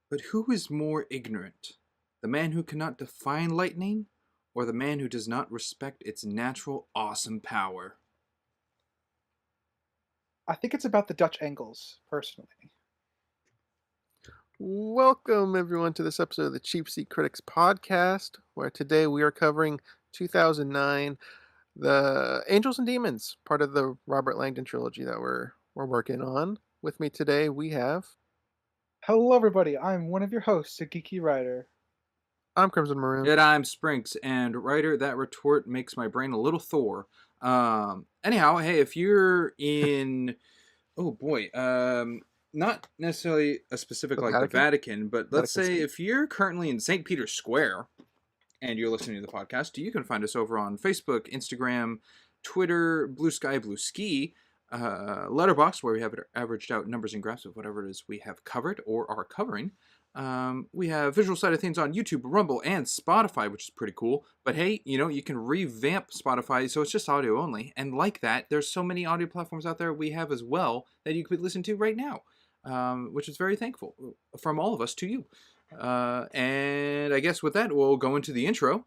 But who is more ignorant? The man who cannot define lightning, or the man who does not respect its natural awesome power? I think it's about the Dutch angles, personally. Welcome, everyone, to this episode of the Cheap Seat Critics podcast, where today we are covering 2009, The Angels and Demons, part of the Robert Langdon trilogy that we're working on. With me today, we have... Hello, everybody. I'm one of your hosts, a geeky writer. I'm Crimson Maroon. And I'm Sprinks, and writer, that retort makes my brain a little Thor. Anyhow, hey, if you're in... Oh, boy. Not necessarily a specific The like Vatican? the Vatican, but let's Vatican say City. if you're currently in St. Peter's Square and you're listening to the podcast, you can find us over on Facebook, Instagram, Twitter, Blue Sky, Blue Ski, LetterBoxd, where we have averaged out numbers and graphs of whatever it is we have covered or are covering. We have visual side of things on YouTube, Rumble, and Spotify, which is pretty cool. But hey, you can revamp Spotify so it's just audio only. And like that, there's so many audio platforms out there we have as well that you could listen to right now, which is very thankful from all of us to you. And I guess with that, we'll go into the intro.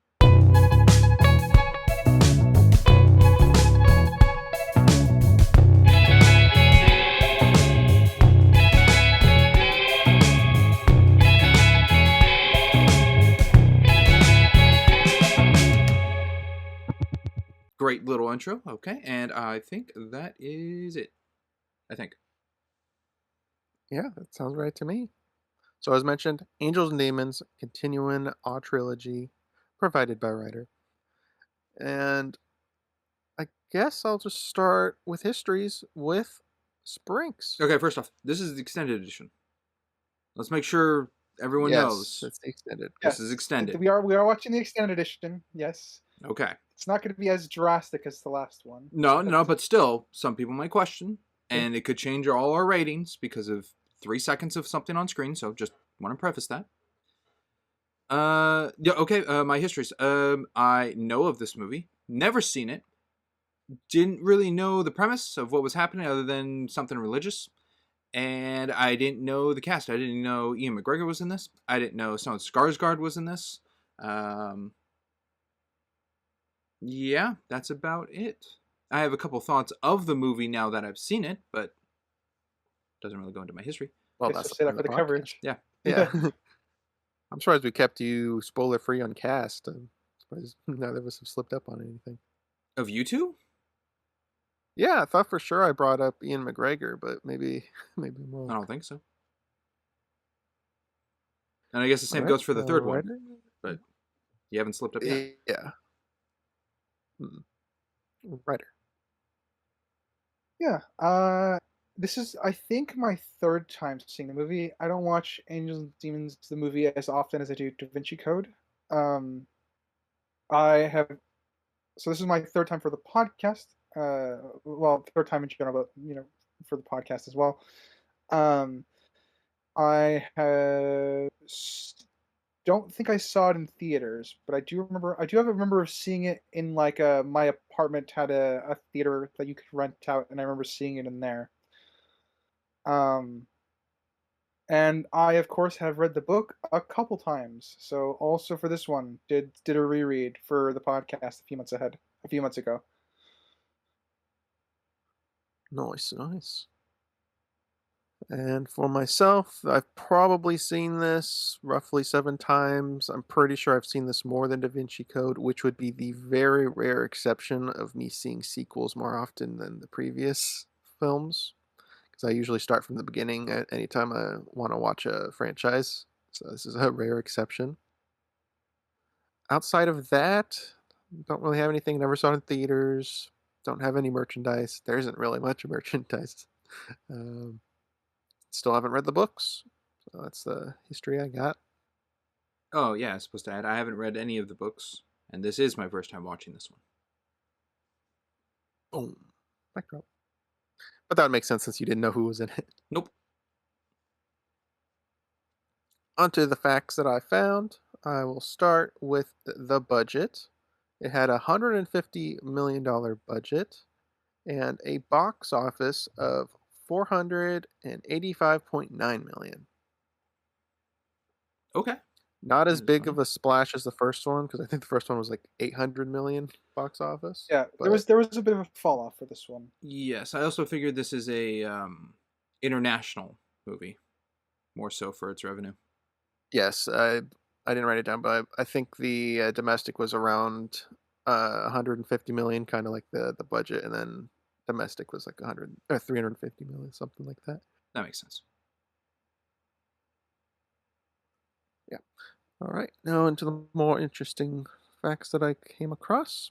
Great little intro. Okay, and I think that is it. I think. Yeah, that sounds right to me. So as mentioned, Angels and Demons, continuing our trilogy, provided by writer. And I guess I'll just start with histories with Sprinks. Okay, first off, this is the extended edition. Let's make sure everyone Yes, knows it's the extended. this is extended. We are watching the extended edition. Yes, Okay. it's not going to be as drastic as the last one. No, but still, some people might question, and it could change all our ratings because of 3 seconds of something on screen. So just want to preface that. Yeah. Okay. My histories. I know of this movie. Never seen it. Didn't really know the premise of what was happening other than something religious. And I didn't know the cast. I didn't know Ian McGregor was in this. I didn't know Stellan Skarsgård was in this. Yeah, that's about it. I have a couple thoughts of the movie now that I've seen it, but doesn't really go into my history. Well, Guess that's we'll say that part for of the podcast. coverage. Yeah. Yeah. I'm surprised we kept you spoiler free on cast. I'm surprised neither of us have slipped up on anything. Of you two? Yeah, I thought for sure I brought up Ian McGregor, but maybe I'm wrong. I don't think so. And I guess the same All goes for the third one, writer? but you haven't slipped up yet. Yeah. Writer. Yeah. This is, I think, my third time seeing the movie. I don't watch Angels and Demons, the movie, as often as I do Da Vinci Code. I have. So this is my third time for the podcast. Well, third time in general, but for the podcast as well. I don't think I saw it in theaters, but I do remember seeing it in like my apartment had a theater that you could rent out, and I remember seeing it in there. And I of course have read the book a couple times, so also for this one did a reread for the podcast a few months ago. Nice. And for myself, I've probably seen this roughly 7 times. I'm pretty sure I've seen this more than Da Vinci Code, which would be the very rare exception of me seeing sequels more often than the previous films. Because I usually start from the beginning at any time I want to watch a franchise. So this is a rare exception. Outside of that, don't really have anything. Never saw it in theaters. Don't have any merchandise. There isn't really much merchandise. Still haven't read the books. So that's the history I got. Oh, yeah, I was supposed to add, I haven't read any of the books, and this is my first time watching this one. Boom. Mic drop. But that would make sense since you didn't know who was in it. Nope. Onto the facts that I found. I will start with the budget. It had a $150 million budget and a box office of $485.9 million. Okay. Not as That is big funny. of a splash as the first one, because I think the first one was like 800 million box office. Yeah, But there was a bit of a fall off for this one. Yes, I also figured this is a international movie, more so for its revenue. yes, I didn't write it down, but I think the domestic was around 150 million, kind of like the budget, and then domestic was like 100 or 350 million, something like that. That makes sense. Yeah. All right. Now into the more interesting facts that I came across.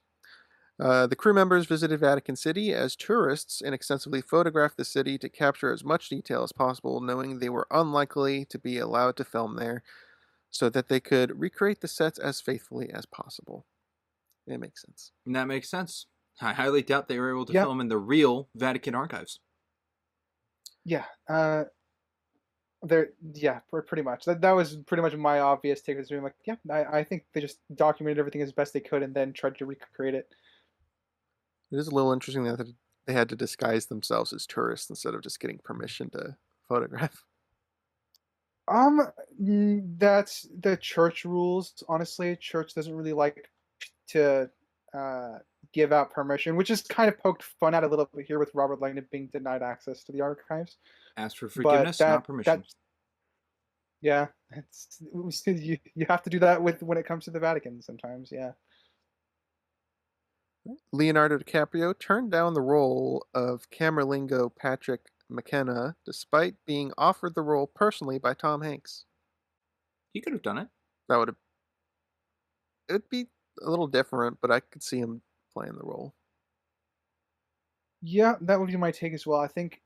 The crew members visited Vatican City as tourists and extensively photographed the city to capture as much detail as possible, knowing they were unlikely to be allowed to film there, so that they could recreate the sets as faithfully as possible. It makes sense. And that makes sense. I highly doubt they were able to Yeah, film in the real Vatican archives. yeah. Yeah, pretty much. That was pretty much my obvious take. Was like, yeah, I think they just documented everything as best they could and then tried to recreate it. It is a little interesting that they had to disguise themselves as tourists instead of just getting permission to photograph. That's the church rules. Honestly, church doesn't really like to uh give out permission, which is kind of poked fun at a little bit here with Robert Langdon being denied access to the archives. Ask for But forgiveness, not permission. yeah, it's you have to do that with when it comes to the Vatican sometimes. Yeah. Leonardo DiCaprio turned down the role of Camerlingo Patrick McKenna despite being offered the role personally by Tom Hanks. He could have done it. That would have it'd be a little different, but I could see him playing the role. Yeah, that would be my take as well. I think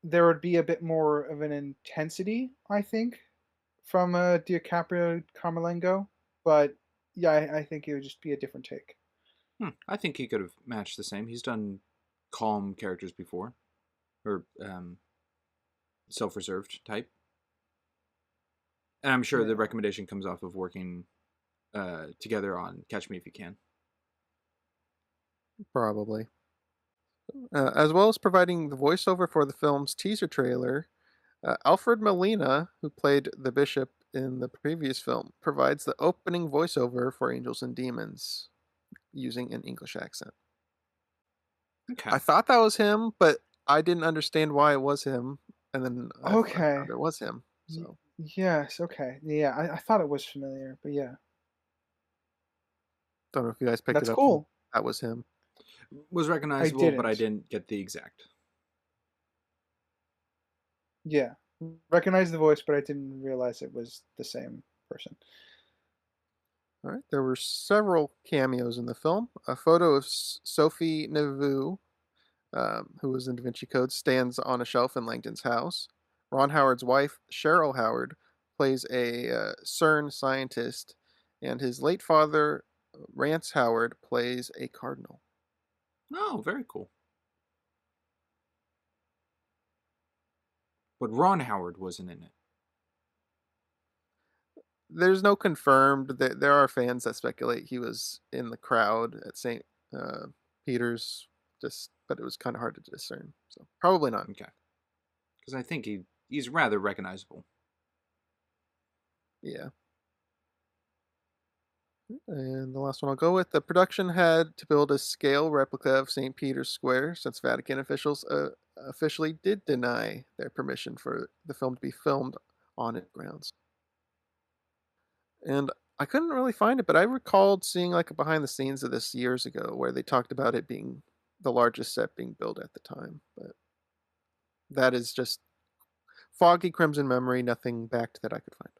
there would be a bit more of an intensity, I think, from DiCaprio Carmelengo, but yeah, I think it would just be a different take. I think he could have matched the same. He's done calm characters before, or self-reserved type. And I'm sure the Yeah. recommendation comes off of working together on Catch Me If You Can. Probably. As well as providing the voiceover for the film's teaser trailer, Alfred Molina, who played the bishop in the previous film, provides the opening voiceover for Angels and Demons using an English accent. Okay. I thought that was him, but I didn't understand why it was him, and then I Okay. found it was him. Y- So Yes, okay. Yeah, I thought it was familiar, but yeah. don't know if you guys picked it That's up from cool. that was him. Was I recognizable, but I didn't. didn't get the exact. Yeah. Recognized the voice, but I didn't realize it was the same person. All right, there were several cameos in the film. A photo of Sophie Neveu, who was in Da Vinci Code, stands on a shelf in Langdon's house. Ron Howard's wife, Cheryl Howard, plays a CERN scientist, and his late father, Rance Howard, plays a cardinal. Oh, very cool. But Ron Howard wasn't in it. There's no confirmed. There are fans that speculate he was in the crowd at St. Peter's, but it was kind of hard to discern. So probably not. Okay. Because I think he's rather recognizable. Yeah. And the last one I'll go with. The production had to build a scale replica of St. Peter's Square since Vatican officials officially did deny their permission for the film to be filmed on its grounds. And I couldn't really find it, but I recalled seeing like a behind the scenes of this years ago where they talked about it being the largest set being built at the time. But that is just foggy crimson memory, nothing backed that I could find.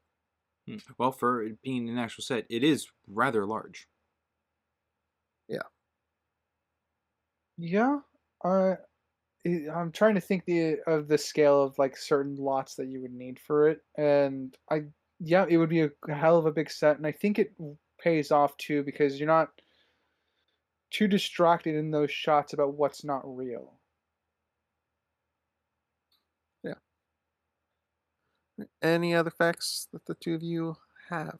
Well, for it being an actual set, it is rather large. Yeah. I'm trying to think of the scale of like certain lots that you would need for it, and yeah, it would be a hell of a big set, and I think it pays off too because you're not too distracted in those shots about what's not real. Yeah. Any other facts that the two of you have?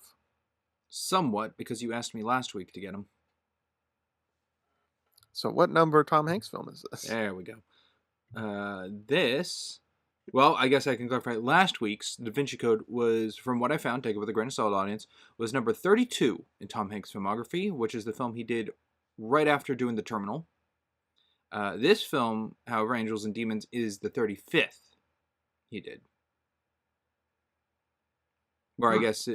Somewhat, because you asked me last week to get them. So, what number Tom Hanks film is this? There we go. This Well, I guess I can clarify. Last week's Da Vinci Code was, from what I found, take it with a grain of salt, audience, was number 32 in Tom Hanks' filmography, which is the film he did right after doing The Terminal. This film, however, Angels and Demons, is the 35th he did. Or I guess,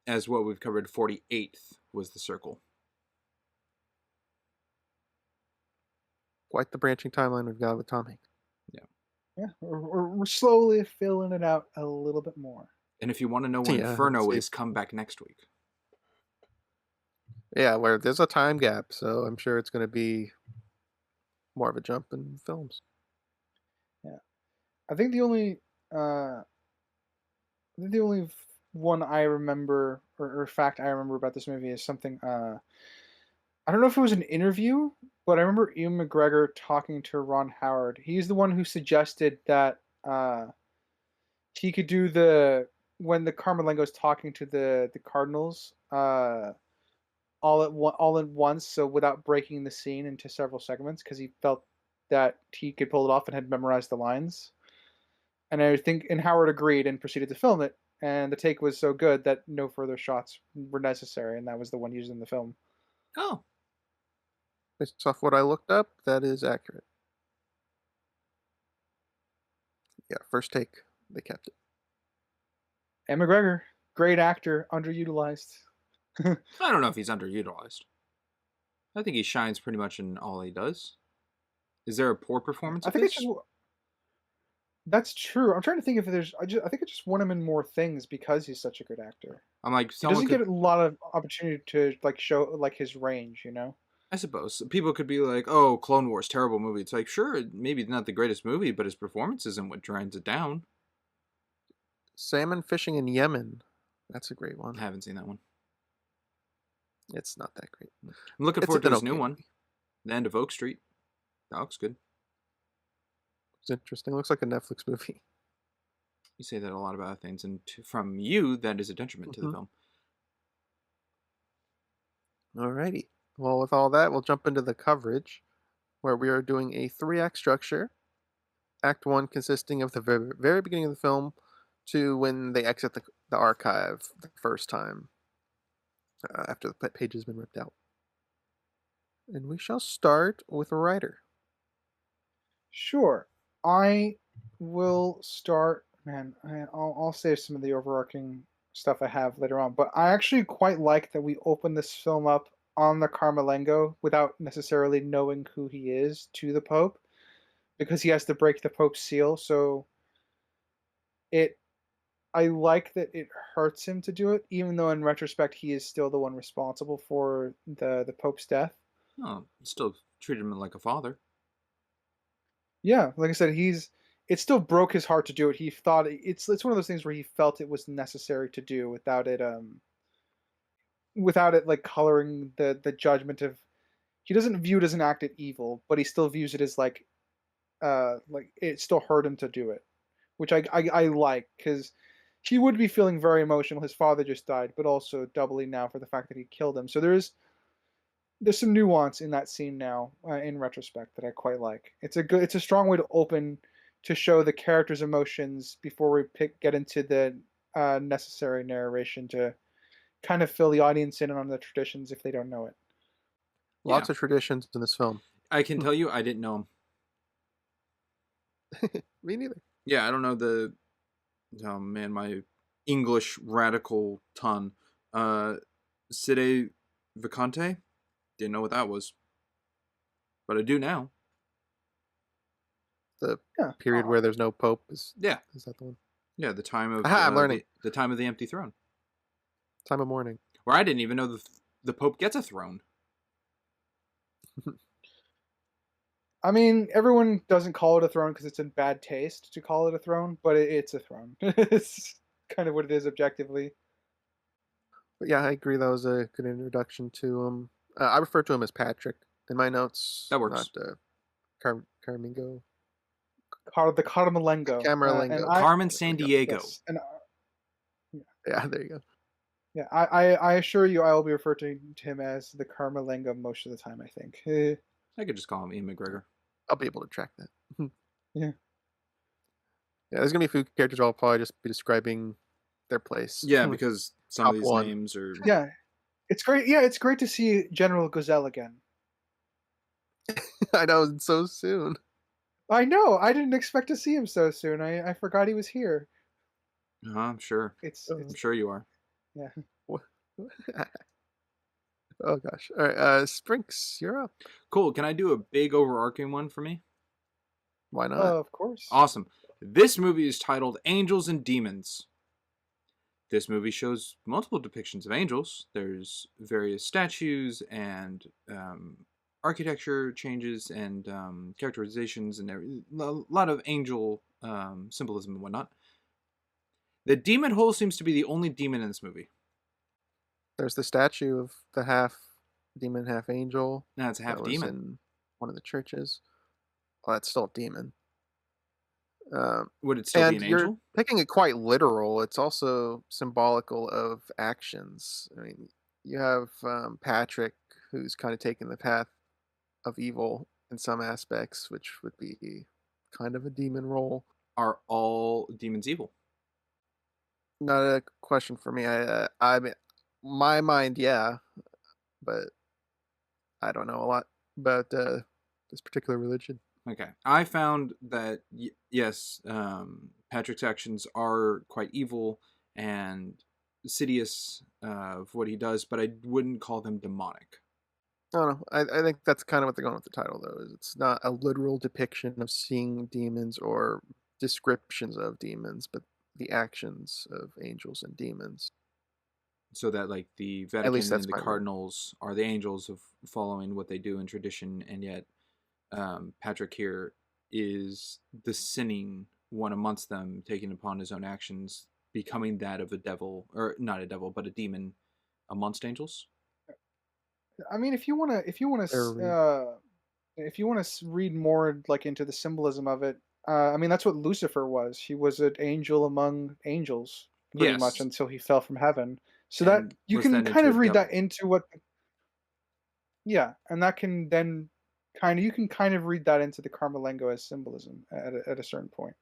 as what we've covered, 48th was The Circle. Quite the branching timeline we've got with Tom Hanks. Yeah, we're slowly filling it out a little bit more. And if you want to know when Inferno is, come back next week. Yeah, where there's a time gap, so I'm sure it's going to be more of a jump in films. Yeah, I think the only one I remember or fact I remember about this movie is something. I don't know if it was an interview, but I remember Ewan McGregor talking to Ron Howard. He's the one who suggested that he could do when the Carmelengo's talking to the cardinals all at once, so without breaking the scene into several segments, because he felt that he could pull it off and had memorized the lines. And Howard agreed and proceeded to film it. And the take was so good that no further shots were necessary, and that was the one used in the film. Oh. Based off what I looked up, that is accurate. Yeah, first take, they kept it. And McGregor, great actor, underutilized. I don't know if he's underutilized. I think he shines pretty much in all he does. Is there a poor performance? I think it's just. That's true. I'm trying to think if there's. I think I just want him in more things because he's such a good actor. I'm like, he doesn't get a lot of opportunity to like show like his range, you know. I suppose people could be like, "Oh, Clone Wars, terrible movie." It's like, sure, maybe not the greatest movie, but his performance isn't what drags it down. Salmon fishing in Yemen, that's a great one. I haven't seen that one. It's not that great. I'm looking forward to this new one, The End of Oak Street. That looks good. It's interesting. Looks like a Netflix movie. You say that a lot about things, and from you, that is a detriment to the film. Alrighty. Well, with all that, we'll jump into the coverage, where we are doing a 3-act structure. Act 1 consisting of the very beginning of the film to when they exit the archive the first time, after the page has been ripped out. And we shall start with a writer. Sure. I will start. Man, I'll save some of the overarching stuff I have later on. But I actually quite like that we open this film up on the Carmelengo without necessarily knowing who he is to the Pope, because he has to break the Pope's seal. So I like that it hurts him to do it, even though in retrospect he is still the one responsible for the Pope's death. Oh, still treated him like a father. Yeah, like I said, it still broke his heart to do it. He thought it's one of those things where he felt it was necessary to do without it like coloring the judgment of. He doesn't view it as an act of evil, but he still views it as like it still hurt him to do it, which I like, because he would be feeling very emotional. His father just died, but also doubly now for the fact that he killed him. So there's some nuance in that scene now, in retrospect, that I quite like. It's a strong way to open, to show the character's emotions before we get into the necessary narration to kind of fill the audience in on the traditions if they don't know it. Lots of traditions in this film. I can tell you, I didn't know him. Me neither. Yeah, I don't know oh man, my English radical ton. Sede Vacante? Didn't know what that was. But I do now. The period where there's no pope is that the one? Yeah, the time of I'm learning. The time of the empty throne. Time of mourning. Where I didn't even know the Pope gets a throne. I mean, everyone doesn't call it a throne because it's in bad taste to call it a throne, but it's a throne. It's kind of what it is objectively. But yeah, I agree. That was a good introduction to him. I refer to him as Patrick in my notes. That works. Not Carmingo. The Carmelengo. Camerlengo. Carmen Sandiego. Yes. And, yeah, there you go. Yeah, I assure you, I will be referred to him as the Carmelengo most of the time, I think. I could just call him Ian McGregor. I'll be able to track that. Yeah. Yeah, there's gonna be a few characters I'll probably just be describing their place. Yeah, because some of Top these one. names are. Yeah, it's great. Yeah, it's great to see General Gazelle again. I know, it's so soon. I know. I didn't expect to see him so soon. I forgot he was here. I'm sure. It's Oh, I'm sure you are. yeah. What? Oh gosh. All right, Sprinks, you're up. Cool. Can I do a big overarching one for me? Why not? Of course. Awesome. This movie is titled Angels and Demons. This movie shows multiple depictions of angels. There's various statues and architecture changes and characterizations and a lot of angel symbolism and whatnot. The demon hole seems to be the only demon in this movie. There's the statue of the half demon, half angel. Now it's a half that was demon. in one of the churches. Well, that's still a demon. Would it still be And an you're angel? taking it quite literal. It's also symbolical of actions. I mean, you have Patrick, who's kind of taken the path of evil in some aspects, which would be kind of a demon role. Are all demons evil? Not a question for me. I mean, my mind, yeah, but I don't know a lot about this particular religion. Okay. I found that, yes, Patrick's actions are quite evil and insidious of what he does, but I wouldn't call them demonic. I don't know. I think that's kind of what they're going with the title, though. Is it's not a literal depiction of seeing demons or descriptions of demons, but the actions of angels and demons. So that, like, the At Vatican least and that's the my read. cardinals are the angels of following what they do in tradition, and yet Patrick here is the sinning one amongst them, taking upon his own actions, becoming that of a devil, or not a devil, but a demon amongst angels. I mean, if you wanna, read more like into the symbolism of it, I mean, that's what Lucifer was. He was an angel among angels, pretty much, Yes, until he fell from heaven. So that and you was can then kind into of a read that devil. into what, yeah, and that can then you can kind of read that into the Carmelengo as symbolism at a certain point.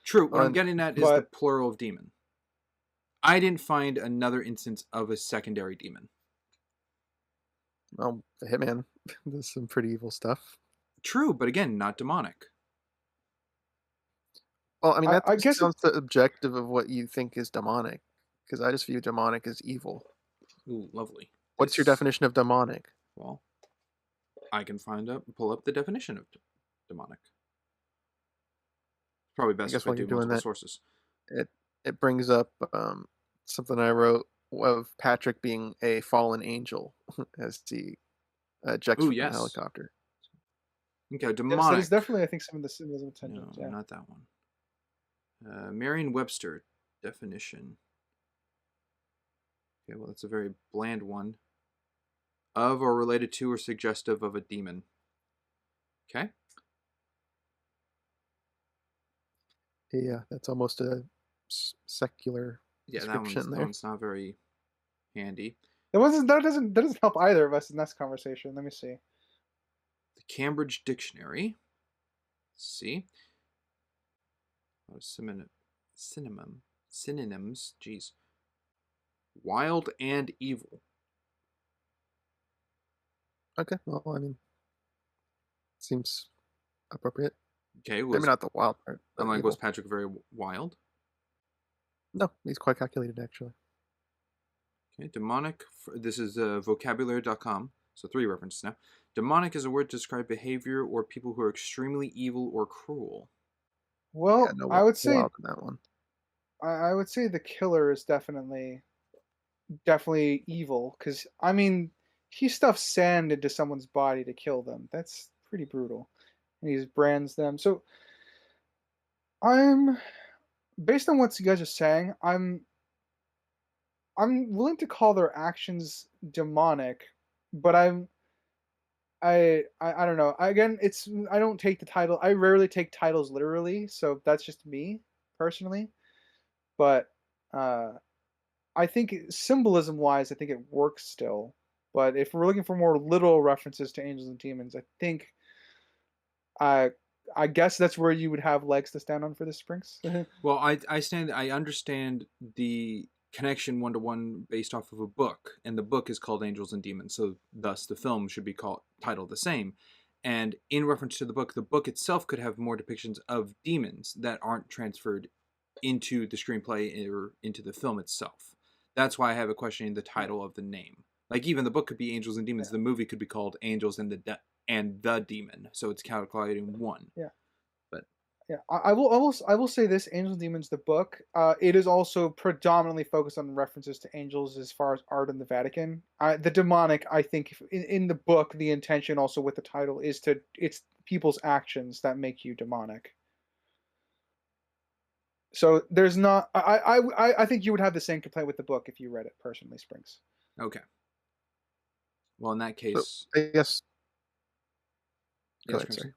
True. What I'm And getting at is the But plural of demon. I didn't find another instance of a secondary demon. well, the Hitman does some pretty evil stuff. True, but again, not demonic. Well, I mean, that I just guess it, sounds the objective of what you think is demonic, because I just view demonic as evil. Ooh, lovely. What's your This- definition of demonic? Well, I can pull up the definition of demonic. Probably I best guess if I while do you're doing multiple that, sources. it brings up something I wrote of Patrick being a fallen angel as he ejects Ooh, from the yes. helicopter. Okay, yes, demonic. that is definitely, I think, some of the symbolism No, attentions. Yeah. not that one. Merriam-Webster definition. Okay, well, that's a very bland one. Of or related to or suggestive of a demon. Okay. Yeah, that's almost a secular Yeah, description that there. one's not very handy. That doesn't help either of us in this conversation. Let me see. The Cambridge Dictionary. Let's see. Oh, synonyms. Geez. Wild and evil. Okay, well, I mean, seems appropriate. Okay, Maybe not the wild part. But I'm like, evil. was Patrick very wild? No, he's quite calculated, actually. Okay, demonic. This is vocabulary.com, so 3 references now. Demonic is a word to describe behavior or people who are extremely evil or cruel. Well, Yeah, no, I would say wild in that one. I would say the killer is definitely evil, because I mean, he stuffs sand into someone's body to kill them. That's pretty brutal, and he just brands them. So I'm, based on what you guys are saying, I'm willing to call their actions demonic, but I don't know. Again, it's, I don't take the title. I rarely take titles literally, so that's just me personally. But I think symbolism wise, I think it works still. But if we're looking for more literal references to angels and demons, I think I I guess that's where you would have legs to stand on for the Sprinks. Well, I understand the connection one to one based off of a book, and the book is called Angels and Demons, so thus the film should be called titled the same. And in reference to the book itself could have more depictions of demons that aren't transferred into the screenplay or into the film itself. That's why I have a question in the title of the name. Like even the book could be Angels and Demons, Yeah. the movie could be called Angels and the Demon, so it's calculating one. Yeah. But Yeah, I will say this: Angels and Demons, the book, it is also predominantly focused on references to angels as far as art in the Vatican. The demonic, I think, in the book, the intention also with the title is it's people's actions that make you demonic. So there's not. I think you would have the same complaint with the book if you read it personally, Springs. okay. Well, in that So case, I guess. Go yes, ahead, Crimson. sorry.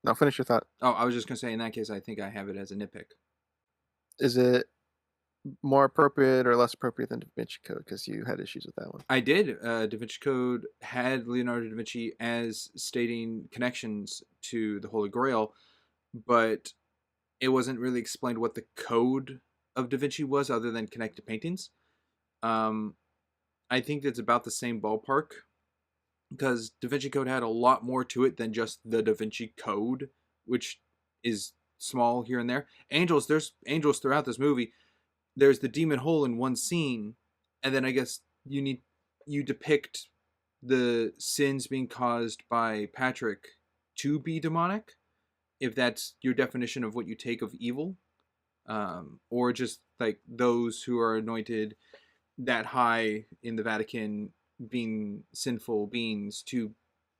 Now finish your thought. Oh, I was just gonna say, in that case, I think I have it as a nitpick. Is it more appropriate or less appropriate than Da Vinci Code? Because you had issues with that one. I did. Da Vinci Code had Leonardo da Vinci as stating connections to the Holy Grail, but it wasn't really explained what the code of Da Vinci was other than connect to paintings. I think it's about the same ballpark because Da Vinci Code had a lot more to it than just the Da Vinci Code, which is small here and there. There's angels throughout this movie. There's the demon hole in one scene, and then I guess you depict the sins being caused by Patrick to be demonic, if that's your definition of what you take of evil, or just like those who are anointed that high in the Vatican being sinful beings to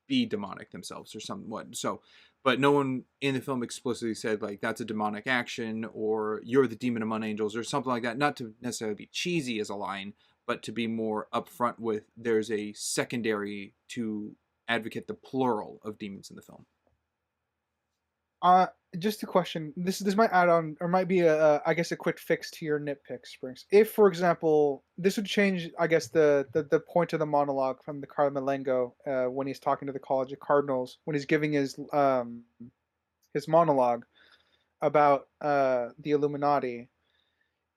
be demonic themselves or somewhat. So, but no one in the film explicitly said like that's a demonic action or you're the demon among angels or something like that. Not to necessarily be cheesy as a line, but to be more upfront with there's a secondary to advocate the plural of demons in the film. Just a question. This might add on, or might be I guess a quick fix to your nitpick, Springs. If, for example, this would change, I guess the point of the monologue from the Cardinal Malengo when he's talking to the College of Cardinals, when he's giving his monologue about the Illuminati.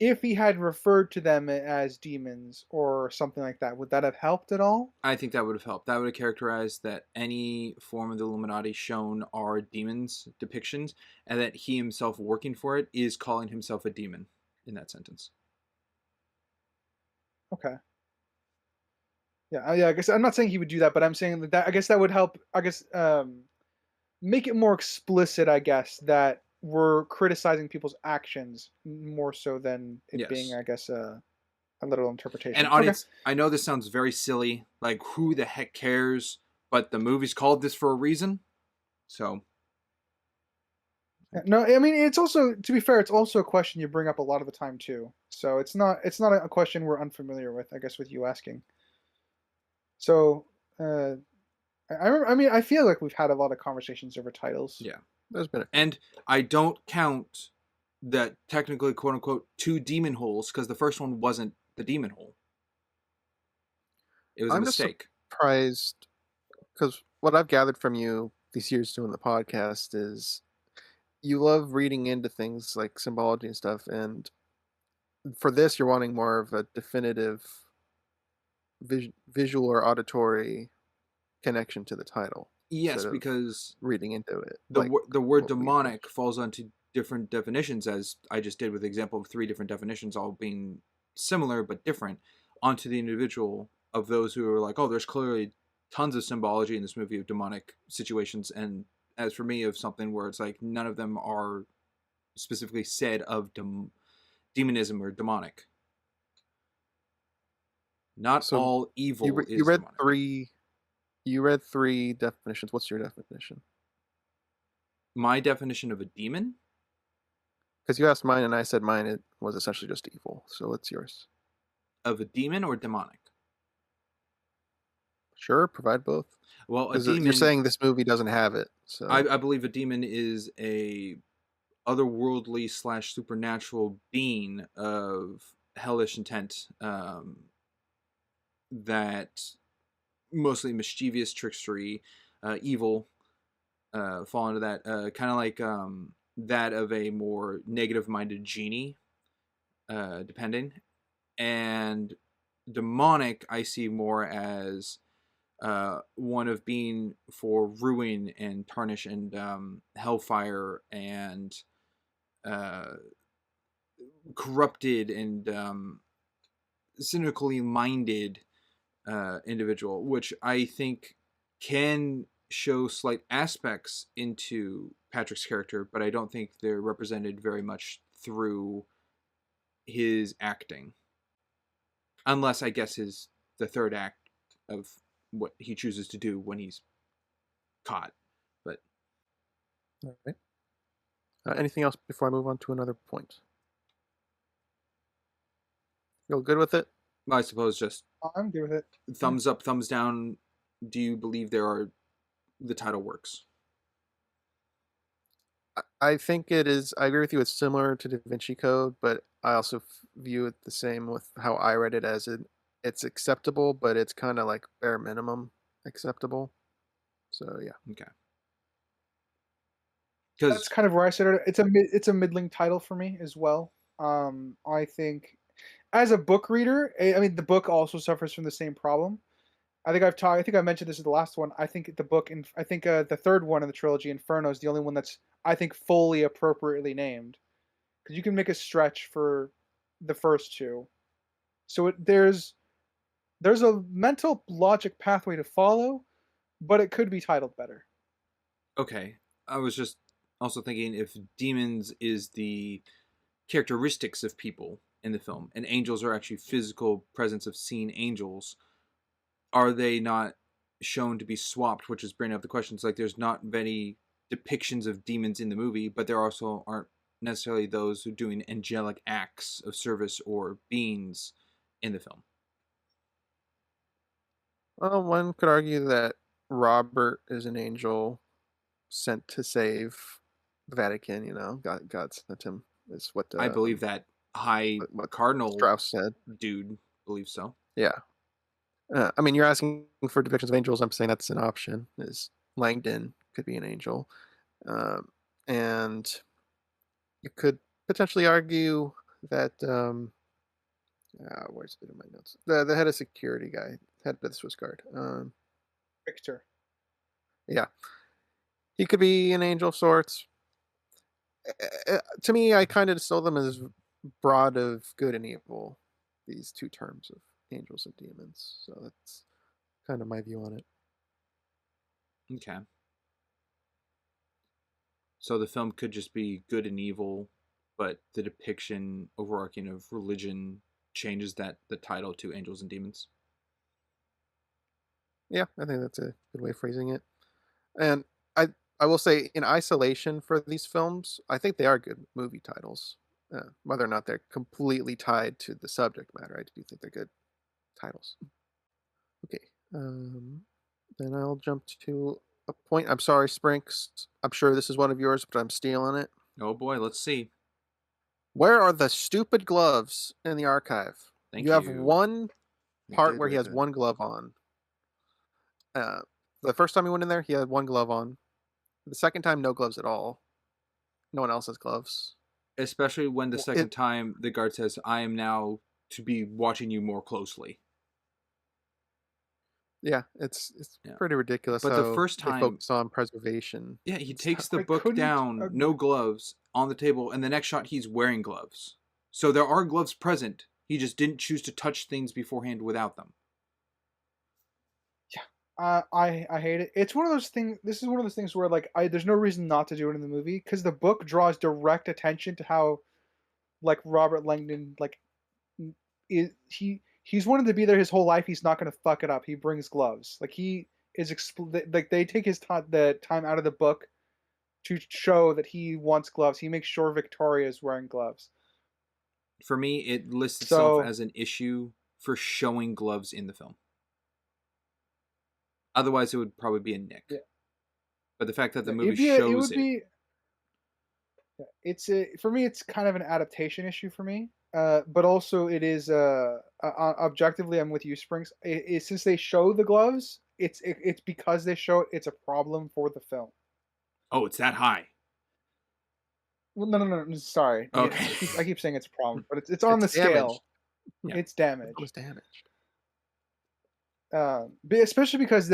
If he had referred to them as demons or something like that, would that have helped at all? I think that would have helped. That would have characterized that any form of the Illuminati shown are demons depictions, and that he himself working for it is calling himself a demon in that sentence. Okay. Yeah, I guess I'm not saying he would do that, but I'm saying that I guess that would help. I guess make it more explicit. I guess that we're criticizing people's actions more so than it being, I guess, a literal interpretation. And audience, I know this sounds very silly, like who the heck cares? But the movie's called this for a reason. So no, I mean it's also, to be fair, it's also a question you bring up a lot of the time too. So it's not a question we're unfamiliar with, I guess, with you asking. So I mean I feel like we've had a lot of conversations over titles. Yeah, there's been and I don't count that technically quote unquote 2 demon holes because the first one wasn't the demon hole. It was a mistake. I'm surprised because what I've gathered from you these years doing the podcast is you love reading into things like symbology and stuff, and for this you're wanting more of a definitive visual or auditory connection to the title. Yes, because reading into it, the word demonic falls onto different definitions, as I just did with the example of 3 different definitions all being similar but different, onto the individual of those who are like, oh, there's clearly tons of symbology in this movie of demonic situations, and as for me, of something where it's like none of them are specifically said of demonism or demonic. Not so all evil is you read demonic. You read 3 definitions. What's your definition? My definition of a demon? Because you asked mine and I said mine it was essentially just evil. So what's yours? Of a demon or demonic? Sure, provide both. Well, a demon, you're saying this movie doesn't have it. So I believe a demon is a otherworldly / supernatural being of hellish intent, that mostly mischievous, trickstery, evil, fall into that, kind of like that of a more negative-minded genie, depending. And demonic, I see more as one of being for ruin and tarnish and hellfire and uh, corrupted and cynically minded individual, which I think can show slight aspects into Patrick's character, but I don't think they're represented very much through his acting, unless I guess the third act of what he chooses to do when he's caught. But All right. Anything else before I move on to another point? Feel good with it? I suppose just I'm good with it. thumbs up, thumbs down. Do you believe the title works? I think it is. I agree with you. It's similar to Da Vinci Code, but I also view it the same with how I read it as it's acceptable, but it's kind of like bare minimum acceptable. So yeah. Okay. That's Because kind of where I said it. It's a middling title for me as well. I think as a book reader, I mean the book also suffers from the same problem. I think I mentioned this in the last one. I think the book, and I think the third one in the trilogy, Inferno, is the only one that's I think fully appropriately named, because you can make a stretch for the first two. So there's a mental logic pathway to follow, but it could be titled better. okay, I was just also thinking if demons is the characteristics of people in the film, and angels are actually physical presence of seeing angels, are they not shown to be swapped? Which is bringing up the questions. Like, there's not many depictions of demons in the movie, but there also aren't necessarily those who are doing angelic acts of service or beings in the film. Well, one could argue that Robert is an angel sent to save the Vatican. You know, God sent him. Is what I believe that high what cardinal Strauss said. dude believes so. Yeah. I mean, you're asking for depictions of angels. I'm saying that's an option. Is Langdon could be an angel, and you could potentially argue that where's it in my notes? The head of security guy, head of the Swiss Guard. Victor. Yeah, he could be an angel of sorts. To me, I kind of distill them as broad of good and evil. These two terms of angels and demons. So that's kind of my view on it. Okay. So the film could just be good and evil, but the depiction overarching of religion changes the title to Angels and Demons. Yeah, I think that's a good way of phrasing it. And I will say, in isolation for these films, I think they are good movie titles. Whether or not they're completely tied to the subject matter, I do think they're good titles. Okay, then I'll jump to a point. I'm sorry, Sprinks. I'm sure this is one of yours, but I'm stealing it. Oh boy, let's see. Where are the stupid gloves in the archive? Thank you you. have one part where he has one glove on. The first time he went in there, he had one glove on. The second time, no gloves at all. No one else has gloves. Especially when the second time the guard says, "I am now to be watching you more closely." Yeah, it's pretty ridiculous. But how the first they time, focus on preservation. yeah, he takes the book down, no gloves, on the table, and the next shot he's wearing gloves. So there are gloves present. He just didn't choose to touch things beforehand without them. I hate it. It's one of those things. This is one of those things where like there's no reason not to do it in the movie, because the book draws direct attention to how like Robert Langdon he's wanted to be there his whole life. He's not going to fuck it up. He brings gloves. Like he is like they take the time out of the book to show that he wants gloves. He makes sure Victoria is wearing gloves. For me, it lists itself as an issue for showing gloves in the film. Otherwise, it would probably be a nick. Yeah. But the fact that the movie shows it. For me, it's kind of an adaptation issue for me. But also it is objectively, I'm with you, Springs. Since they show the gloves, it's because they show it, it's a problem for the film. Oh, it's that high. Well, no. Sorry, Okay. I keep saying it's a problem, but it's on It's the damaged. scale. Yeah. It's It damaged. was damaged. Especially because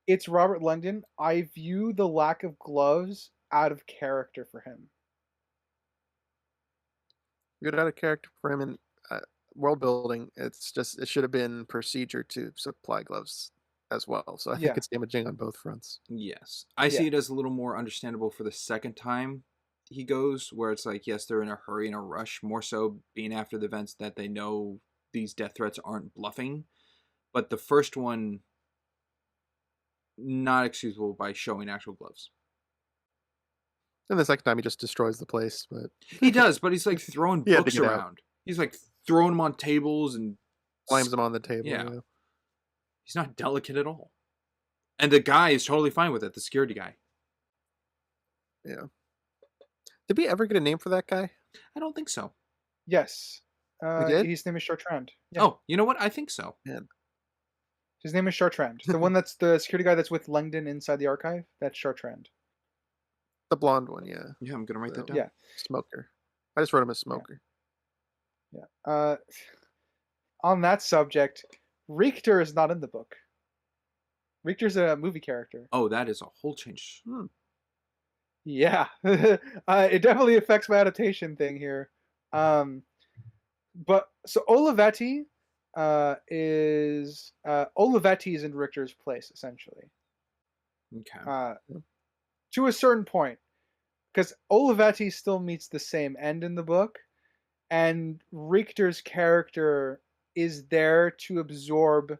it's Robert Langdon. I view the lack of gloves out of character for him. Good out of character for him in world building. It's just it should have been procedure to supply gloves as well. So I think Yeah, it's damaging on both fronts. Yes. I yeah, see it as a little more understandable for the second time he goes, where it's like, yes, they're in a hurry and a rush, more so being after the events that they know these death threats aren't bluffing. But the first one, not excusable by showing actual gloves. And the second time he just destroys the place, but He does, but he's like throwing he had to books get out. around. He's like throwing them on tables and Slams them on the table. yeah. Yeah. He's not delicate at all. And the guy is totally fine with it, the security guy. Yeah. Did we ever get a name for that guy? I don't think so. yes. We did? His name is Chartrand. Yeah, Oh, you know what? I think so. Man. his name is Chartrand. The one that's the security guy that's with Langdon inside the archive. That's Chartrand. The blonde one, yeah. Yeah, I'm gonna write that down. Yeah, Smoker. I just wrote him as Smoker. yeah. On that subject, Richter is not in the book. Richter's a movie character. Oh, that is a whole change. Yeah, it definitely affects my adaptation thing here. But so Olivetti Olivetti is in Richter's place essentially, Okay. to a certain point, because Olivetti still meets the same end in the book, and Richter's character is there to absorb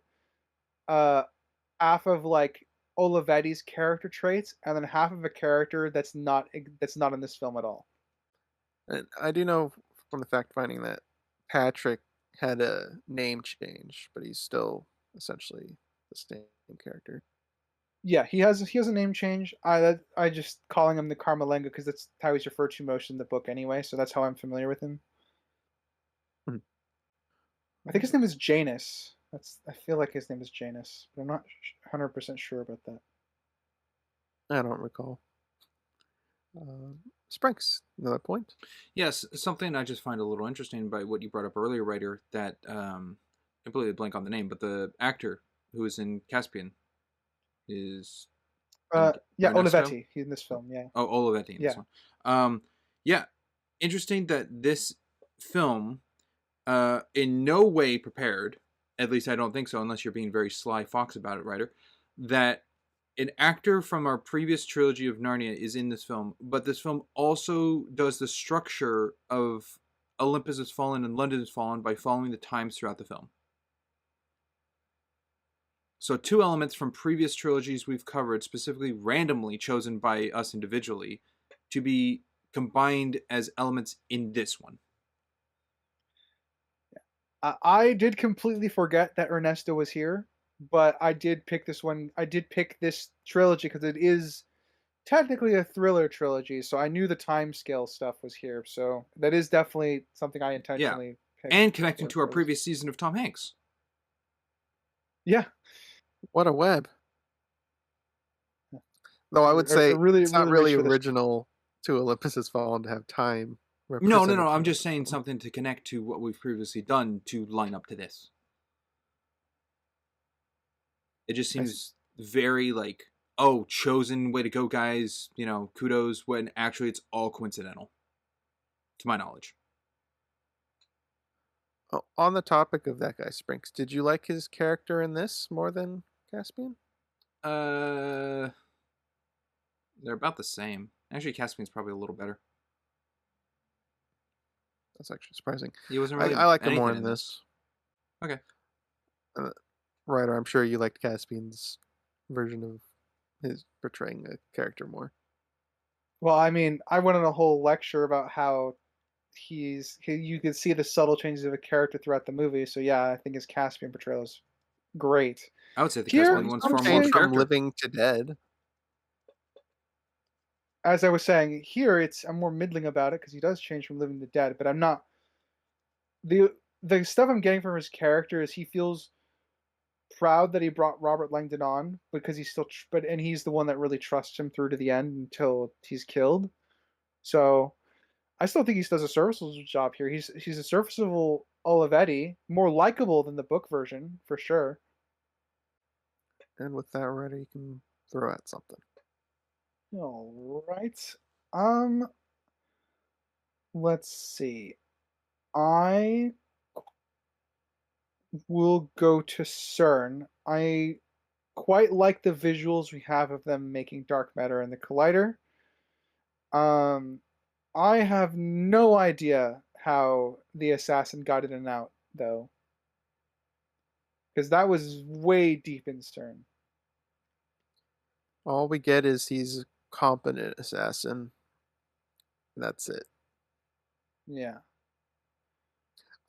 half of like Olivetti's character traits, and then half of a character that's not in this film at all. And I do know from the fact finding that Patrick had a name change, but he's still essentially the same character. Yeah, he has a name change. I just calling him the Carmelenga because that's how he's referred to most in the book anyway. So that's how I'm familiar with him. Mhm. I think his name is Janus. I feel like his name is Janus, but I'm not 100% sure about that. I don't recall. Spranks, another point. Yes, something I just find a little interesting by what you brought up earlier, writer, that I completely blank on the name, but the actor who is in Caspian is Yeah, Ernesto? Olivetti. He's in this film. Yeah, Oh, Olivetti in this Yeah. one. Yeah, interesting that this film, in no way prepared, at least I don't think so, unless you're being very Sly Fox about it, writer, that an actor from our previous trilogy of Narnia is in this film, but this film also does the structure of Olympus Has Fallen and London Has Fallen by following the times throughout the film. So two elements from previous trilogies we've covered, specifically randomly chosen by us individually, to be combined as elements in this one. I did completely forget that Ernesto was here, but I did pick this one. I did pick this trilogy because it is technically a thriller trilogy, so I knew the time scale stuff was here. So that is definitely something I intentionally picked. And connecting for- to our for this. previous season of Tom Hanks. Yeah, What a web. Though I would I say really- it's not really really reached for this. original to Olympus Has Fallen to have time. No. represented I'm throughout just the saying film. something to connect to what we've previously done to line up to this. It just I seems very like, oh, chosen, way to go, guys. You know, kudos. When actually it's all coincidental, to my knowledge. Oh, on the topic of that guy, Sprinks, did you like his character in this more than Caspian? They're about the same. Actually, Caspian's probably a little better. That's actually surprising. He wasn't really. I like him anything more in this. Okay. Ryder, I'm sure you liked Caspian's version of his portraying a character more. Well, I mean, I went on a whole lecture about how you could see the subtle changes of a character throughout the movie. So yeah, I think his Caspian portrayal is great. I would say the Here, Caspian one's I would far more say- From character. living to dead. As I was saying, here I'm more middling about it because he does change from living to dead, but I'm not. The stuff I'm getting from his character is he feels proud that he brought Robert Langdon on because he's still, and he's the one that really trusts him through to the end until he's killed. So I still think he does a serviceable job here. He's a serviceable Olivetti, more likable than the book version for sure. And with that ready, you can throw at something. All right. Um, let's see. I will go to CERN. I quite like the visuals we have of them making dark matter in the collider. Um, I have no idea how the assassin got in and out, though, because that was way deep in CERN. All we get is he's a competent assassin. That's it. Yeah.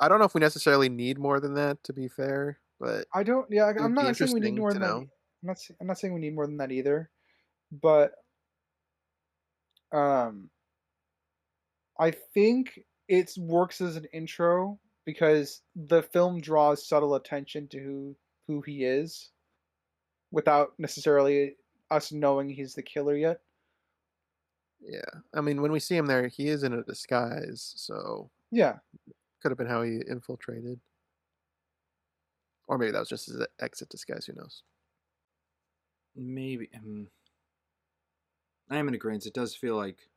I don't know if we necessarily need more than that, to be fair, but I don't. Yeah, it I'm would be not saying we need interesting more to than that. know. I'm not saying we need more than that either. But um, I think it works as an intro because the film draws subtle attention to who he is without necessarily us knowing he's the killer yet. Yeah. I mean, when we see him there, he is in a disguise, so Yeah. could have been how he infiltrated. Or maybe that was just his exit disguise, who knows? Maybe. I am in agreement. It does feel like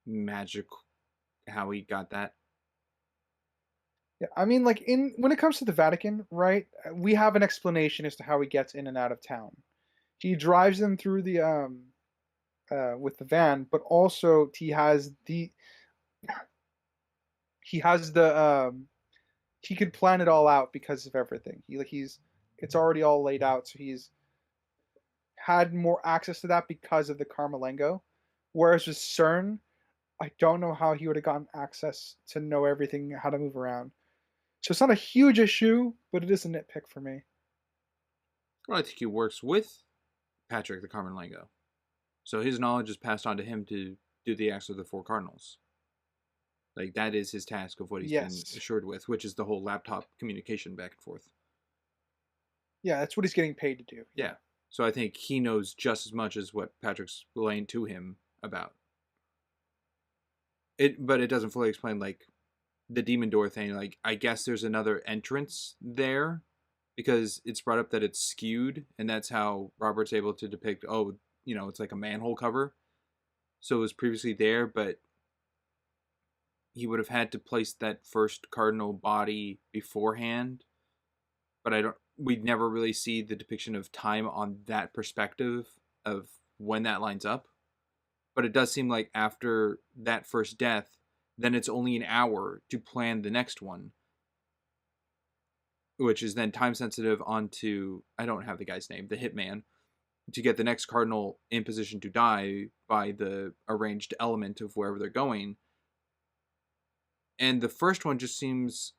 magic how he got that. Yeah, I mean, like when it comes to the Vatican, right? We have an explanation as to how he gets in and out of town. He drives them through the with the van, but also he has the he could plan it all out because of everything. It's already all laid out, so he's had more access to that because of the Carmelengo. Whereas with CERN, I don't know how he would have gotten access to know everything, how to move around. So it's not a huge issue, but it is a nitpick for me. Well, I think he works with Patrick the Carmen Lango. So his knowledge is passed on to him to do the acts of the four cardinals. Like, that is his task of what he's been Yes. assured with, which is the whole laptop communication back and forth. Yeah, that's what he's getting paid to do. Yeah. So I think he knows just as much as what Patrick's relaying to him about. But it doesn't fully explain, like, the demon door thing. Like, I guess there's another entrance there because it's brought up that it's skewed, and that's how Robert's able to depict, it's like a manhole cover. So it was previously there, but he would have had to place that first cardinal body beforehand. But we'd never really see the depiction of time on that perspective of when that lines up. But it does seem like after that first death, then it's only an hour to plan the next one, which is then time sensitive onto, I don't have the guy's name, the hitman, to get the next cardinal in position to die by the arranged element of wherever they're going. And the first one just seems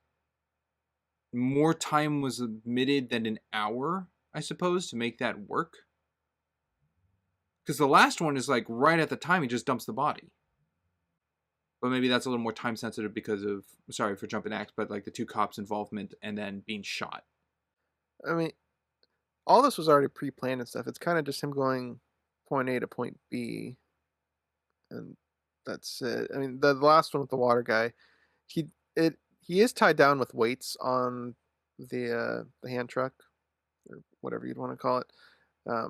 more time was omitted than an hour, I suppose, to make that work. Because the last one is like right at the time he just dumps the body. But maybe that's a little more time sensitive because of, sorry for jumping acts, but like the two cops' involvement and then being shot. I mean, all this was already pre-planned and stuff. It's kind of just him going point A to point B, and that's it. I mean, the last one with the water guy, he is tied down with weights on the hand truck or whatever you'd want to call it.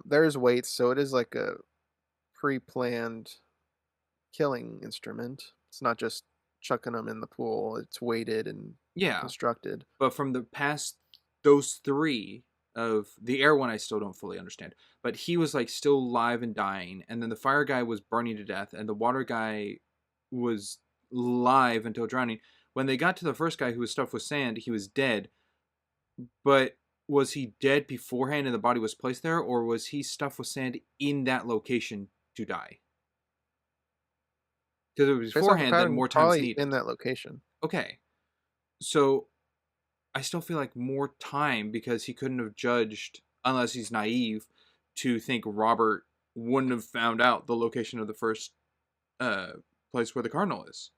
There's weights, so it is like a pre-planned killing instrument. It's not just chucking them in the pool. It's weighted and constructed. But from the past, those three of the air one, I still don't fully understand. But he was like still alive and dying, and then the fire guy was burning to death, and the water guy was live until drowning. When they got to the first guy who was stuffed with sand, he was dead. But was he dead beforehand and the body was placed there, or was he stuffed with sand in that location to die? Because it was beforehand, then more time's needed. In that location. Okay. So I still feel like more time, because he couldn't have judged, unless he's naive, to think Robert wouldn't have found out the location of the first place where the cardinal is.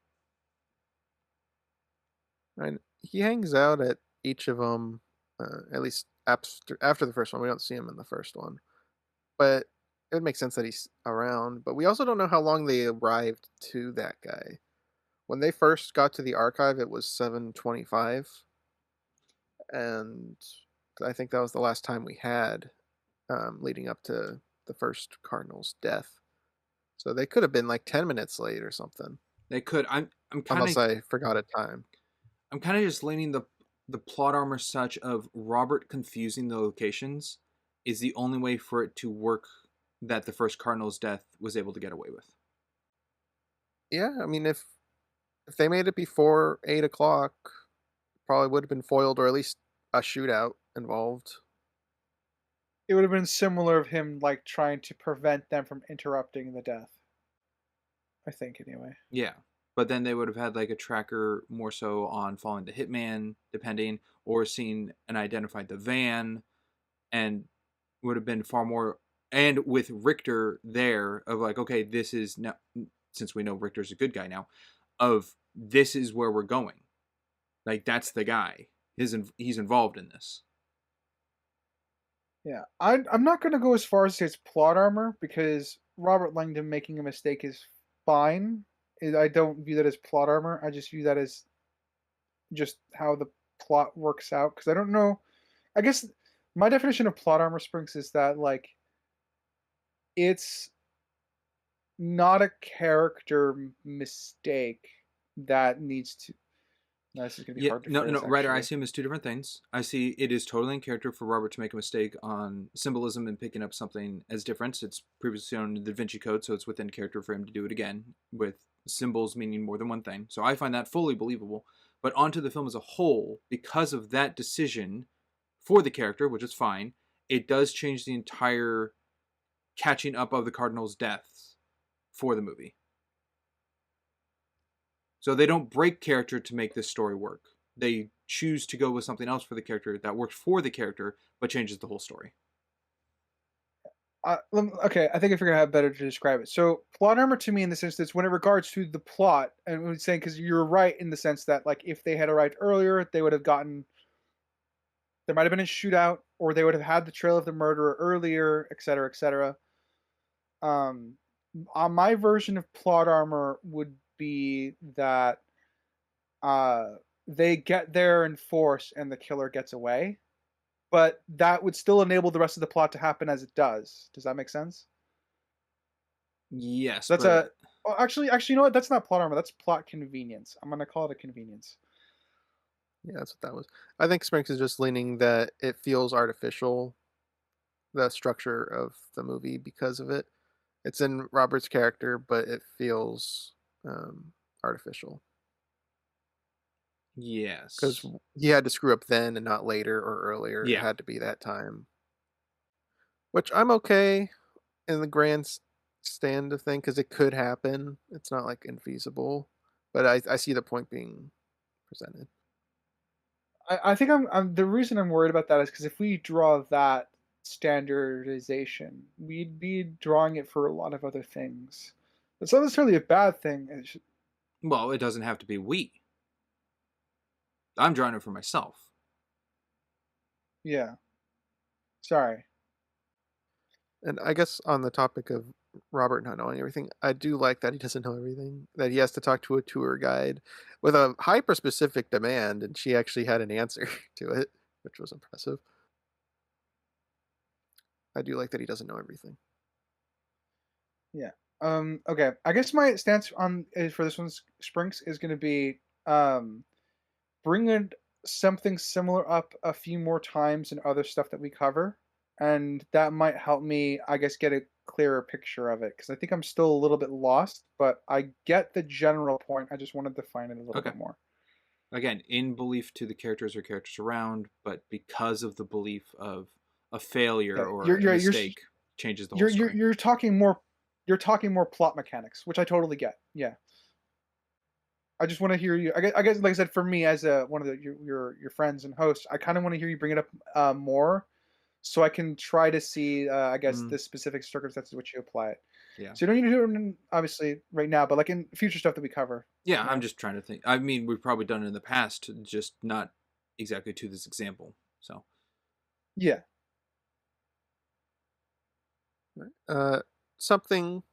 And he hangs out at each of them, at least after the first one. We don't see him in the first one, but it would make sense that he's around. But we also don't know how long they arrived to that guy. When they first got to the archive, it was 7:25, and I think that was the last time we had leading up to the first cardinal's death. So they could have been like 10 minutes late or something. They could. I'm kind Unless of. I forgot a time. I'm kind of just leaning the plot armor such of Robert confusing the locations is the only way for it to work that the first cardinal's death was able to get away with. Yeah, I mean, if they made it before 8 o'clock, probably would have been foiled, or at least a shootout involved. It would have been similar of him like trying to prevent them from interrupting the death. I think anyway. Yeah. But then they would have had like a tracker more so on following the hitman, depending, or seen and identified the van, and would have been far more. And with Richter there, of like, okay, this is now, since we know Richter's a good guy now, of this is where we're going. Like, that's the guy. He's involved in this. Yeah, I'm not going to go as far as say it's plot armor, because Robert Langdon making a mistake is fine. I don't view that as plot armor. I just view that as just how the plot works out. Because I don't know. I guess my definition of plot armor, Sprinks, is that like it's not a character mistake that needs to. No, this is gonna be hard to phrase, Ryder, I actually. see him as two different things. I see it is totally in character for Robert to make a mistake on symbolism and picking up something as different. It's previously on the Da Vinci Code, so it's within character for him to do it again, with symbols meaning more than one thing. So I find that fully believable. But onto the film as a whole, because of that decision for the character, which is fine, it does change the entire catching up of the Cardinals' deaths for the movie. So they don't break character to make this story work. They choose to go with something else for the character that works for the character, but changes the whole story. Okay, I think I figured out how better to describe it. So, plot armor to me in this instance, when it regards to the plot, and we're saying, because you're right in the sense that, like, if they had arrived earlier, they would have gotten. There might have been a shootout, or they would have had the trail of the murderer earlier, etc., etc. My version of plot armor would be that they get there in force and the killer gets away, but that would still enable the rest of the plot to happen as it does. Does that make sense? Yes, That's actually, you know what? That's not plot armor. That's plot convenience. I'm gonna call it a convenience. Yeah, that's what that was. I think Sprinks is just leaning that it feels artificial, the structure of the movie, because of it. It's in Robert's character, but it feels artificial. Yes. Because he had to screw up then and not later or earlier. Yeah. It had to be that time. Which I'm okay in the grand stand of thing, because it could happen. It's not like infeasible. But I see the point being presented. I think I'm the reason I'm worried about that is because if we draw that standardization, we'd be drawing it for a lot of other things. It's not necessarily a bad thing. Well, it doesn't have to be we. I'm drawing it for myself. Yeah. Sorry. And I guess on the topic of Robert not knowing everything, I do like that he doesn't know everything, that he has to talk to a tour guide with a hyper-specific demand, and she actually had an answer to it, which was impressive. I do like that he doesn't know everything. Yeah. Okay. I guess my stance on for this one's Sprinks is going to be bringing something similar up a few more times in other stuff that we cover, and that might help me, I guess, get a clearer picture of it, because I think I'm still a little bit lost, but I get the general point. I just wanted to define it a little bit more. Again, in belief to the characters or characters around, but because of the belief of a failure or a mistake changes the whole story. You're talking more plot mechanics, which I totally get. Yeah. I just want to hear you. I guess, like I said, for me as one of your friends and hosts, I kind of want to hear you bring it up more, so I can try to see, I guess, the specific circumstances which you apply it. Yeah. So you don't need to do it obviously right now, but like in future stuff that we cover. Yeah, I'm just trying to think. I mean, we've probably done it in the past, just not exactly to this example. So. Yeah. Something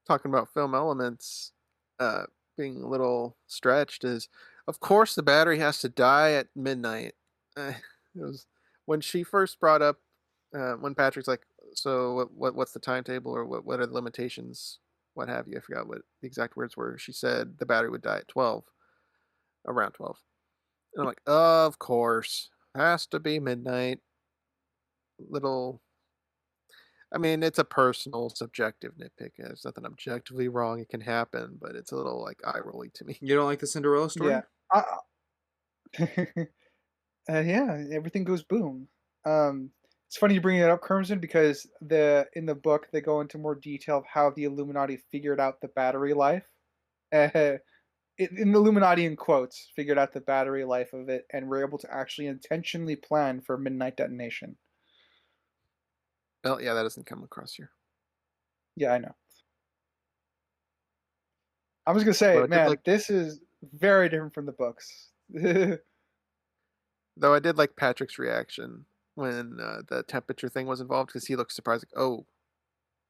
talking about film elements uh, being a little stretched is, of course, the battery has to die at midnight. It was when she first brought up when Patrick's like, so what's the timetable or what are the limitations, what have you? I forgot what the exact words were. She said the battery would die at 12, around 12, and I'm like, of course, has to be midnight. Little I mean, it's a personal, subjective nitpick. There's nothing objectively wrong. It can happen, but it's a little like eye rolling to me. You don't like the Cinderella Yeah. story? I, yeah, everything goes boom. It's funny you bring it up, Crimson, because in the book they go into more detail of how the Illuminati figured out the battery life. Uh, in the Illuminati, in quotes, figured out the battery life of it, and were able to actually intentionally plan for midnight detonation. Well, yeah, that doesn't come across here. Yeah, I know. I was gonna Though say, I did man, like, this is very different from the books. though I did like Patrick's reaction when the temperature thing was involved because he looked surprised, like, oh,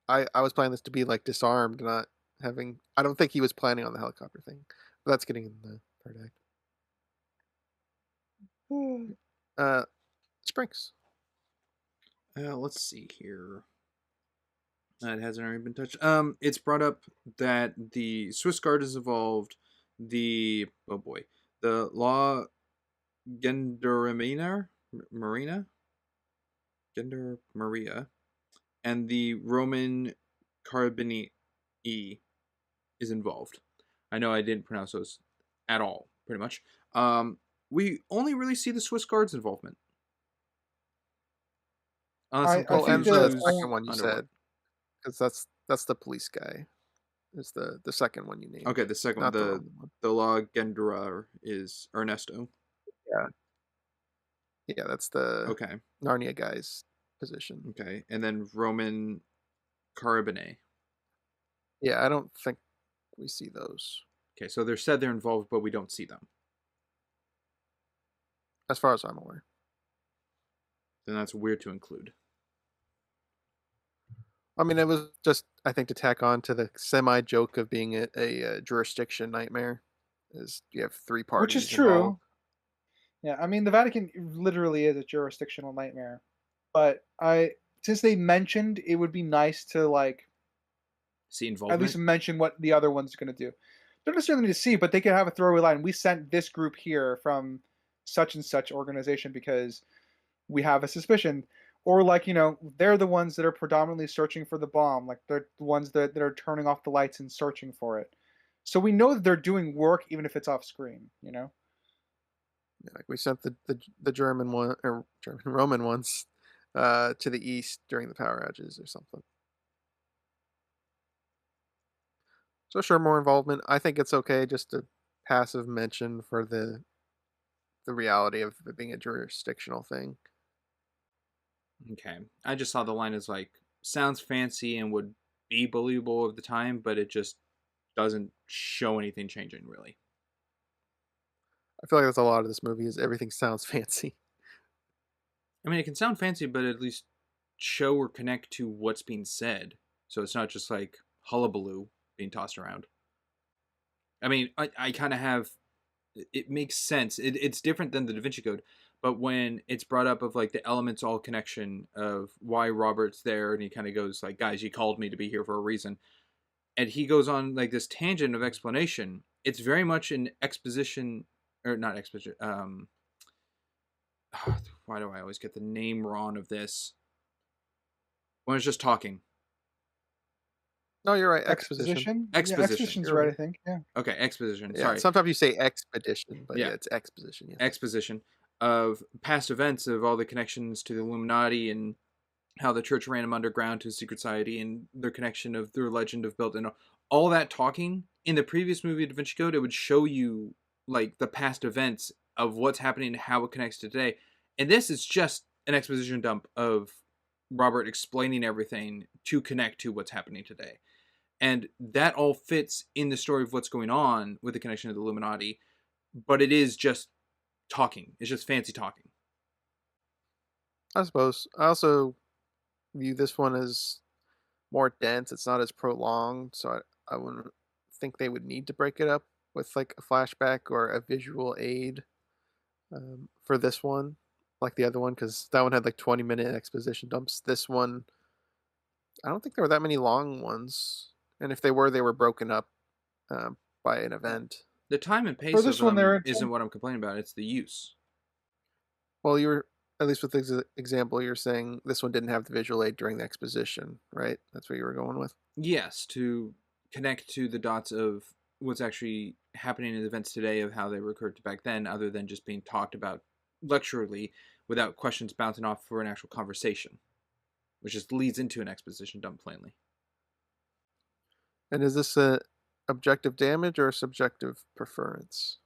I was planning this to be like disarmed, not having. I don't think he was planning on the helicopter thing, but that's getting in the third act. Uh, Sprinks. Let's see here. It hasn't already been touched. It's brought up that the Swiss Guard has evolved. Oh boy, the Law Gendarmeria, Marina, Gendarmeria, and the Roman Carabinieri is involved. I know I didn't pronounce those at all, pretty much. We only really see the Swiss Guard's involvement. Unless I'm I Well, think and confused the the who's second one you underwater. said, because that's the police guy. Is the second one you named, Okay, the second one, not the Roman one. the La Gendra is Ernesto. Yeah, yeah, that's the Okay, Narnia guy's position. okay, and then Roman Carabine. Yeah, I don't think we see those, Okay, so they're said they're involved, but we don't see them. as far as I'm aware. Then that's weird to include. I mean, it was just, I think, to tack on to the semi joke of being a jurisdiction nightmare. Is you have three which is parties involved. true. Yeah, I mean the Vatican literally is a jurisdictional nightmare. But since they mentioned it would be nice to like See at least involvement. mention what the other one's going to do. Don't necessarily need to see, but they could have a throwaway line. We sent this group here from such and such organization because we have a suspicion. Or like, they're the ones that are predominantly searching for the bomb. Like they're the ones that are turning off the lights and searching for it. So we know that they're doing work even if it's off screen. Yeah, like we sent the German one or German Roman ones to the east during the power outages or something. So sure, more involvement. I think it's okay just a passive mention for the reality of it being a jurisdictional thing. Okay, I just saw the line as like sounds fancy and would be believable at the time, but it just doesn't show anything changing really. I feel like that's a lot of this movie is everything sounds fancy. I mean, it can sound fancy, but at least show or connect to what's being said, so it's not just like hullabaloo being tossed around. I mean, I kind of have. It makes sense. It's different than the Da Vinci Code, but when it's brought up of like the elements all connection of why Robert's there, and he kind of goes like, "Guys, you called me to be here for a reason," and he goes on like this tangent of explanation. It's very much an exposition, or not exposition. Why do I always get the name wrong of this? When it's just talking. No, you're right. Exposition. Exposition? Yeah, Exposition. exposition's You're right, right. I think. Yeah. Okay, exposition. Yeah. Sorry. Sometimes you say expedition, but yeah, Yeah, it's exposition. Yes. exposition of past events of all the connections to the Illuminati and how the church ran them underground to a secret society and their connection of their legend of built and all that talking in the previous movie Da Vinci Code. It would show you like the past events of what's happening and how it connects to today, and this is just an exposition dump of Robert explaining everything to connect to what's happening today, and that all fits in the story of what's going on with the connection to the Illuminati, but it is just talking. It's just fancy talking. I suppose. I also view this one as more dense. It's not as prolonged, so I wouldn't think they would need to break it up with like a flashback or a visual aid for this one, like the other one, because that one had like 20-minute exposition dumps. This one, I don't think there were that many long ones, and if they were, they were broken up by an event. The time and For pace of this one, they're them isn't what I'm complaining about. It's the use. Well, you were at least with this example, you're saying this one didn't have the visual aid during the exposition, right? That's what you were going with. Yes, to connect to the dots of what's actually happening in the events today of how they were occurred to back then, other than just being talked about lecturally without questions bouncing off for an actual conversation, which just leads into an exposition dump plainly. And is this a objective damage or a subjective preference?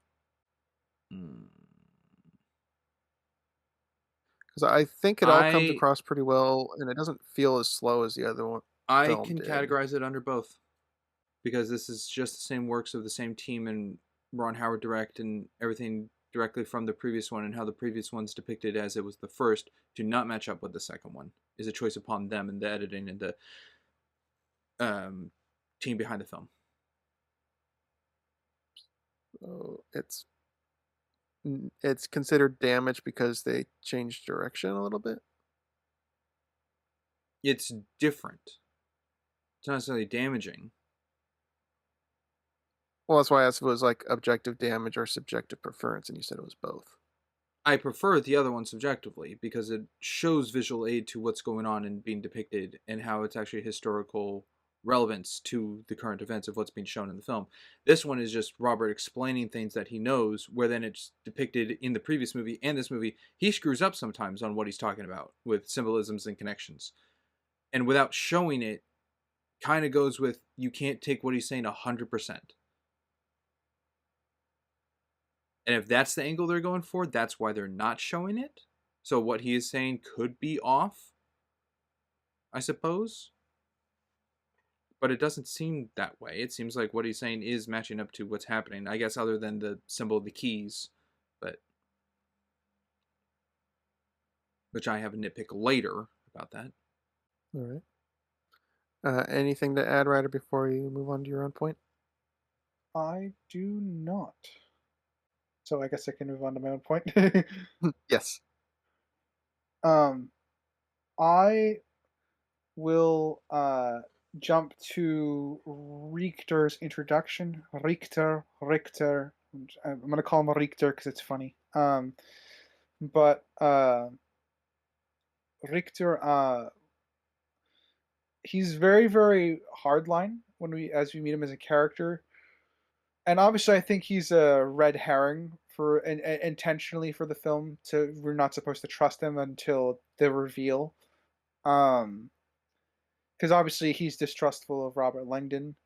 Because I think it all comes across pretty well, and it doesn't feel as slow as the other one. I can categorize it under both, because this is just the same works of the same team and Ron Howard direct and everything directly from the previous one, and how the previous one's depicted as it was the first do not match up with the second one is a choice upon them and the editing and the team behind the film. So it's considered damage because they changed direction a little bit. It's different. It's not necessarily damaging. Well, that's why I asked if it was like objective damage or subjective preference, and you said it was both. I prefer the other one subjectively because it shows visual aid to what's going on and being depicted and how it's actually historical relevance to the current events of what's being shown in the film. This one is just Robert explaining things that he knows, where then it's depicted in the previous movie and this movie. He screws up sometimes on what he's talking about with symbolisms and connections. And without showing it, kind of goes with, you can't take what he's saying 100%. And if that's the angle they're going for, that's why they're not showing it. So what he is saying could be off, I suppose. But it doesn't seem that way. It seems like what he's saying is matching up to what's happening. I guess other than the symbol of the keys, but which I have a nitpick later about that. All right. Anything to add, Ryder, before you move on to your own point? I do not. So I guess I can move on to my own point. Yes. I will jump to Richter's introduction. Richter. I'm gonna call him Richter because it's funny. But Richter, he's very, very hardline as we meet him as a character. And obviously, I think he's a red herring intentionally for the film. We're not supposed to trust him until the reveal, because obviously he's distrustful of Robert Langdon.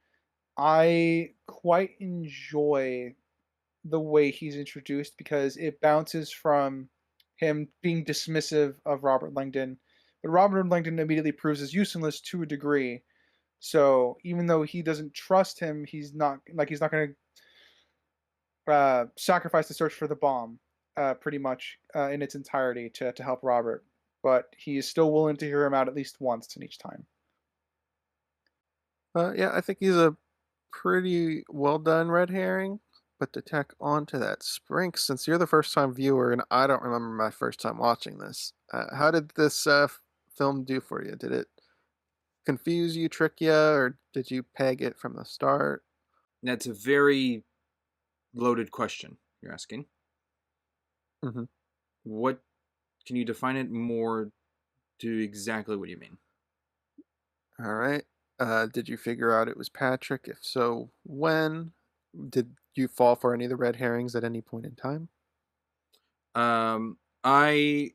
I quite enjoy the way he's introduced because it bounces from him being dismissive of Robert Langdon, but Robert Langdon immediately proves his usefulness to a degree. So even though he doesn't trust him, he's not going to sacrifice the search for the bomb, pretty much in its entirety to help Robert. But he is still willing to hear him out at least once in each time. Yeah, I think he's a pretty well done red herring. But to tack on to that, Sprinks, since you're the first time viewer and I don't remember my first time watching this, how did this film do for you? Did it confuse you, trick you, or did you peg it from the start? That's a very loaded question you're asking. Mm-hmm. What can you define it more to exactly what you mean? All right. Did you figure out it was Patrick? If so, when? Did you fall for any of the red herrings at any point in time? I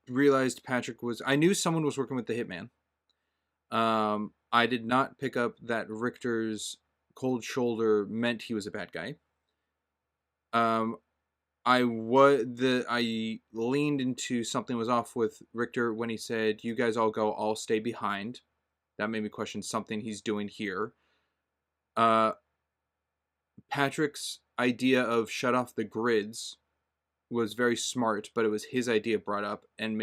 realized Patrick was... I knew someone was working with the hitman. I did not pick up that Richter's cold shoulder meant he was a bad guy. I leaned into something was off with Richter when he said, "You guys all go, I'll stay behind." That made me question something he's doing here. Patrick's idea of shut off the grids was very smart, but it was his idea brought up and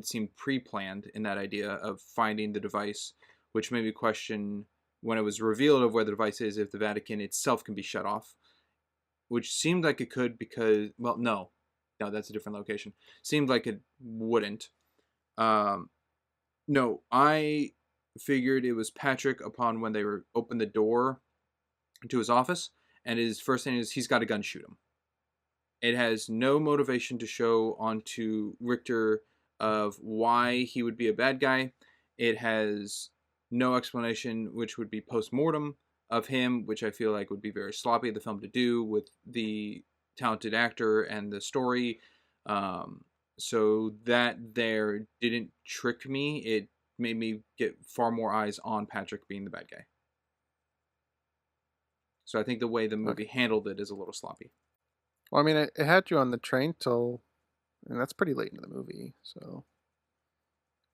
seemed pre-planned in that idea of finding the device, which made me question when it was revealed of where the device is if the Vatican itself can be shut off, which seemed like it could because, well, no, that's a different location. Seemed like it wouldn't. No, I figured it was Patrick upon when they opened the door to his office, and his first thing is he's got a gun, shoot him. It has no motivation to show onto Richter of why he would be a bad guy. It has no explanation, which would be post-mortem of him, which I feel like would be very sloppy of the film to do with the talented actor and the story. So that there didn't trick me. It made me get far more eyes on Patrick being the bad guy. So I think the way the movie handled it is a little sloppy. Well, I mean, it had you on the train till, and that's pretty late in the movie, so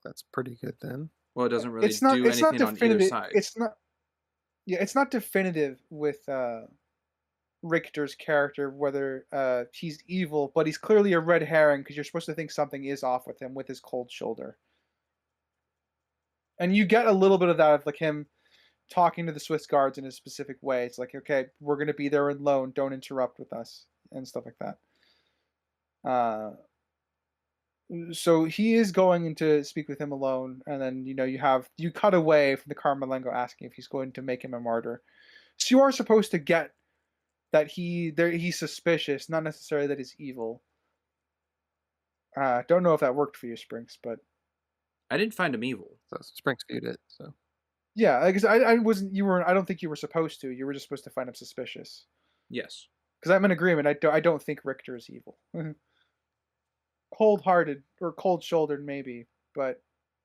that's pretty good then. Well, it doesn't really It's not. do It's not anything on either definitive. side. It's not. Yeah, it's not definitive with Richter's character whether he's evil, but he's clearly a red herring because you're supposed to think something is off with him with his cold shoulder. And you get a little bit of that of like him talking to the Swiss guards in a specific way. It's like, okay, we're gonna be there alone. Don't interrupt with us and stuff like that. So he is going in to speak with him alone, and then you cut away from the Carmelengo asking if he's going to make him a martyr. So you are supposed to get that he's suspicious, not necessarily that he's evil. Don't know if that worked for you, Sprinks, but I didn't find him evil. So Sprinks viewed it, so. Yeah, because I wasn't. You weren't. I don't think you were supposed to. You were just supposed to find him suspicious. Yes. Because I'm in agreement. I don't think Richter is evil. Cold-hearted or cold-shouldered, maybe, but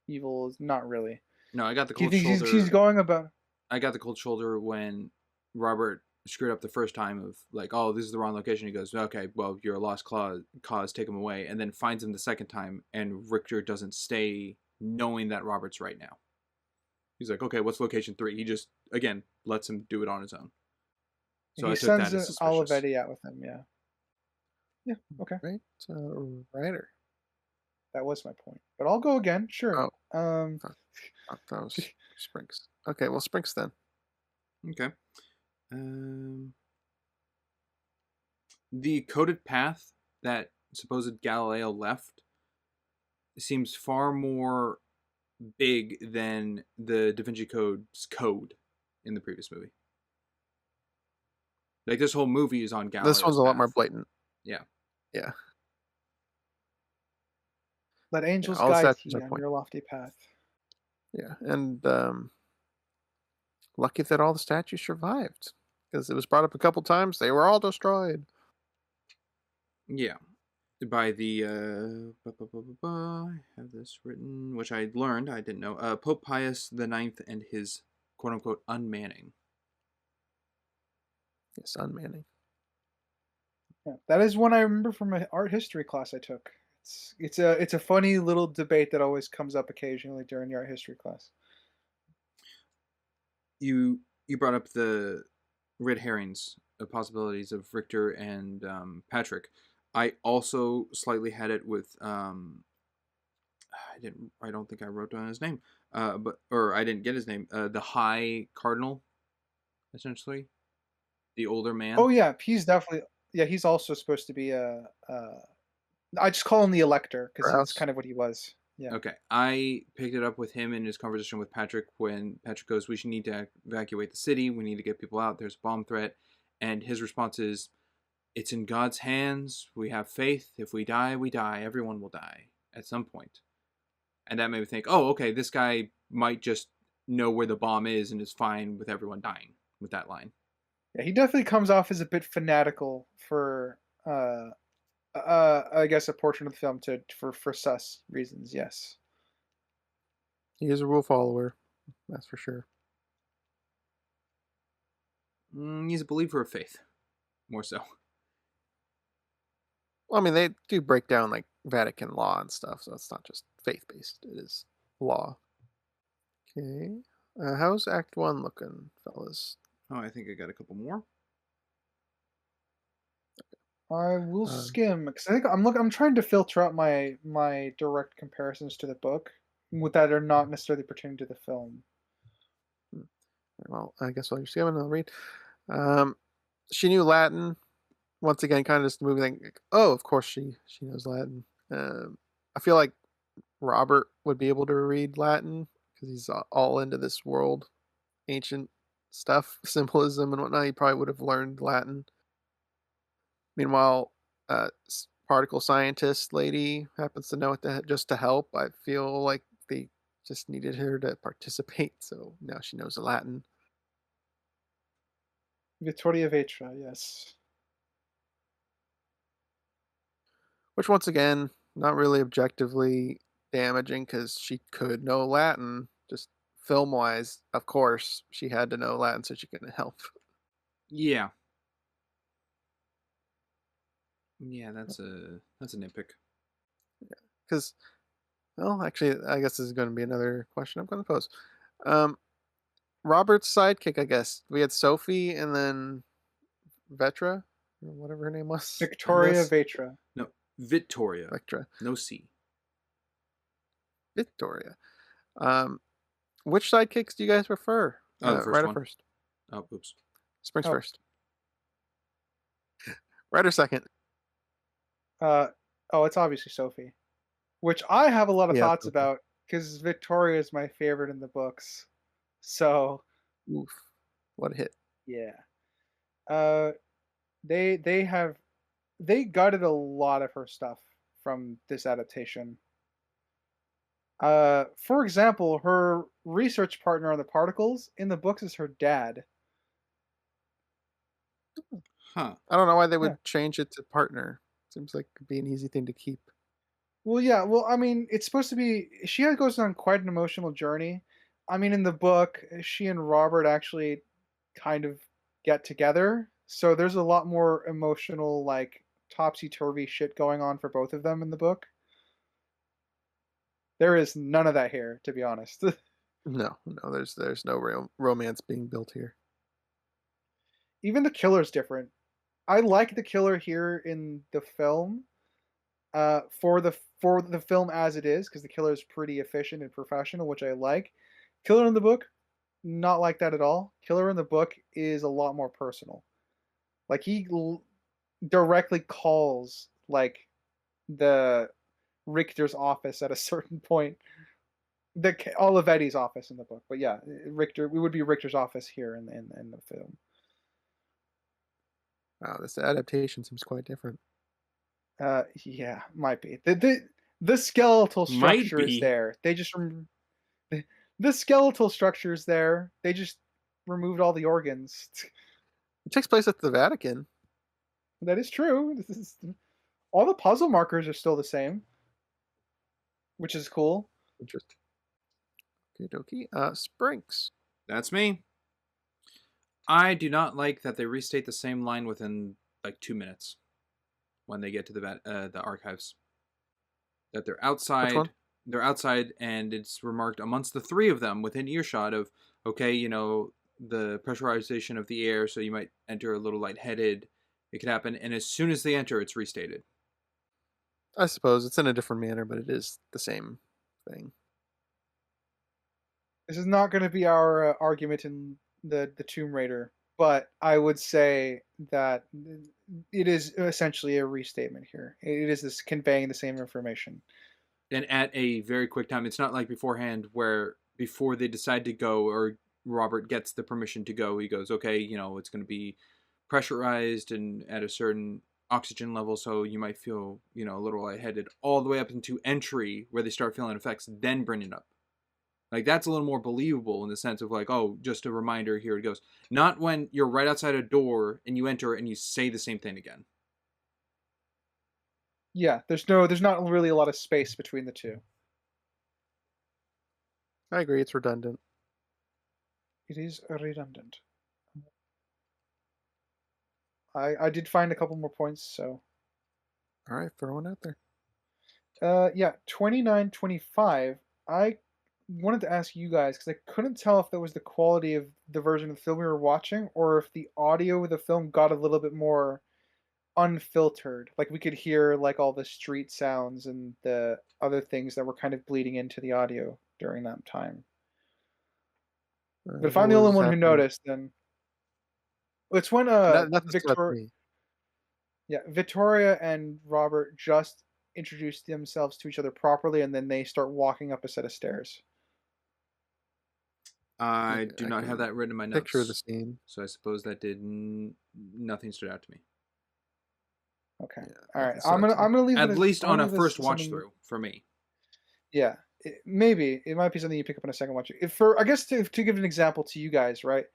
evil is not really. No, I got the Do you cold think shoulder. he's going about? I got the cold shoulder when Robert screwed up the first time of like, oh, this is the wrong location. He goes, okay, well, you're a lost cause, take him away, and then finds him the second time, and Richter doesn't stay knowing that Robert's right now. He's like, okay, what's location 3? He just, again, lets him do it on his own. So He I took that sends as suspicious. Olivetti out with him, yeah. Yeah, okay. Great writer. That was my point. But I'll go again, sure. Oh. That was Sprinks. Okay, well, Sprinks then. Okay. The coded path that supposed Galileo left seems far more big than the Da Vinci Code's code in the previous movie. Like, this whole movie is on Galileo's This one's a lot more path. blatant. Yeah. Yeah. Let angels all the guide statues you are on point- your lofty path. Yeah, and lucky that all the statues survived, because it was brought up a couple times. They were all destroyed. Yeah. By the, I have this written, which I learned, I didn't know, Pope Pius IX and his quote-unquote unmanning. Yes, unmanning. Yeah, that is one I remember from an art history class I took. It's a funny little debate that always comes up occasionally during the art history class. You brought up the red herrings, the possibilities of Richter and Patrick. I also slightly had it with I don't think I wrote down his name. Or I didn't get his name. The High Cardinal, essentially. The older man. Oh yeah, he's definitely he's also supposed to be I just call him the Elector because that's kind of what he was. Yeah. Okay. I picked it up with him in his conversation with Patrick when Patrick goes, we should need to evacuate the city. We need to get people out. There's a bomb threat. And his response is, it's in God's hands. We have faith. If we die, we die. Everyone will die at some point. And that made me think, oh, okay, this guy might just know where the bomb is and is fine with everyone dying with that line. Yeah, he definitely comes off as a bit fanatical for I guess a portion of the film for sus reasons, yes. He is a rule follower, that's for sure. He's a believer of faith, more so. Well, I mean, they do break down like Vatican law and stuff, so it's not just faith-based. It is law. Okay. How's Act 1 looking, fellas? Oh, I think I got a couple more. I will Um, skim because I think I'm trying to filter out my direct comparisons to the book with that are not necessarily pertaining to the film. hmm, well, I guess while you're skimming, I'll read. Um, she knew Latin. Once again, kind of just moving. Like, oh, of course she knows Latin. I feel like Robert would be able to read Latin because he's all into this world, ancient stuff, symbolism and whatnot. He probably would have learned Latin. Meanwhile, particle scientist lady happens to know it just to help. I feel like they just needed her to participate, so now she knows Latin. Vittoria Vetra, yes. Which, once again, not really objectively damaging because she could know Latin. Just film wise, of course, she had to know Latin so she could help. Yeah. Yeah, that's a nitpick. Because, well, actually, I guess this is going to be another question I'm going to pose. Um, Robert's sidekick, I guess. We had Sophie and then Vetra, or whatever her name was. In Victoria this. Vetra. No, Victoria. Vectra. No C. Victoria. Um, which sidekicks do you guys prefer? Oh, the first Ryder one. first. Oh, oops. Springs Oh. first. Ryder second. Oh, it's obviously Sophie, which I have a lot of Yeah, thoughts Sophie. about because Victoria is my favorite in the books. So Oof. What a hit. yeah, uh, they gutted a lot of her stuff from this adaptation. For example, her research partner on the particles in the books is her dad. Huh. I don't know why they Yeah. would change it to partner. Seems like it'd be an easy thing to keep. Well, yeah. Well, I mean, it's supposed to be. Goes on quite an emotional journey. I mean, in the book, she and Robert actually kind of get together, so there's a lot more emotional, like topsy turvy shit going on for both of them in the book. There is none of that here, to be honest. No, there's no real romance being built here. Even the killer's different. I like the killer here in the film, for the film as it is, because the killer is pretty efficient and professional, which I like. Killer in the book, not like that at all. Killer in the book is a lot more personal. Like directly calls like the Richter's office at a certain point. The Olivetti's office in the book, but yeah, Richter. We would be Richter's office here in the film. Wow, this adaptation seems quite different. Yeah, might be. The skeletal Might structure is be. there. They just the skeletal structure is there. They just removed all the organs. It takes place at the Vatican. That is true. All the puzzle markers are still the same, which is cool. Interesting. Okay, dokie. Sprinks. That's me. I do not like that they restate the same line within like 2 minutes when they get to the archives. That they're outside. Which one? They're outside, and it's remarked amongst the three of them within earshot of, okay, you know, the pressurization of the air, so you might enter a little lightheaded. It could happen, and as soon as they enter, it's restated. I suppose it's in a different manner, but it is the same thing. This is not going to be our argument in the Tomb Raider, but I would say that it is essentially a restatement here. It is this conveying the same information. And at a very quick time, it's not like beforehand where before they decide to go or Robert gets the permission to go, he goes, okay, you know, it's going to be pressurized and at a certain oxygen level, so you might feel, you know, a little lightheaded, all the way up into entry where they start feeling effects, then bring it up. Like, that's a little more believable in the sense of like, oh, just a reminder, here it goes. Not when you're right outside a door and you enter and you say the same thing again. Yeah, there's not really a lot of space between the two. I agree, it's redundant. It is redundant. I did find a couple more points, so All right, throw one out there. yeah, 2925. I wanted to ask you guys because I couldn't tell if that was the quality of the version of the film we were watching or if the audio of the film got a little bit more unfiltered. Like we could hear like all the street sounds and the other things that were kind of bleeding into the audio during that time. But if What I'm the only was one who happening? noticed, then it's when Nothing stood out to Victor me. yeah, Victoria and Robert just introduce themselves to each other properly, and then they start walking up a set of stairs. I Okay, do I not have can that written in my picture the notes, scene. so I suppose that did nothing stood out to me. Okay, Yeah, all right. nothing stood out to me. I'm gonna leave it At as least I'm gonna on a leave this first as watch something. through for me. Yeah, maybe it might be something you pick up on a second watch. If for I guess to give an example to you guys, right?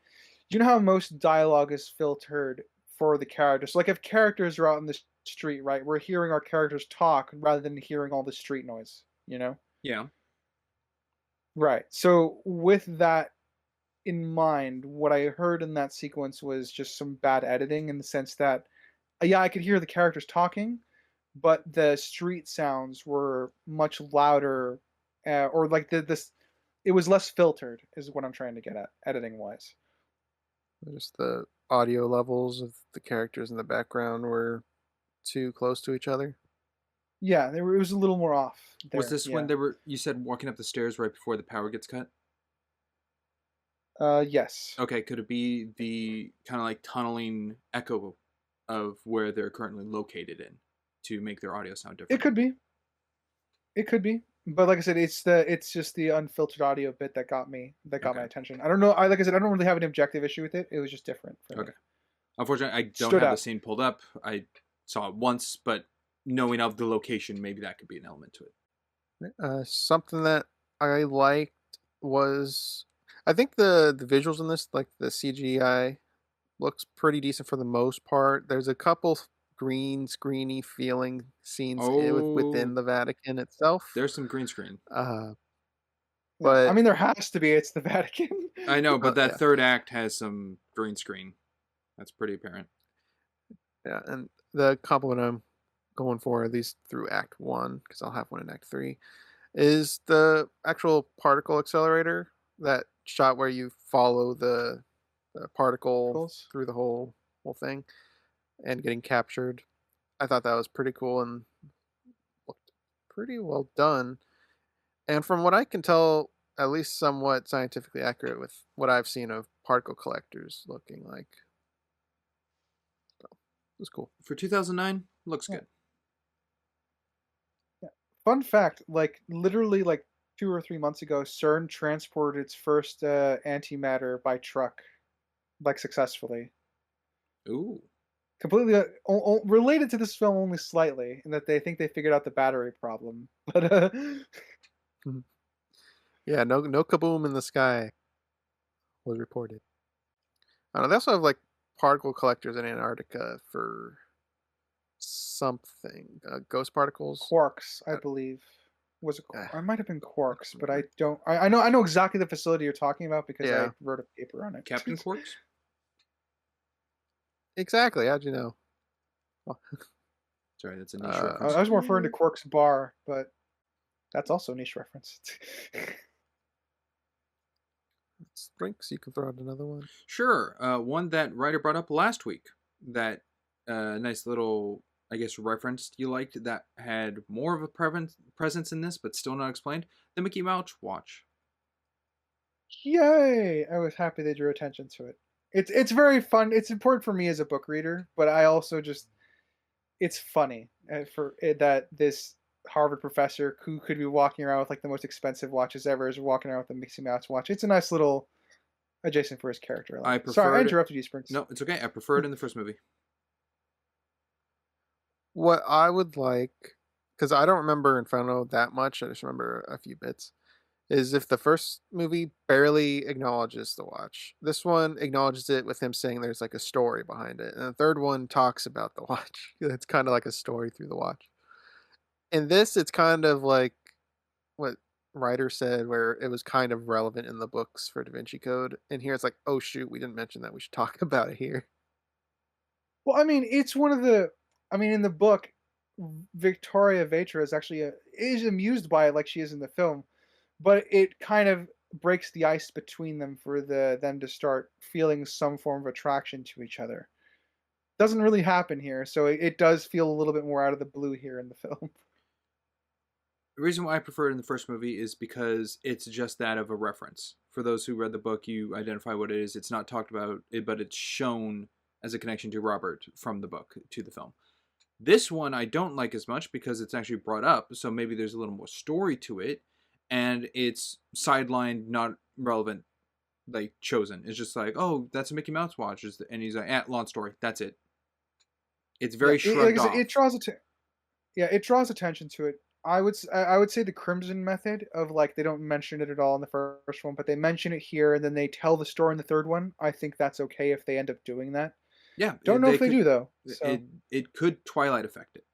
You know how most dialogue is filtered for the characters. Like if characters are out in the street, right? We're hearing our characters talk rather than hearing all the street noise. You know? Yeah. Right. So with that in mind, what I heard in that sequence was just some bad editing in the sense that, yeah, I could hear the characters talking, but the street sounds were much louder, or like this, it was less filtered, is what I'm trying to get at, editing wise. Just the audio levels of the characters in the background were too close to each other. Yeah, it was a little more off Was there. this when Yeah. they were? You said walking up the stairs right before the power gets cut. Yes. Okay, could it be the kind of like tunneling echo of where they're currently located in to make their audio sound It different? could be. It could be. But like I said, it's just the unfiltered audio bit that got my Okay. attention. I don't know. Like I said, I don't really have an objective issue with it. It was just different for me. Okay. Unfortunately, I don't Stood have the out. scene pulled up. I saw it once, but knowing of the location, maybe that could be an element to it. Something that I liked was, I think the visuals in this, like the CGI, looks pretty decent for the most part. There's a couple green screeny feeling scenes within Oh, the Vatican itself. there's some green screen. Uh, Yeah. I but mean, there has to be. It's the Vatican. I know, but that yeah, third act has some green screen. That's pretty apparent. yeah, and the compliment I'm going for, at least through Act One, because I'll have one in Act Three, is the actual particle accelerator. That shot where you follow the particle Particles. through the whole thing and getting captured. I thought that was pretty cool and looked pretty well done. And from what I can tell, at least somewhat scientifically accurate with what I've seen of particle collectors looking like. So it was cool. For 2009, looks Yeah. good. Yeah. Fun fact: like literally, like 2 or 3 months ago, CERN transported its first antimatter by truck, like successfully. Ooh. Completely related to this film only slightly, in that they think they figured out the battery problem. But Yeah, no kaboom in the sky was reported. I don't know, they also have like particle collectors in Antarctica for something. Ghost particles. quarks, I Uh, believe, was it? uh, I might have been I quarks, don't but I remember. don't. I know exactly the facility you're talking about because I Yeah, wrote a paper on it. Captain Quarks? exactly. How'd you know? Well, Sorry, that's a niche I reference. was more referring to Quark's bar, but that's also a niche reference. Drinks. You can throw out another one. Sure. One that Ryder brought up last week. That nice little, I guess, reference you liked that had more of a presence in this, but still not explained. The Mickey Mouse watch. Yay! I was happy they drew attention to it. It's very fun. It's important for me as a book reader, but I also just it's funny for that this Harvard professor who could be walking around with like the most expensive watches ever is walking around with a Mickey Mouse watch. It's a nice little adjacent for his character. I I like. Sorry, I preferred. interrupted you, Springs. No, it's okay. I prefer it in the first movie. What I would like, because I don't remember Inferno that much, I just remember a few bits, is if the first movie barely acknowledges the watch. This one acknowledges it with him saying there's like a story behind it. And the third one talks about the watch. It's kind of like a story through the watch. In this, it's kind of like what Ryder said, where it was kind of relevant in the books for Da Vinci Code. And here it's like, oh shoot, we didn't mention that. We should talk about it here. Well, I mean, it's one of the. I mean, in the book, Victoria Vetra is actually is amused by it like she is in the film, but it kind of breaks the ice between them for them to start feeling some form of attraction to each other. doesn't really happen here, so it does feel a little bit more out of the blue here in the film. The reason why I prefer it in the first movie is because it's just that of a reference. For those who read the book, you identify what it is. It's not talked about, but it's shown as a connection to Robert from the book to the film. This one I don't like as much because it's actually brought up, so maybe there's a little more story to it, and it's sidelined, not relevant, like chosen. It's just like, oh, that's a Mickey Mouse watch, and he's like, long story, that's it. It's very shrugged off. It draws it draws attention to it. I would say the Crimson method of like they don't mention it at all in the first one, but they mention it here and then they tell the story in the third one. I think that's okay if they end up doing that. Yeah, Don't know if they do though. So. It could Twilight affect it.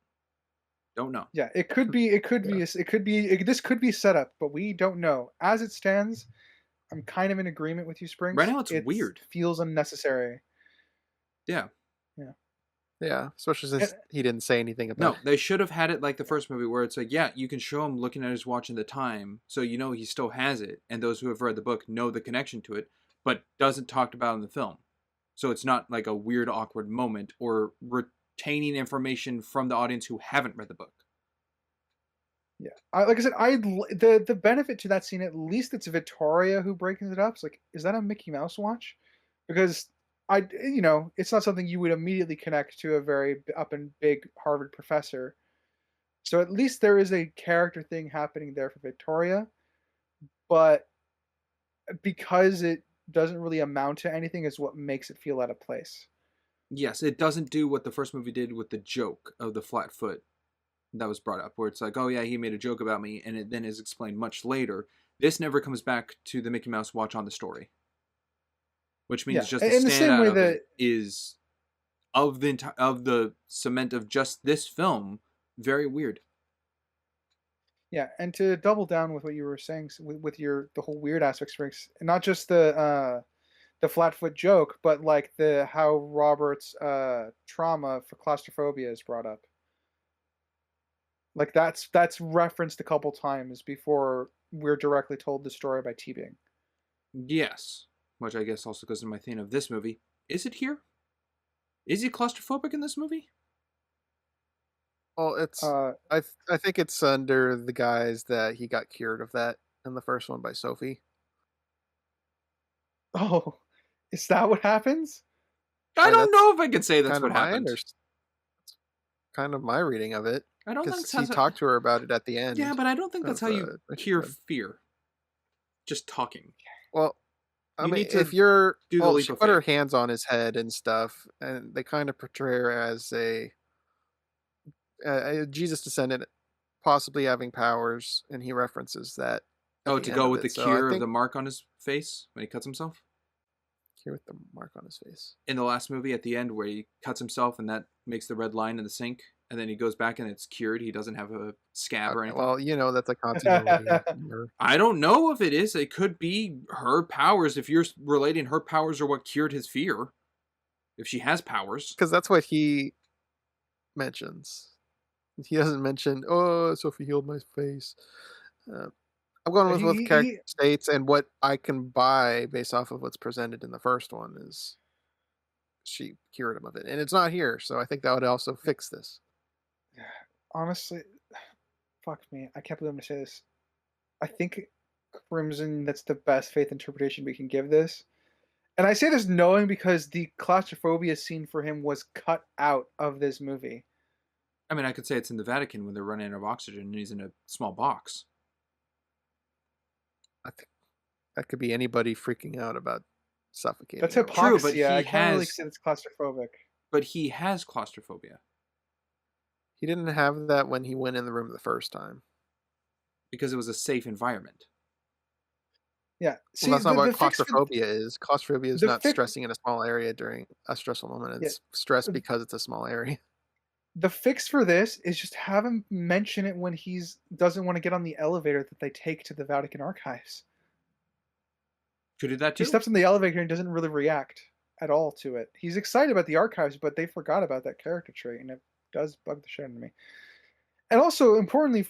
Don't know. Yeah, it could be. This could be set up, but we don't know. As it stands, I'm kind of in agreement with you, Springs. Right now, it's weird. Feels unnecessary. Yeah. Yeah, especially since he didn't say anything about No, they should have had it like the first movie where it's like, yeah, you can show him looking at his watch in the time, so you know he still has it, and those who have read the book know the connection to it, but doesn't talked about in the film. So it's not like a weird, awkward moment or retaining information from the audience who haven't read the book. Yeah, like I said, the benefit to that scene, at least it's Victoria who breaks it up. It's like, is that a Mickey Mouse watch? Because it's not something you would immediately connect to a very up and big Harvard professor. So at least there is a character thing happening there for Victoria, but because it doesn't really amount to anything is what makes it feel out of place. Yes, it doesn't do what the first movie did with the joke of the flat foot that was brought up, where it's like, oh yeah, he made a joke about me, and it then is explained much later. This never comes back to the Mickey Mouse watch on the story. Which means just the standout of it is of the cement of just this film, very weird. Yeah, and to double down with what you were saying with the whole weird aspects, not just the flatfoot joke, but like how Robert's trauma for claustrophobia is brought up. Like that's referenced a couple times before we're directly told the story by T-Bing. Yes. Which I guess also goes to my theme of this movie. Is it here? Is he claustrophobic in this movie? Well, it's I think it's under the guise that he got cured of that in the first one by Sophie. Oh, is that what happens? I don't know if I could say that's what happened. Kind of my reading of it. I don't think he talked to her about it at the end. Yeah, but I don't think that's how you cure fear. Just talking. Well, I mean, if she put her hands on his head and stuff, and they kind of portray her as a Jesus descendant, possibly having powers, and he references that. Oh, to go with the cure of the mark on his face when he cuts himself? Cure with the mark on his face. In the last movie at the end where he cuts himself and that makes the red line in the sink, and then he goes back and it's cured. He doesn't have a scab or anything. Well, that's a continuity. I don't know if it is. It could be her powers. If you're relating her powers are what cured his fear. If she has powers. Because that's what he mentions. He doesn't mention, oh, Sophie healed my face. I'm going with what the character states, and what I can buy based off of what's presented in the first one is she cured him of it. And it's not here, so I think that would also fix this. Honestly, fuck me. I can't believe I'm going to say this. I think Crimson, that's the best faith interpretation we can give this. And I say this knowing because the claustrophobia scene for him was cut out of this movie. I mean, I could say it's in the Vatican when they're running out of oxygen and he's in a small box. I think that could be anybody freaking out about suffocating. That's hypocrisy. True, but I can't really say it's claustrophobic. But he has claustrophobia. He didn't have that when he went in the room the first time. Because it was a safe environment. Yeah. See, well, that's not what claustrophobia is. Claustrophobia is not stressing in a small area during a stressful moment. It's stress because it's a small area. The fix for this is just have him mention it when he doesn't want to get on the elevator that they take to the Vatican archives. Could do that too. He steps in the elevator and doesn't really react at all to it. He's excited about the archives, but they forgot about that character trait, and it does bug the shit out of me. And also, importantly,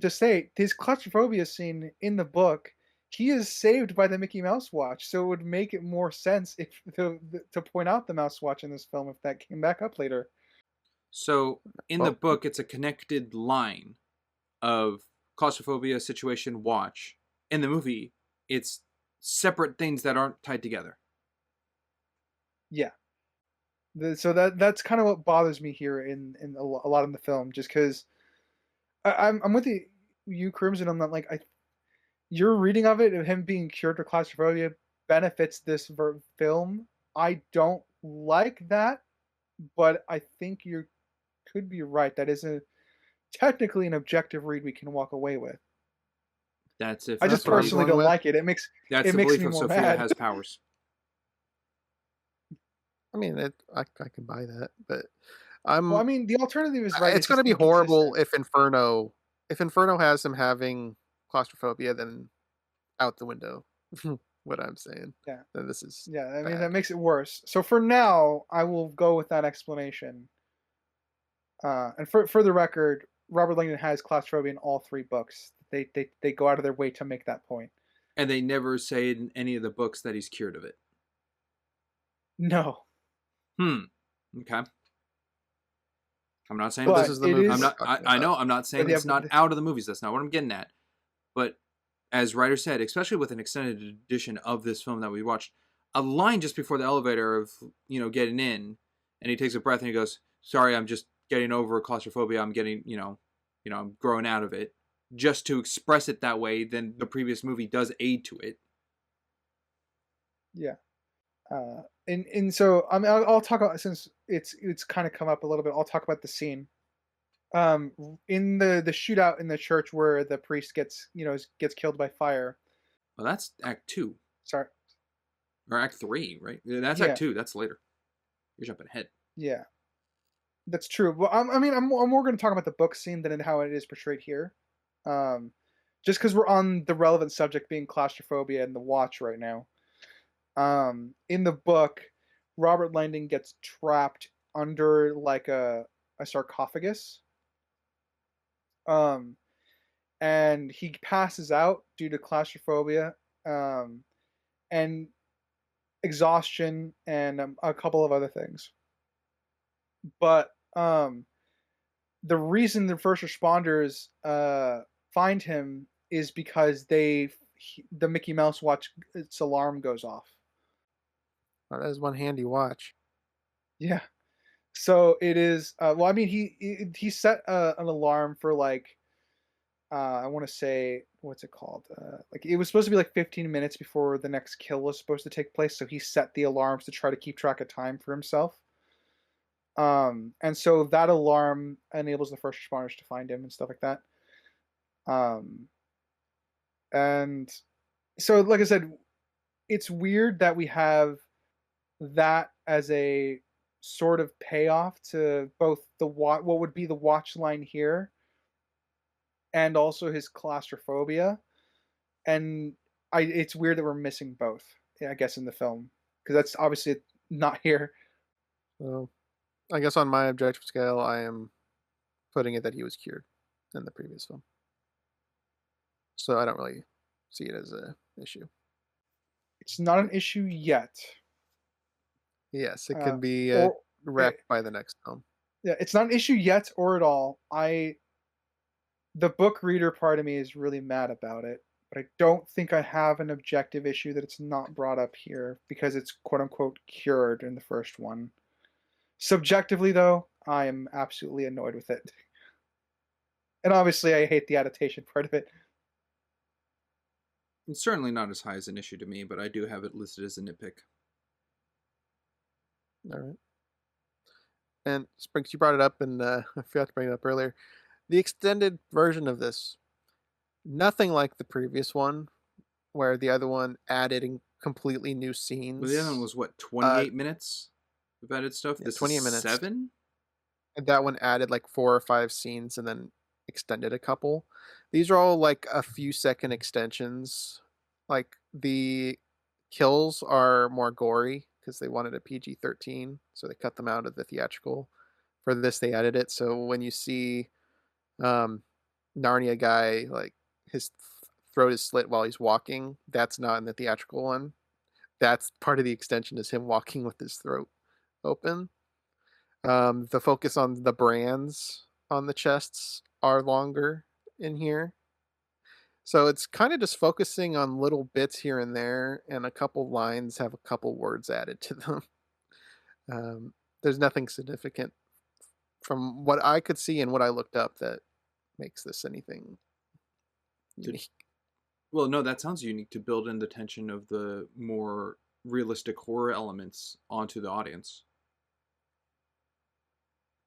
to say, his claustrophobia scene in the book he is saved by the Mickey Mouse watch, so it would make it more sense if to point out the mouse watch in this film if that came back up later. So in the Well, book, it's a connected line of claustrophobia, situation, watch. In the movie, it's separate things that aren't tied together. Yeah. So that's kind of what bothers me here in a lot in the film, just because I'm with you, Crimson. I'm not like your reading of it, of him being cured of claustrophobia, benefits this film. I don't like that, but I think you could be right. That is technically an objective read we can walk away with. That's if I that's just what I'm personally going don't with. like it. It that's the makes belief me of more Sophia mad. has powers. I mean, I can buy that, but Well, I I'm. mean, the alternative is right. It's It's going to just be horrible inconsistent. if Inferno has him having claustrophobia, then out the window. What I'm saying. Yeah, Then this is yeah. I mean, bad. that makes it worse. So for now, I will go with that explanation. And for the record, Robert Langdon has claustrophobia in all three books. They go out of their way to make that point. And they never say in any of the books that he's cured of it. No, Okay. I'm not saying This but is the it movie I'm we're is. not. talking I know. about. I'm not saying But yeah, it's not out of the movies. That's not what I'm getting at. But as Ryder said, especially with an extended edition of this film that we watched, a line just before the elevator of getting in, and he takes a breath and he goes, "Sorry, I'm just getting over claustrophobia. I'm getting I'm growing out of it." Just to express it that way, then the previous movie does aid to it. Yeah. And so I mean, I'll talk about, since it's kind of come up a little bit. I'll talk about the scene. In the shootout in the church where the priest gets killed by fire. Well, that's Act 2 Sorry. or Act 3, right? That's Act Yeah. 2. That's later. You're jumping ahead. Yeah. That's true. Well, I mean, I'm more going to talk about the book scene than in how it is portrayed here. Um, just because we're on the relevant subject being claustrophobia and the watch right now. In the book, Robert Langdon gets trapped under like a sarcophagus. Um, and he passes out due to claustrophobia, and exhaustion, and a couple of other things. But the reason the first responders find him is because the Mickey Mouse watch, its alarm goes off. Oh, that is one handy watch. Yeah. So it is. Well, I mean, he set an alarm for like I want to say, what's it called? Like it was supposed to be like 15 minutes before the next kill was supposed to take place. So he set the alarms to try to keep track of time for himself. And so that alarm enables the first responders to find him and stuff like that. And so, like I said, it's weird that we have that as a sort of payoff to both what would be the watch line here, and also his claustrophobia. And it's weird that we're missing both, I guess, in the film, because that's obviously not here. So, I guess on my objective scale, I am putting it that he was cured in the previous film. So I don't really see it as an issue. It's not an issue yet. Yes, it can be or wrecked by the next film. Yeah, it's not an issue yet or at all. The book reader part of me is really mad about it, but I don't think I have an objective issue that it's not brought up here because it's quote unquote cured in the first one. Subjectively, though, I am absolutely annoyed with it. And obviously, I hate the adaptation part of it. It's certainly not as high as an issue to me, but I do have it listed as a nitpick. All right. And Sprinks, you brought it up, and I forgot to bring it up earlier. The extended version of this, nothing like the previous one, where the other one added in completely new scenes. Well, the other one was what, 28 minutes of added stuff? Yeah, This 28 is minutes. 7? And that one added like 4 or 5 scenes and then extended a couple. These are all like a few second extensions. Like the kills are more gory because they wanted a PG-13, so they cut them out of the theatrical. For this, they added it. So when you see Narnia guy, like his throat is slit while he's walking. That's not in the theatrical one. That's part of the extension is him walking with his throat open. The focus on the brands on the chests are longer in here. So it's kind of just focusing on little bits here and there, and a couple lines have a couple words added to them. There's nothing significant from what I could see and what I looked up that makes this anything unique. Well, no, that sounds unique to build in the tension of the more realistic horror elements onto the audience.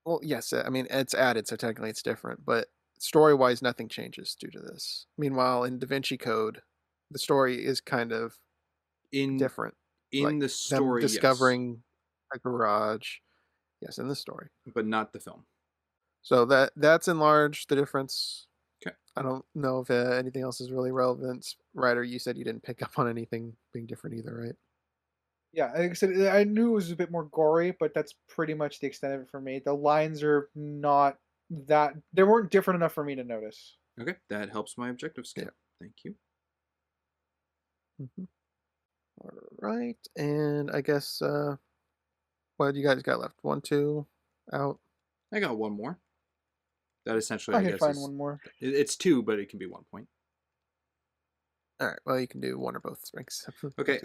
Well, yes, I mean it's added, so technically it's different, but story-wise, nothing changes due to this. Meanwhile, in Da Vinci Code, the story is kind of In different. in Like the them story, yes, discovering a garage. Yes, in the story. but not the film. So that's enlarged the difference. Okay. I don't know if anything else is really relevant. Ryder, you said you didn't pick up on anything being different either, right? Yeah, like I said, I knew it was a bit more gory, but that's pretty much the extent of it for me. The lines are not that they weren't different enough for me to notice. Okay, that helps my objective scale. Yeah. Thank you. Mm-hmm. All right, and I guess what you guys got left? 1, 2, out. I got one more. That essentially, I I can guess, find is one more. it's 2, but it can be 1 point. All right. Well, you can do one or both strengths. Okay.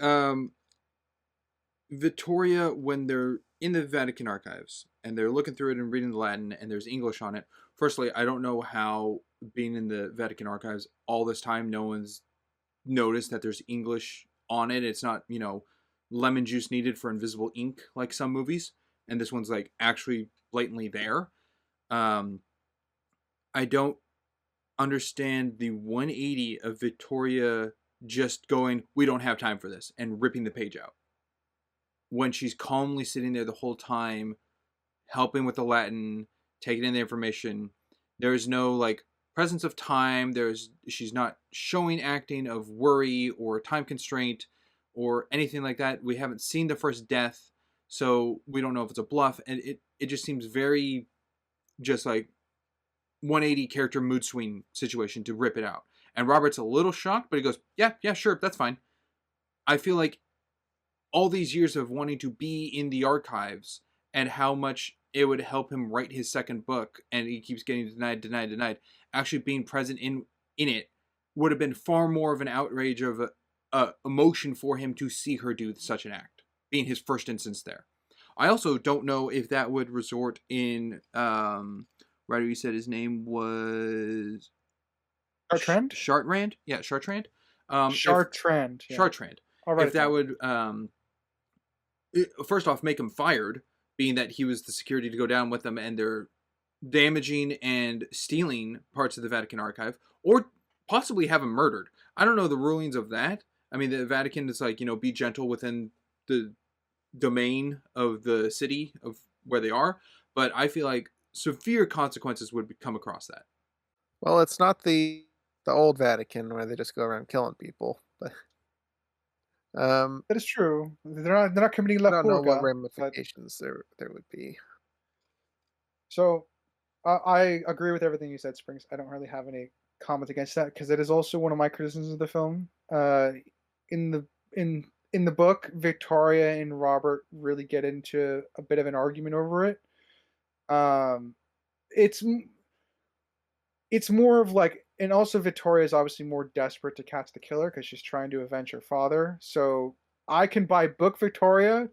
Vittoria, when they're in the Vatican archives and they're looking through it and reading the Latin and there's English on it. Firstly, I don't know how being in the Vatican archives all this time, no one's noticed that there's English on it. It's not, lemon juice needed for invisible ink like some movies. And this one's like actually blatantly there. I don't understand the 180 of Vittoria just going, we don't have time for this, and ripping the page out. When she's calmly sitting there the whole time, helping with the Latin, taking in the information, there's no like presence of time. She's not showing acting of worry or time constraint or anything like that. We haven't seen the first death, so we don't know if it's a bluff, and it just seems very just like 180 character mood swing situation to rip it out. And Robert's a little shocked, but he goes, yeah, sure, that's fine. I feel like all these years of wanting to be in the archives and how much it would help him write his second book, and he keeps getting denied, actually being present in it would have been far more of an outrage of emotion for him to see her do such an act, being his first instance there. I also don't know if that would resort in, Ryder, you said his name was... Chartrand? Chartrand? Yeah, Chartrand. Chartrand. Yeah. Chartrand. If that would, first off, make him fired, being that he was the security to go down with them and they're damaging and stealing parts of the Vatican archive, or possibly have him murdered. I don't know the rulings of that. I mean, the Vatican is like, be gentle within the domain of the city of where they are, but I feel like severe consequences would come across that. Well, it's not the old Vatican where they just go around killing people, but that is true. They're not committing I la don't know what purga. ramifications there would be. So I agree with everything you said, Springs. I don't really have any comment against that because it is also one of my criticisms of the film. In the book, Victoria and Robert really get into a bit of an argument over it. It's more of like, and also Victoria is obviously more desperate to catch the killer because she's trying to avenge her father. So I can buy book Victoria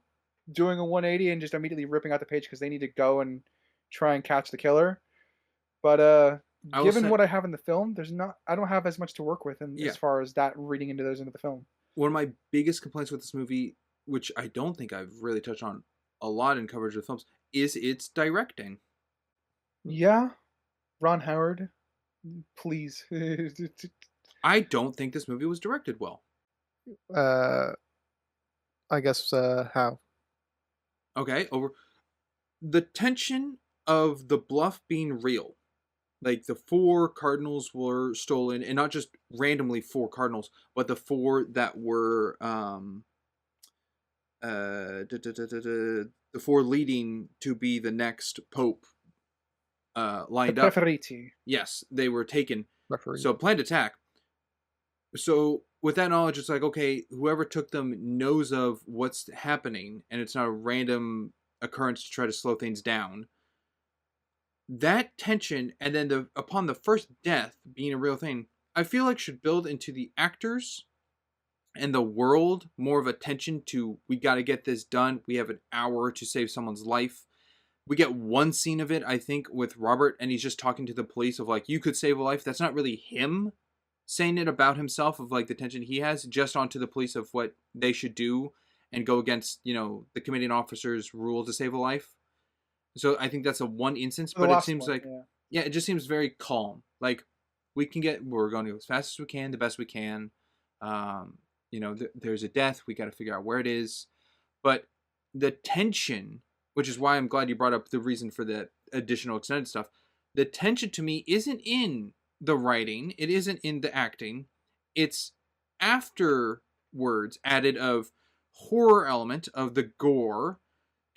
doing a 180 and just immediately ripping out the page because they need to go and try and catch the killer. But given what I have in the film, I don't have as much to work with as far as that reading into the film. One of my biggest complaints with this movie, which I don't think I've really touched on a lot in coverage of films, is its directing. Yeah, Ron Howard, please. I don't think this movie was directed well. I guess how? Okay, over the tension of the bluff being real. Like the 4 cardinals were stolen, and not just randomly 4 cardinals, but the 4 that were the 4 leading to be the next pope lined up. Preferiti. Yes, they were taken. Referee. So planned attack. So with that knowledge, it's like, okay, whoever took them knows of what's happening, and it's not a random occurrence to try to slow things down. That tension, and then upon the first death being a real thing, I feel like should build into the actors and the world more of a tension to, we got to get this done. We have an hour to save someone's life. We get one scene of it, I think, with Robert, and he's just talking to the police of like, you could save a life. That's not really him saying it about himself, of like the tension he has, just onto the police of what they should do and go against, the commanding officer's rule to save a life. So I think that's a one instance, The but it last seems one, like, yeah. yeah, it just seems very calm. Like, we're going to go as fast as we can, the best we can. There's a death. We got to figure out where it is. But the tension, which is why I'm glad you brought up the reason for the additional extended stuff. The tension to me isn't in the writing. It isn't in the acting. It's afterwards added of horror element of the gore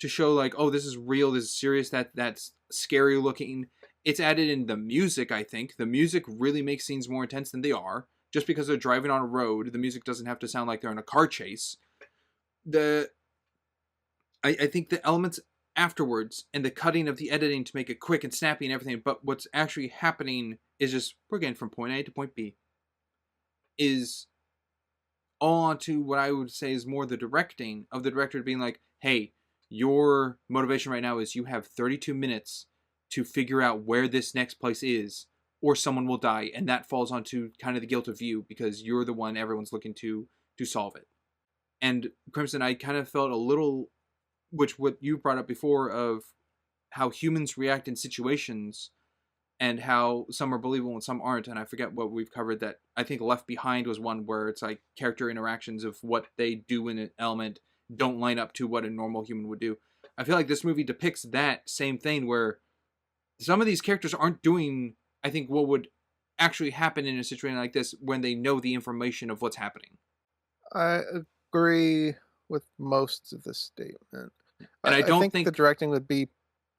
to show like, oh, this is real, this is serious, that's scary looking. It's added in the music, I think. The music really makes scenes more intense than they are. Just because they're driving on a road, the music doesn't have to sound like they're in a car chase. I think the elements afterwards and the cutting of the editing to make it quick and snappy and everything, but what's actually happening is just, we're getting from point A to point B, is all onto what I would say is more the directing of the director being like, hey, your motivation right now is you have 32 minutes to figure out where this next place is, or someone will die, and that falls onto kind of the guilt of you because you're the one everyone's looking to solve it. And Crimson, I kind of felt a little, which what you brought up before, of how humans react in situations and how some are believable and some aren't. And I forget what we've covered, that I think Left Behind was one where it's like character interactions of what they do in an element don't line up to what a normal human would do. I feel like this movie depicts that same thing where some of these characters aren't doing, I think, what would actually happen in a situation like this when they know the information of what's happening. I agree with most of this statement. And I think the directing would be...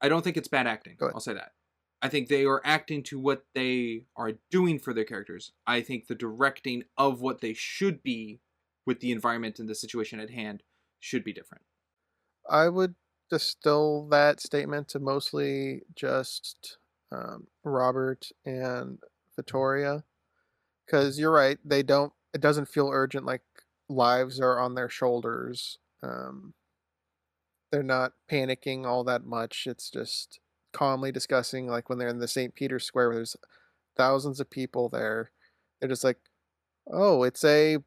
I don't think it's bad acting. I'll say that. I think they are acting to what they are doing for their characters. I think the directing of what they should be with the environment and the situation at hand should be different. I would distill that statement to mostly just Robert and Vittoria, because you're right, it doesn't feel urgent, like lives are on their shoulders. They're not panicking all that much. It's just calmly discussing, like when they're in the St. Peter's Square where there's thousands of people there. They're just like, oh, it's a,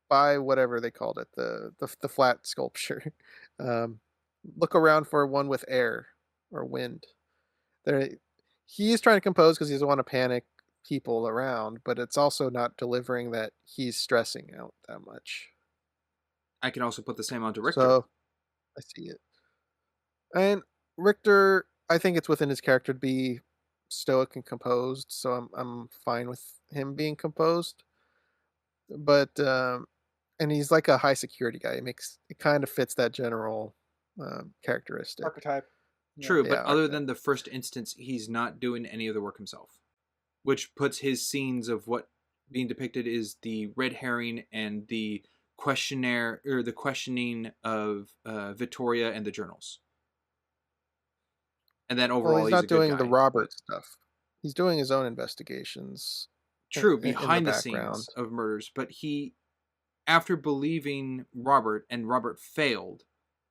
by whatever they called it, the flat sculpture. Look around for one with air or wind. He's trying to compose because he doesn't want to panic people around, but it's also not delivering that he's stressing out that much. I can also put the same onto Richter. So I see it. And Richter, I think it's within his character to be stoic and composed, so I'm fine with him being composed. But and he's like a high security guy. It kind of fits that general characteristic. Archetype. True, but other than the first instance, he's not doing any of the work himself, which puts his scenes of what being depicted is the red herring and the questionnaire, or the questioning of Vittoria and the journals. And then overall, he's not doing the Robert stuff. He's doing his own investigations. True, behind the scenes of murders, but he, after believing Robert and Robert failed,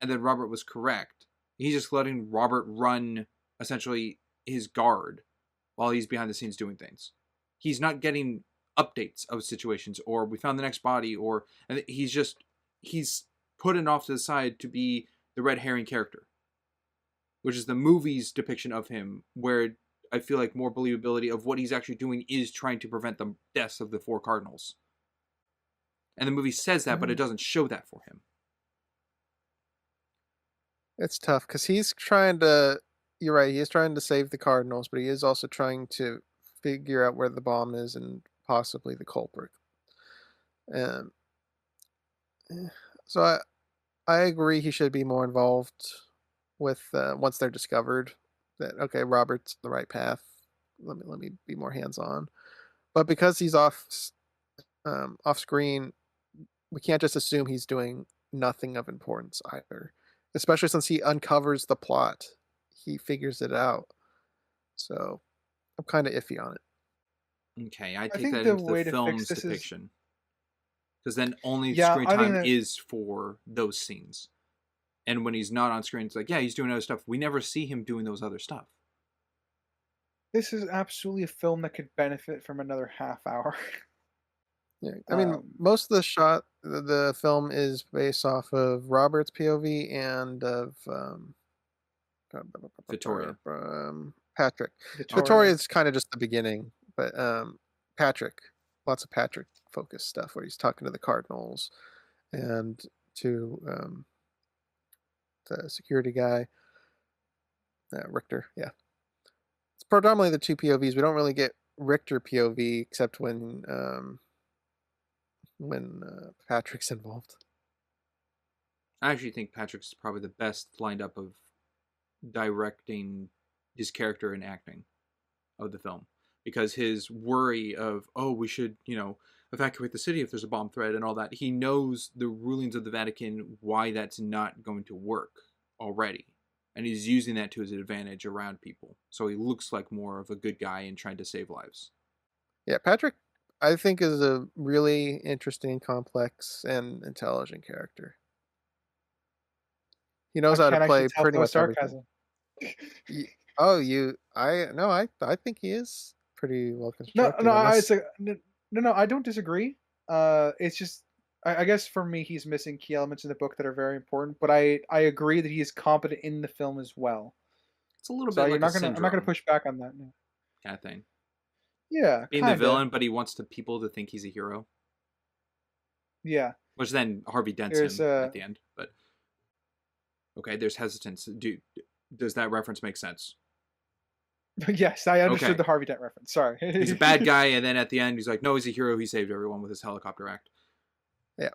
and then Robert was correct, he's just letting Robert run essentially his guard while he's behind the scenes doing things. He's not getting updates of situations, or we found the next body, or he's put it off to the side to be the red herring character, which is the movie's depiction of him, where I feel like more believability of what he's actually doing is trying to prevent the deaths of the 4 cardinals. And the movie says that, but it doesn't show that for him. It's tough because he's trying to, you're right, he is trying to save the cardinals, but he is also trying to figure out where the bomb is and possibly the culprit. So I agree he should be more involved with once they're discovered that, okay, Robert's the right path. Let me be more hands-on. But because he's off off screen, we can't just assume he's doing nothing of importance either, especially since he uncovers the plot. He figures it out. So I'm kind of iffy on it. Okay, I I take think that the into the way to fix film's this is, depiction. Because then only yeah, screen I think time that is for those scenes. And when he's not on screen, it's like, yeah, he's doing other stuff. We never see him doing those other stuff. this is absolutely a film that could benefit from another half hour. Yeah, I mean, um, most of the film is based off of Robert's POV and of Vittoria. Patrick. Vittoria Vittoria. is kind of just the beginning, but Patrick, lots of Patrick focused stuff where he's talking to the cardinals and to the security guy, Richter. Yeah, it's predominantly the two POVs. We don't really get Richter POV except when Patrick's involved. I actually think Patrick's probably the best lined up of directing his character and acting of the film, because his worry of, oh, we should, evacuate the city if there's a bomb threat and all that, he knows the rulings of the Vatican, why that's not going to work already, and he's using that to his advantage around people, so he looks like more of a good guy and trying to save lives. Yeah, Patrick, I think, is a really interesting, complex, and intelligent character. He I knows how to can't actually play tell if pretty that was much everything. sarcasm. Oh, I think he is pretty well No, constructed. no, it's Unless, a no, no. I don't disagree. It's just, I guess for me, he's missing key elements in the book that are very important. But I agree that he is competent in the film as well. It's a little So bit you're like a not gonna, I'm not gonna syndrome push back on that. No. kind of thing. Yeah, Being the kinda. villain, but he wants people to think he's a hero, Yeah, which then Harvey dents there's him at the end. But okay, there's hesitance. Does that reference make sense? yes, I understood Okay, the Harvey Dent reference. Sorry. he's a bad guy, and then at the end, he's like, no, he's a hero. He saved everyone with his helicopter act. yeah.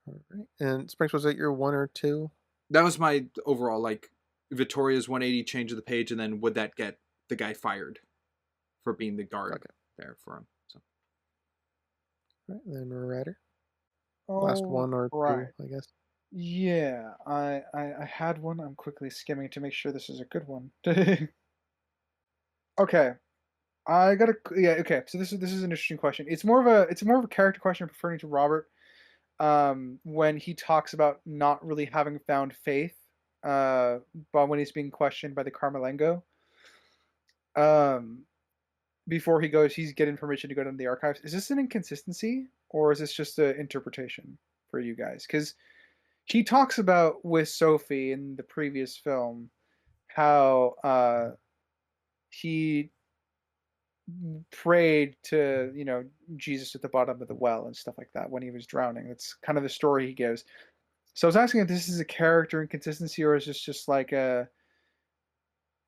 All right. And Springs, was it your one or two? That was my overall, like, Victoria's 180 change of the page, and then would that get the guy fired for being the guard there for him? So, All right, then Rider. Last Oh, one or right. two, I guess. Yeah, I had one. I'm quickly skimming to make sure this is a good one. Okay, I gotta. Yeah, okay. So this is an interesting question. It's more of a character question referring to Robert. When he talks about not really having found faith, but when he's being questioned by the Carmelengo, um, before he's getting permission to go down the archives. Is this an inconsistency or is this just an interpretation for you guys? Because he talks about with Sophie in the previous film how he prayed to Jesus at the bottom of the well and stuff like that when he was drowning. That's kind of the story he gives. So I was asking if this is a character inconsistency or is this just like a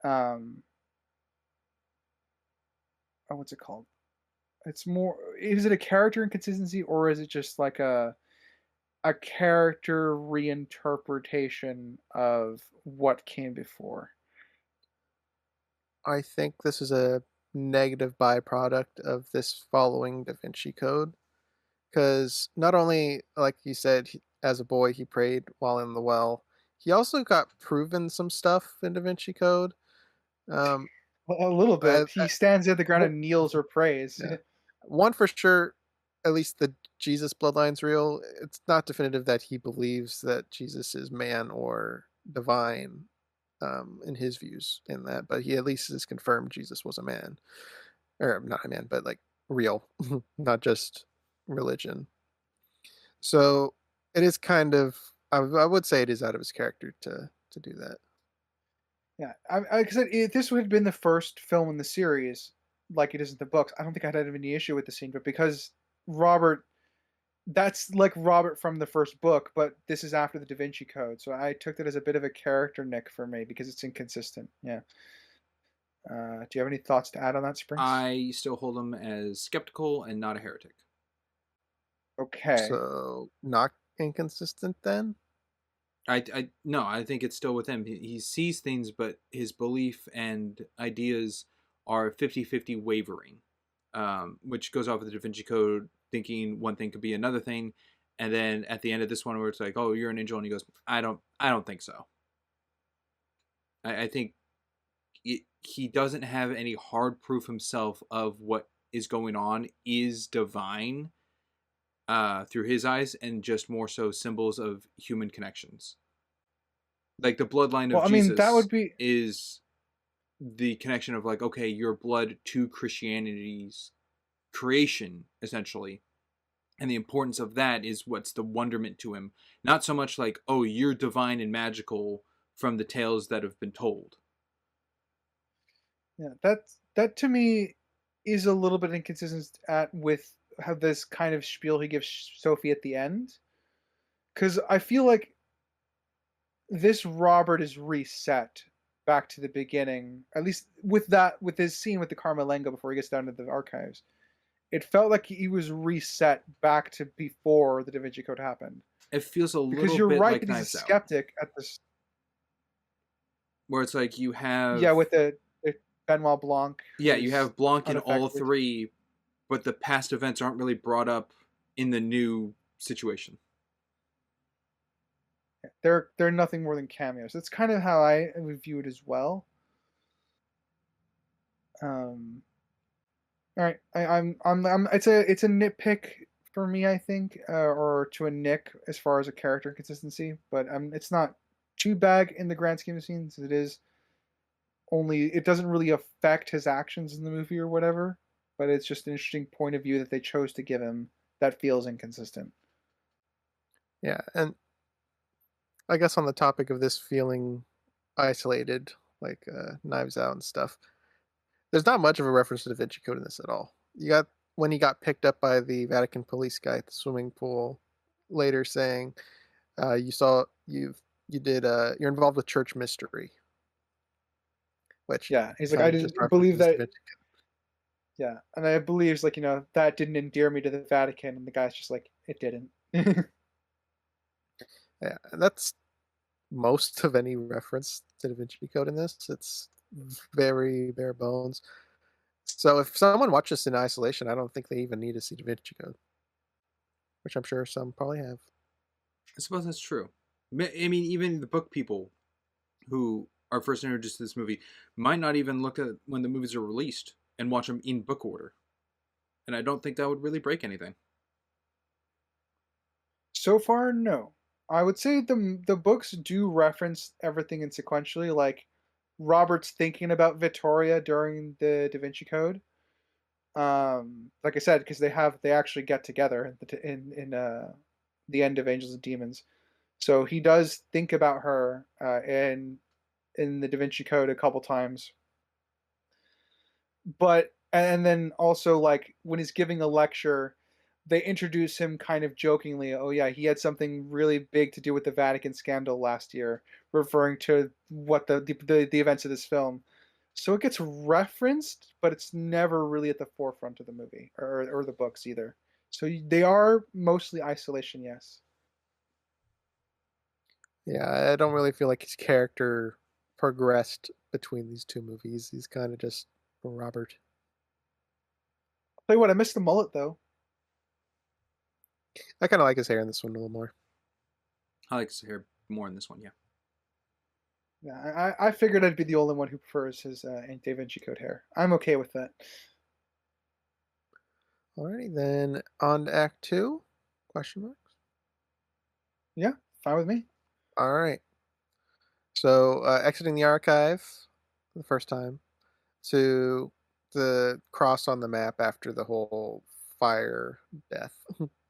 um what's it called? It's more, is it a character inconsistency or is it just like a character reinterpretation of what came before? I think this is a negative byproduct of this following Da Vinci Code. Because not only, like you said, as a boy, he prayed while in the well, he also got proven some stuff in Da Vinci Code. Um, A little bit. He stands at the ground Well, and kneels or prays. yeah. One for sure, at least the Jesus bloodline's real. It's not definitive that he believes that Jesus is man or divine, in his views in that, but he at least has confirmed Jesus was a man. Or not a man, but like real, not just religion. So it is kind of, I would say it is out of his character to do that. Yeah, because if this would have been the first film in the series, like it is in the books, I don't think I'd have any issue with the scene. But because Robert, that's like Robert from the first book, but this is after the Da Vinci Code, so I took that as a bit of a character nick for me because it's inconsistent. Yeah. Do you have any thoughts to add on that, Springs? I still hold him as skeptical and not a heretic. Okay. So not inconsistent then. No, I think it's still with him. He sees things, but his belief and ideas are 50-50 wavering. which goes off of the Da Vinci Code, thinking one thing could be another thing, and then at the end of this one, where it's like, "Oh, you're an angel," and he goes, I don't think so. I think he doesn't have any hard proof himself of what is going on is divine through his eyes, and just more so symbols of human connections. Like the bloodline Well, of I mean, that Jesus would be is the connection of like, okay, your blood to Christianity's creation, essentially. And the importance of that is what's the wonderment to him. Not so much like, oh, you're divine and magical from the tales that have been told. yeah. That to me is a little bit inconsistent with how this kind of spiel he gives Sophie at the end, because I feel like this Robert is reset back to the beginning. At least with his scene with the Carmelengo before he gets down to the archives, it felt like he was reset back to before the Da Vinci Code happened. It feels a Because little you're bit right like that he's a Knives Out, skeptic at this. where it's like you have Yeah, with the Benoit Blanc. you have Blanc in all unaffected. three, but the past events aren't really brought up in the new situation. They're nothing more than cameos. That's kind of how I would view it as well. All right, it's a nitpick for me, I think, or to a nick as far as a character consistency. But it's not too bad in the grand scheme of things. It doesn't really affect his actions in the movie or whatever. But it's just an interesting point of view that they chose to give him that feels inconsistent. Yeah, and I guess on the topic of this feeling isolated, like Knives Out and stuff, there's not much of a reference to Da Vinci Code in this at all. You got when he got picked up by the Vatican police guy at the swimming pool, later saying, you're involved with church mystery," which Yeah, he's like, kind I of just just believe references Da that. Vinci. Yeah, and I believe it's like, that didn't endear me to the Vatican, and the guy's just like, it didn't. Yeah, and that's most of any reference to Da Vinci Code in this. It's very bare bones. So if someone watches this in isolation, I don't think they even need to see Da Vinci Code, which I'm sure some probably have. I suppose that's true. I mean, even the book people who are first introduced to this movie might not even look at when the movies are released and watch them in book order. And I don't think that would really break anything. So far, no. I would say the books do reference everything in sequentially, like Robert's thinking about Vittoria during the Da Vinci Code. Like I said, because they actually get together in the end of Angels and Demons, so he does think about her in the Da Vinci Code a couple times. But and then also like when he's giving a lecture, they introduce him kind of jokingly. Oh yeah, he had something really big to do with the Vatican scandal last year, referring to what the events of this film. So it gets referenced, but it's never really at the forefront of the movie or the books either. So they are mostly isolation, yes. Yeah, I don't really feel like his character progressed between these two movies. He's kind of just Robert. I'll tell you what, I missed the mullet though. I kind of like his hair in this one a little more. I like his hair more in this one, yeah. Yeah, I figured I'd be the only one who prefers his Da Vinci Code hair. I'm okay with that. Alrighty, then on to Act 2? Question marks? Yeah, fine with me. Alright. So, exiting the archive for the first time to the cross on the map after the whole fire death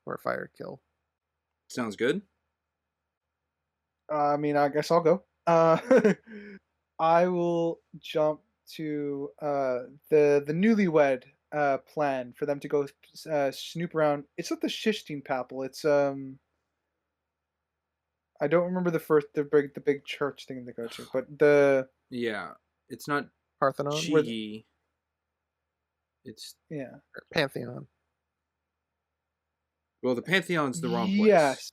or fire kill. Sounds good. I mean, I guess I'll go. I will jump to the newlywed plan for them to go snoop around. It's not the Sistine Papal. It's I don't remember the big church thing they go to, but Yeah, it's not Parthenon? Chigi. It's yeah. Pantheon. Well, the Pantheon's the wrong place. Yes.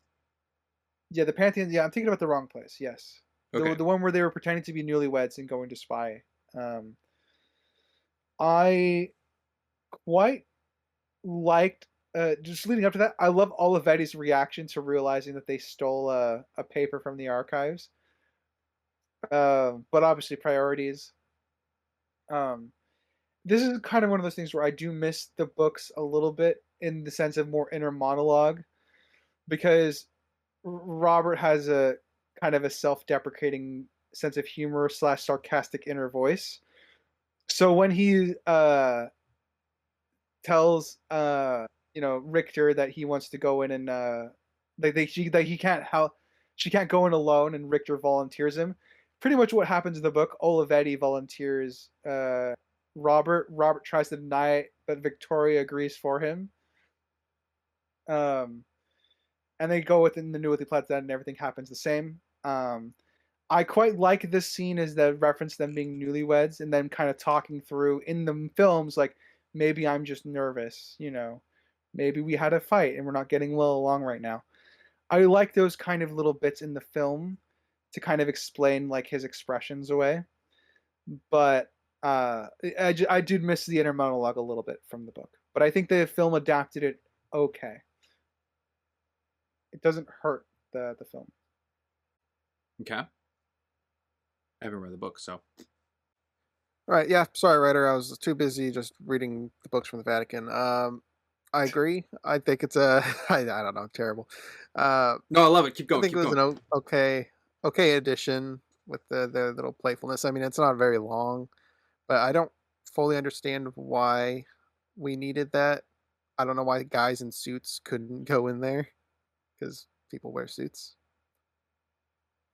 Yeah, the Pantheon. Yeah, I'm thinking about the wrong place. Yes. Okay. The one where they were pretending to be newlyweds and going to spy. I quite liked, just leading up to that, I love Olivetti's reaction to realizing that they stole a paper from the archives. But obviously priorities. Um, this is kind of one of those things where I do miss the books a little bit in the sense of more inner monologue, because Robert has a kind of a self-deprecating sense of humor slash sarcastic inner voice. So when he tells Richter that he wants to go in and that he can't help, she can't go in alone, and Richter volunteers him. Pretty much what happens in the book, Olivetti volunteers Robert. Robert tries to deny it, but Victoria agrees for him. And they go within the newly plot that, and everything happens the same. I quite like this scene as the reference them being newlyweds and them kind of talking through in the films, like, maybe I'm just nervous, maybe we had a fight and we're not getting well along right now. I like those kind of little bits in the film to kind of explain like his expressions away. But I did miss the inner monologue a little bit from the book, but I think the film adapted it okay. It doesn't hurt the film. Okay. I haven't read the book, so. Right, yeah, sorry, writer. I was too busy just reading the books from the Vatican. I agree. I think it's I don't know, terrible. No, I love it. Keep I going. think Keep it was going. an okay addition with the little playfulness. I mean, it's not very long, but I don't fully understand why we needed that. I don't know why guys in suits couldn't go in there, because people wear suits.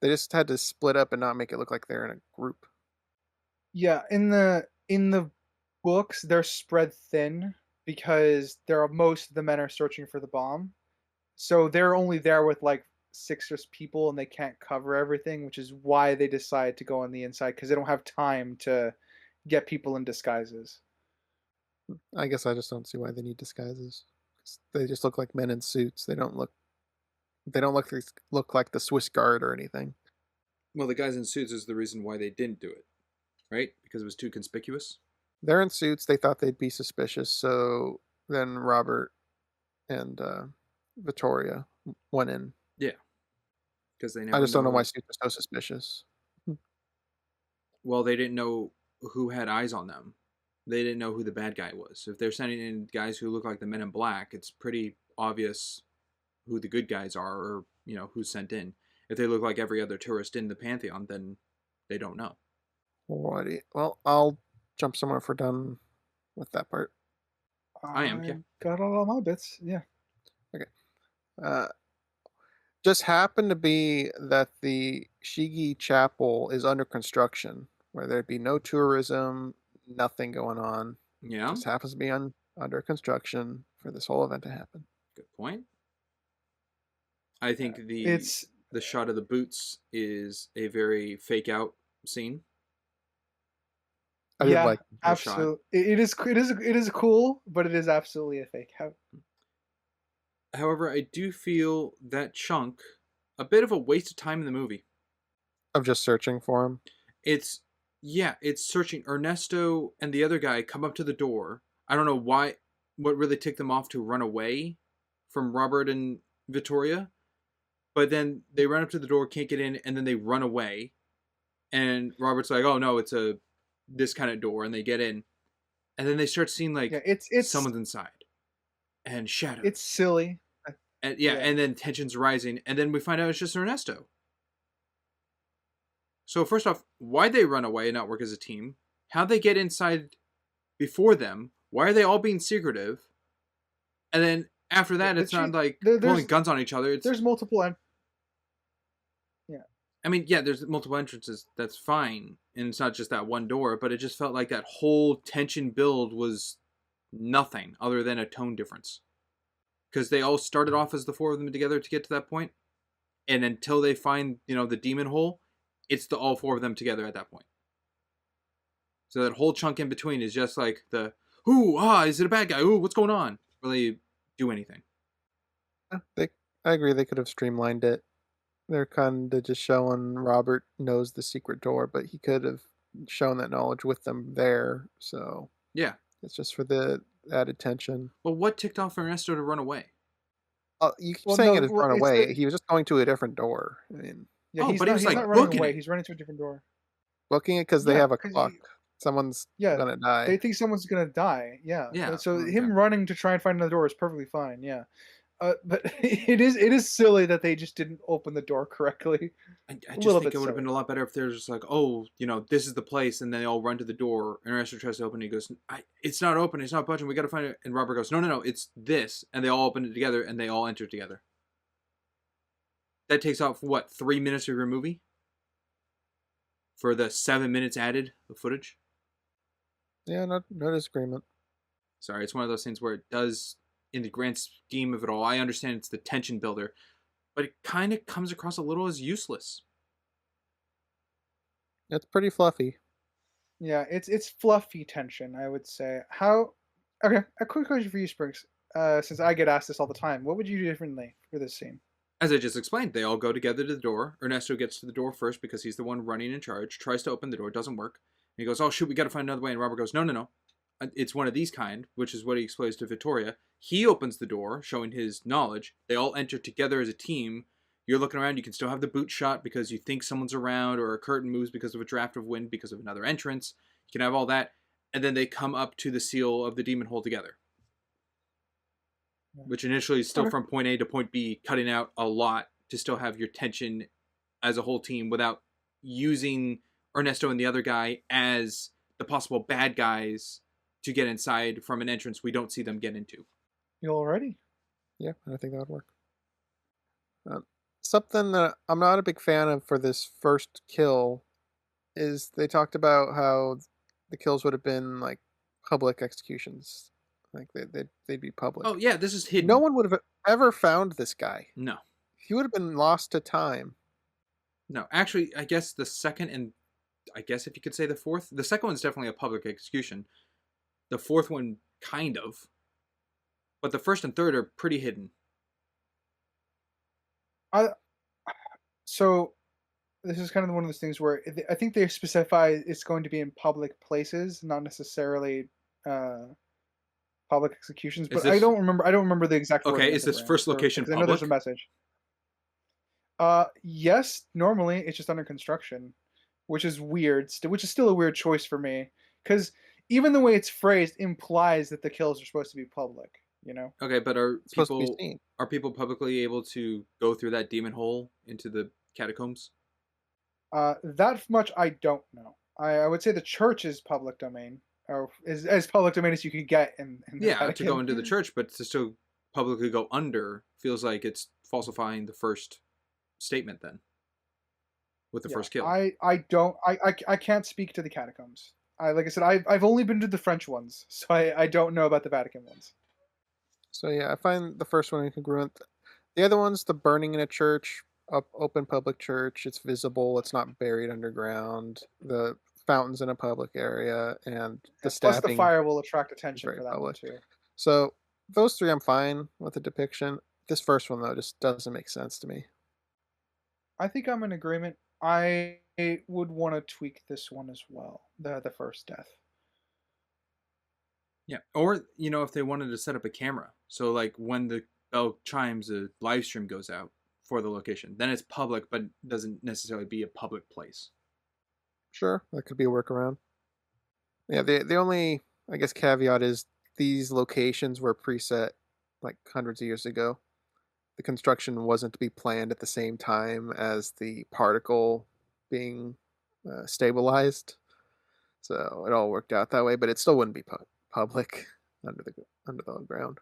They just had to split up and not make it look like they're in a group. Yeah, in the books they're spread thin because most of the men are searching for the bomb. So they're only there with like 6 people and they can't cover everything, which is why they decide to go on the inside, because they don't have time to get people in disguises. I guess I just don't see why they need disguises. They just look like men in suits. They don't look like the Swiss Guard or anything. Well, the guys in suits is the reason why they didn't do it, right? Because it was too conspicuous. They're in suits. They thought they'd be suspicious, so then Robert and Vittoria went in. Yeah, because they never. I just don't know why suits are so suspicious. Well, they didn't know who had eyes on them. They didn't know who the bad guy was. If they're sending in guys who look like the Men in Black, it's pretty obvious who the good guys are, or who's sent in. If they look like every other tourist in the Pantheon, then they don't know. Well, I'll jump somewhere if we're done with that part. I am. Yeah. Got all my bits. Yeah. Okay. Just happened to be that the Shigi Chapel is under construction, where there'd be no tourism, nothing going on. Yeah. Just happens to be under construction for this whole event to happen. Good point. I think the shot of the boots is a very fake out scene. I did like absolutely. It is cool, but it is absolutely a fake out. However, I do feel that chunk a bit of a waste of time in the movie. Of just searching for him. It's searching. Ernesto and the other guy come up to the door. I don't know what really ticked them off to run away from Robert and Vittoria. But then they run up to the door, can't get in, and then they run away. And Robert's like, "Oh no, it's this kind of door," and they get in, and then they start seeing like it's someone's inside, and shadows. It's silly. And and then tension's rising, and then we find out it's just Ernesto. So first off, why'd they run away and not work as a team? How'd they get inside before them? Why are they all being secretive? And then after that, it's not like pulling guns on each other. There's multiple. I mean, there's multiple entrances. That's fine. And it's not just that one door, but it just felt like that whole tension build was nothing other than a tone difference. Because they all started off as the four of them together to get to that point. And until they find, the demon hole, it's the all four of them together at that point. So that whole chunk in between is just like the, is it a bad guy? Ooh, what's going on? Really do anything. I agree. They could have streamlined it. They're kind of just showing Robert knows the secret door, but he could have shown that knowledge with them there. So yeah, it's just for the added tension. Well, what ticked off Ernesto to run away? You keep Well, saying it no, is well, run it's away. the He was just going to a different door. I mean, yeah. Oh, but he was He's like not running booking away. it. He's running to a different door. booking it because they Yeah, have a because clock. Someone's yeah, gonna they die. think someone's gonna die. Yeah. Yeah. So Okay. him running to try and find another door is perfectly fine. Yeah. But it is silly that they just didn't open the door correctly. I A just little think bit it would have been silly. a lot better if they're just like, oh, this is the place, and then they all run to the door, and Ernesto tries to open it. He goes, it's not open, it's not budging, we got to find it. And Robert goes, no, no, no, it's this, and they all open it together, and they all enter together. That takes off what 3 minutes of your movie for the 7 minutes added of footage. Yeah, no disagreement. Sorry, it's one of those things where it does, in the grand scheme of it all, I understand it's the tension builder, but it kind of comes across a little as useless. It's pretty fluffy. Yeah, it's fluffy tension, I would say. Okay, a quick question for you, Springs. Since I get asked this all the time, what would you do differently for this scene? As I just explained, they all go together to the door. Ernesto gets to the door first because he's the one running in charge, tries to open the door, doesn't work. And he goes, oh, shoot, we got to find another way. And Robert goes, no, no, no. It's one of these kind, which is what he explains to Victoria. He opens the door, showing his knowledge. They all enter together as a team. You're looking around, you can still have the boot shot because you think someone's around, or a curtain moves because of a draft of wind, because of another entrance. You can have all that. And then they come up to the seal of the demon hole together. Which initially is still from point A to point B, cutting out a lot to still have your tension as a whole team without using Ernesto and the other guy as the possible bad guys to get inside from an entrance we don't see them get into. You all ready? Yeah, I think that would work. Something that I'm not a big fan of for this first kill is they talked about how the kills would have been like public executions. Like they'd be public. Oh, yeah, this is hidden. No one would have ever found this guy. No. He would have been lost to time. No, actually, I guess the second and I guess if you could say the fourth, the second one's definitely a public execution. The fourth one, kind of. But the first and third are pretty hidden. So this is kind of one of those things where I think they specify it's going to be in public places, not necessarily public executions. But I don't remember the exact. Okay, is this first location public? I know there's a message. Yes, normally it's just under construction, which is weird. Which is still a weird choice for me, because even the way it's phrased implies that the kills are supposed to be public. Okay, but are supposed to be seen. Are people publicly able to go through that demon hole into the catacombs? That much I don't know. I would say the church is public domain, or is as public domain as you could get in the Vatican. To go into the church, but to still publicly go under feels like it's falsifying the first statement then with the first kill. I can't speak to the catacombs. Like I said, I've only been to the French ones, so I don't know about the Vatican ones. So yeah, I find the first one incongruent. The other one's the burning in a church, open public church. It's visible. It's not buried underground. The fountains in a public area, and the stabbing. Plus, the fire will attract attention for that public. one too. So those three, I'm fine with the depiction. This first one though just doesn't make sense to me. I think I'm in agreement. I would want to tweak this one as well. The first death. Yeah, or if they wanted to set up a camera, so like when the bell chimes, a live stream goes out for the location. Then it's public, but doesn't necessarily be a public place. Sure, that could be a workaround. Yeah, the only I guess caveat is these locations were preset like hundreds of years ago. The construction wasn't to be planned at the same time as the particle being stabilized, so it all worked out that way. But it still wouldn't be public under the ground.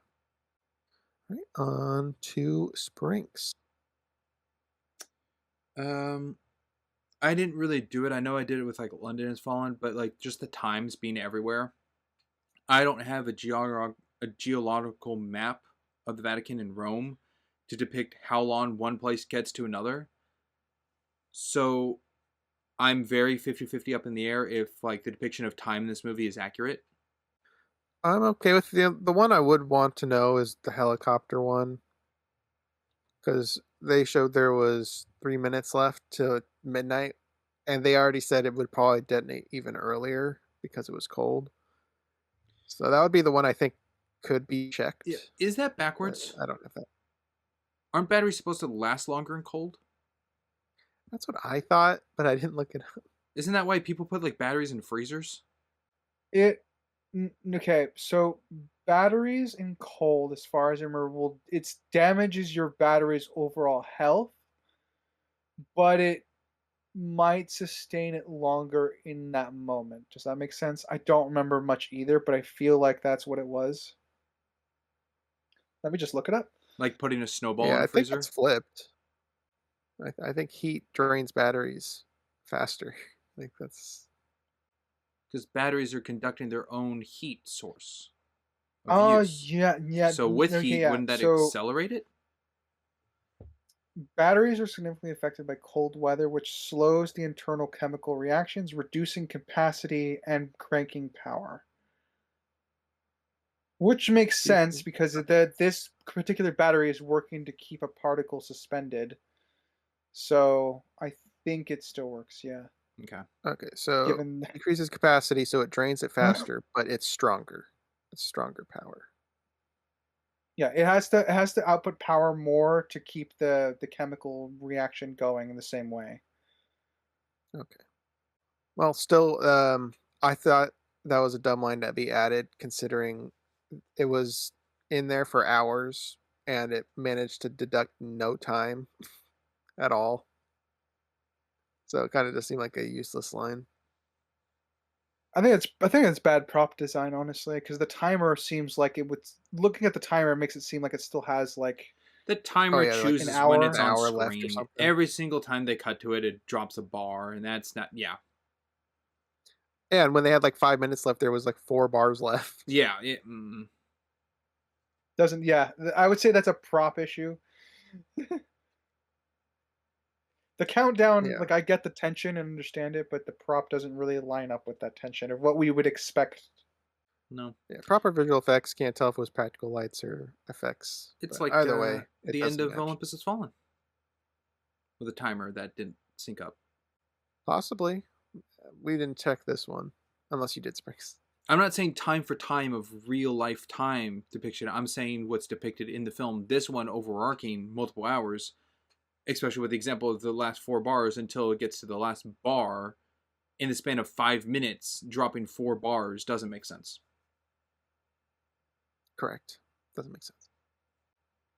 All right, on to Sprinks. I didn't really do it. I know I did it with like London Has Fallen, but like just the times being everywhere. I don't have a geological map of the Vatican in Rome to depict how long one place gets to another. So I'm very 50-50 up in the air if like the depiction of time in this movie is accurate. I'm okay with the one I would want to know is the helicopter one, because they showed there was 3 minutes left to midnight, and they already said it would probably detonate even earlier because it was cold. So that would be the one I think could be checked. Yeah. Is that but backwards? I don't have that. Aren't batteries supposed to last longer in cold? That's what I thought, but I didn't look it up. Isn't that why people put like batteries in freezers? Okay, so batteries in cold, as far as I remember, it damages your battery's overall health, but it might sustain it longer in that moment. Does that make sense? I don't remember much either, but I feel like that's what it was. Let me just look it up. Like putting a snowball Yeah, in I a think freezer? it's flipped. I think heat drains batteries faster. I think that's Because batteries are conducting their own heat source of Oh, use. yeah. So with Okay, heat, yeah. wouldn't that So accelerate it? batteries are significantly affected by cold weather, which slows the internal chemical reactions, reducing capacity and cranking power. Which makes sense because this particular battery is working to keep a particle suspended. So I think it still works, yeah. Okay. okay. So Given increases capacity, so it drains it faster, but it's stronger. It's stronger power. yeah, it has to output power more to keep the chemical reaction going in the same way. Okay. Well, still, I thought that was a dumb line to be added, considering it was in there for hours and it managed to deduct no time at all. So it kind of just seemed like a useless line. I think it's bad prop design, honestly, because the timer seems like it would. Looking at the timer makes it seem like it still has like The Oh timer yeah, like an chooses when hour. it's an on hour left or screen. something. Every single time they cut to it, it drops a bar, and that's not. Yeah, Yeah, and when they had like 5 minutes left, there was like 4 bars left. yeah. Doesn't yeah? I would say that's a prop issue. The countdown, Yeah, like I get the tension and understand it, but the prop doesn't really line up with that tension of what we would expect. No, yeah. Proper visual effects can't tell if it was practical lights or effects, it's but like either way, it the end doesn't of match. Olympus Has Fallen with a timer that didn't sync up. Possibly, we didn't check this one, unless you did Springs. I'm not saying time for time of real life time depiction. I'm saying what's depicted in the film. This one overarching multiple hours, especially with the example of the last 4 bars until it gets to the last bar in the span of 5 minutes, dropping 4 bars doesn't make sense. Correct. Doesn't make sense.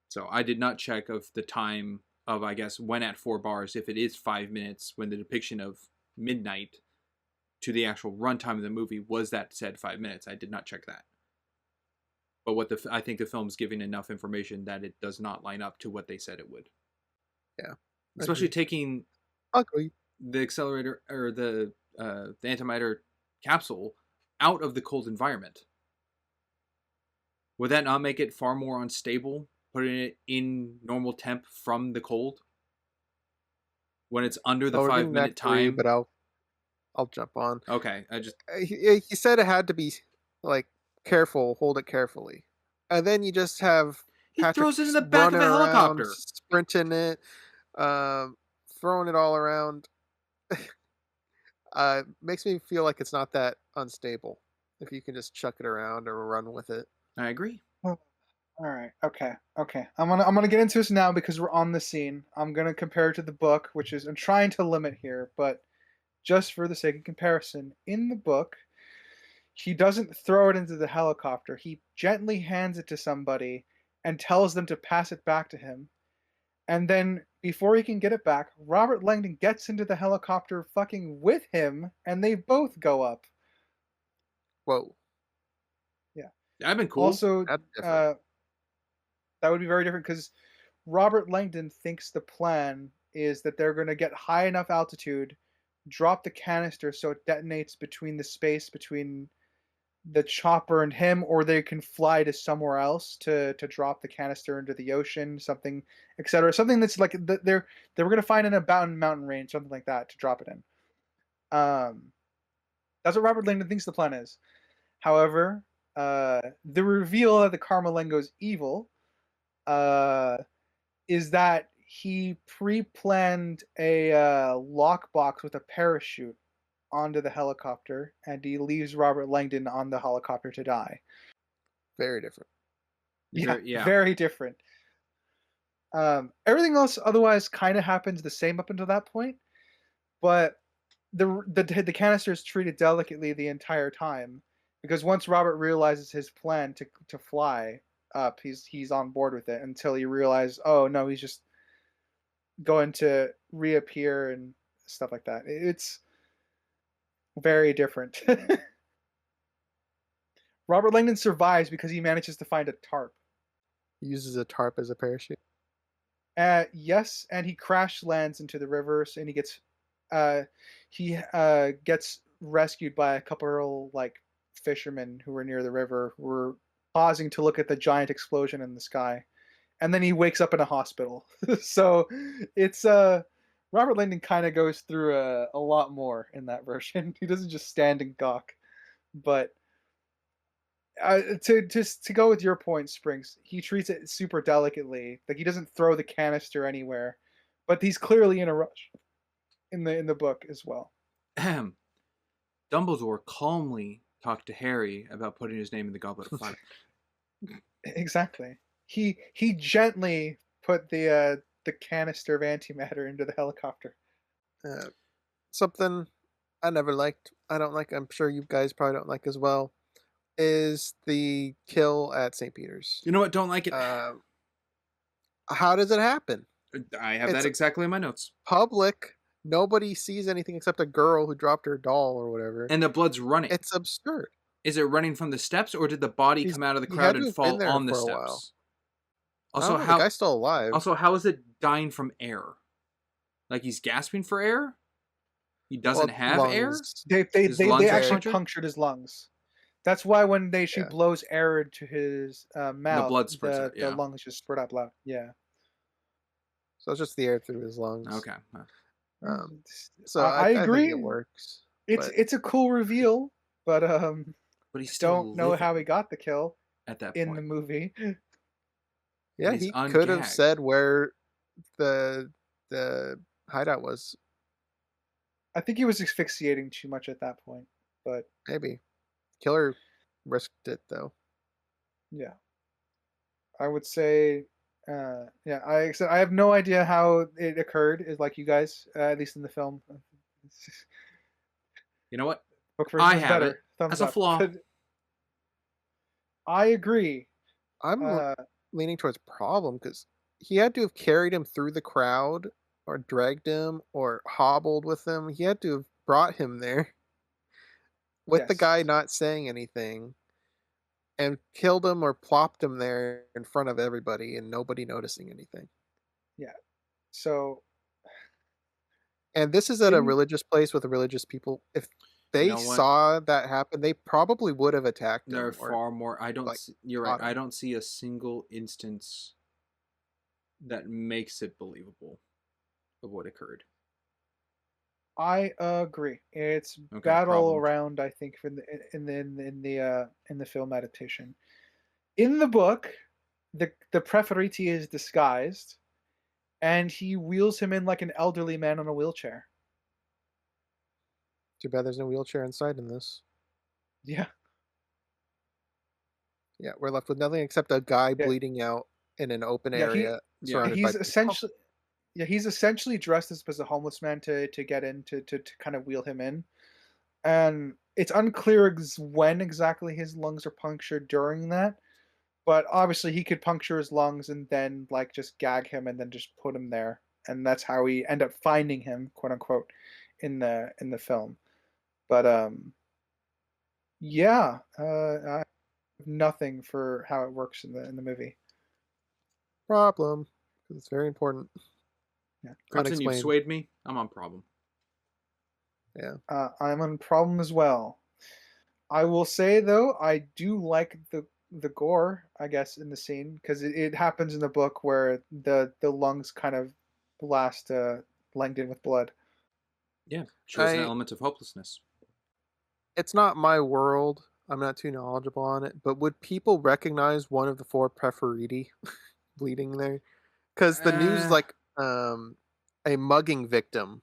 So I did not check of the time of, I guess, when at 4 bars, if it is 5 minutes, when the depiction of midnight to the actual runtime of the movie was that said 5 minutes. I did not check that. But I think the film's giving enough information that it does not line up to what they said it would. Yeah. Especially taking Ugly. the accelerator or the antimatter capsule out of the cold environment. Would that not make it far more unstable, putting it in normal temp from the cold? When it's under the Oh, we're 5 getting minute Act 3, time? but I'll jump on. Okay, He said it had to be like careful, hold it carefully, and then you just have he Patrick throws it in the back of running a around, helicopter. sprinting it, throwing it all around. Makes me feel like it's not that unstable if you can just chuck it around or run with it. I agree. Oh, all right, okay. I'm gonna get into this now because we're on the scene. I'm gonna compare it to the book, which is I'm trying to limit here, but just for the sake of comparison, in the book, he doesn't throw it into the helicopter. He gently hands it to somebody and tells them to pass it back to him. And then before he can get it back, Robert Langdon gets into the helicopter fucking with him and they both go up. Whoa, Yeah. That'd been cool. Also, that's different. that would be very different because Robert Langdon thinks the plan is that they're going to get high enough altitude, drop the canister so it detonates between the space between the chopper and him, or they can fly to somewhere else to drop the canister into the ocean, something, etc. Something that's like they were gonna find in a mountain range, something like that, to drop it in. That's what Robert Langdon thinks the plan is. However, the reveal that the Carmelengo's evil is that he pre-planned a lockbox with a parachute onto the helicopter, and he leaves Robert Langdon on the helicopter to die. Very different. Yeah, Yeah. very different. Everything else otherwise kind of happens the same up until that point, but the canister is treated delicately the entire time because once Robert realizes his plan to fly up, he's on board with it until he realizes, oh no, he's just going to reappear and stuff like that. It's very different. Robert Langdon survives because he manages to find a tarp. He uses a tarp as a parachute. Yes, and he crash lands into the rivers, and he gets rescued by a couple like fishermen who were near the river, who were pausing to look at the giant explosion in the sky, and then he wakes up in a hospital. So it's Robert Langdon kind of goes through a lot more in that version. He doesn't just stand and gawk, but. To go with your point, Springs, he treats it super delicately. Like he doesn't throw the canister anywhere, but he's clearly in a rush in the book as well. Dumbledore calmly talked to Harry about putting his name in the Goblet of Fire. Exactly. He gently put the canister of antimatter into the helicopter. Something I never liked. I don't like. I'm sure you guys probably don't like as well. Is the kill at St. Peter's. You know what? Don't like it. How does it happen? I have that exactly in my notes. Public. Nobody sees anything except a girl who dropped her doll or whatever. And the blood's running. It's absurd. Is it running from the steps, or did the body come out of the crowd and fall on the steps? Also, the guy's still alive. Also, how is it dying from air? Like he's gasping for air? He doesn't have lungs. air? They actually punctured his lungs. That's why when she blows air into his mouth, the blood spurts out, the lungs just spurt out loud. Yeah. So it's just the air through his lungs. Okay. So I agree. I think it works. It's a cool reveal, but he still don't know how he got the kill at that in point the movie. Yeah, he could have said where the hideout was. I think he was asphyxiating too much at that point, but maybe. Killer risked it though. Yeah, I would say, I have no idea how it occurred. Is like you guys, at least in the film. You know what? I have it as a flaw. I agree. I'm leaning towards problem because he had to have carried him through the crowd, or dragged him, or hobbled with him. He had to have brought him there. With the guy not saying anything, and killed him or plopped him there in front of everybody and nobody noticing anything. Yeah. So. And this is at a religious place with religious people. If they saw that happen, they probably would have attacked him. There are far more. You're right. I don't see a single instance that makes it believable of what occurred. I agree. It's bad all around. I think in the film adaptation. In the book, the Preferiti is disguised, and he wheels him in like an elderly man on a wheelchair. Too bad there's no wheelchair inside in this. Yeah. Yeah, we're left with nothing except a guy bleeding out in an open area. He's essentially. Yeah, he's essentially dressed as a homeless man to get in to kind of wheel him in, and it's unclear when exactly his lungs are punctured during that, but obviously he could puncture his lungs and then like just gag him and then just put him there, and that's how we end up finding him, quote unquote, in the film. But I have nothing for how it works in the movie. Problem, because it's very important. Yeah. Crimson, you've swayed me. I'm on problem. Yeah. I'm on problem as well. I will say though, I do like the gore, I guess, in the scene because it happens in the book where the lungs kind of blast Langdon with blood. Yeah, shows an element of hopelessness. It's not my world. I'm not too knowledgeable on it, but would people recognize one of the 4 Preferiti bleeding there? Because the news a mugging victim.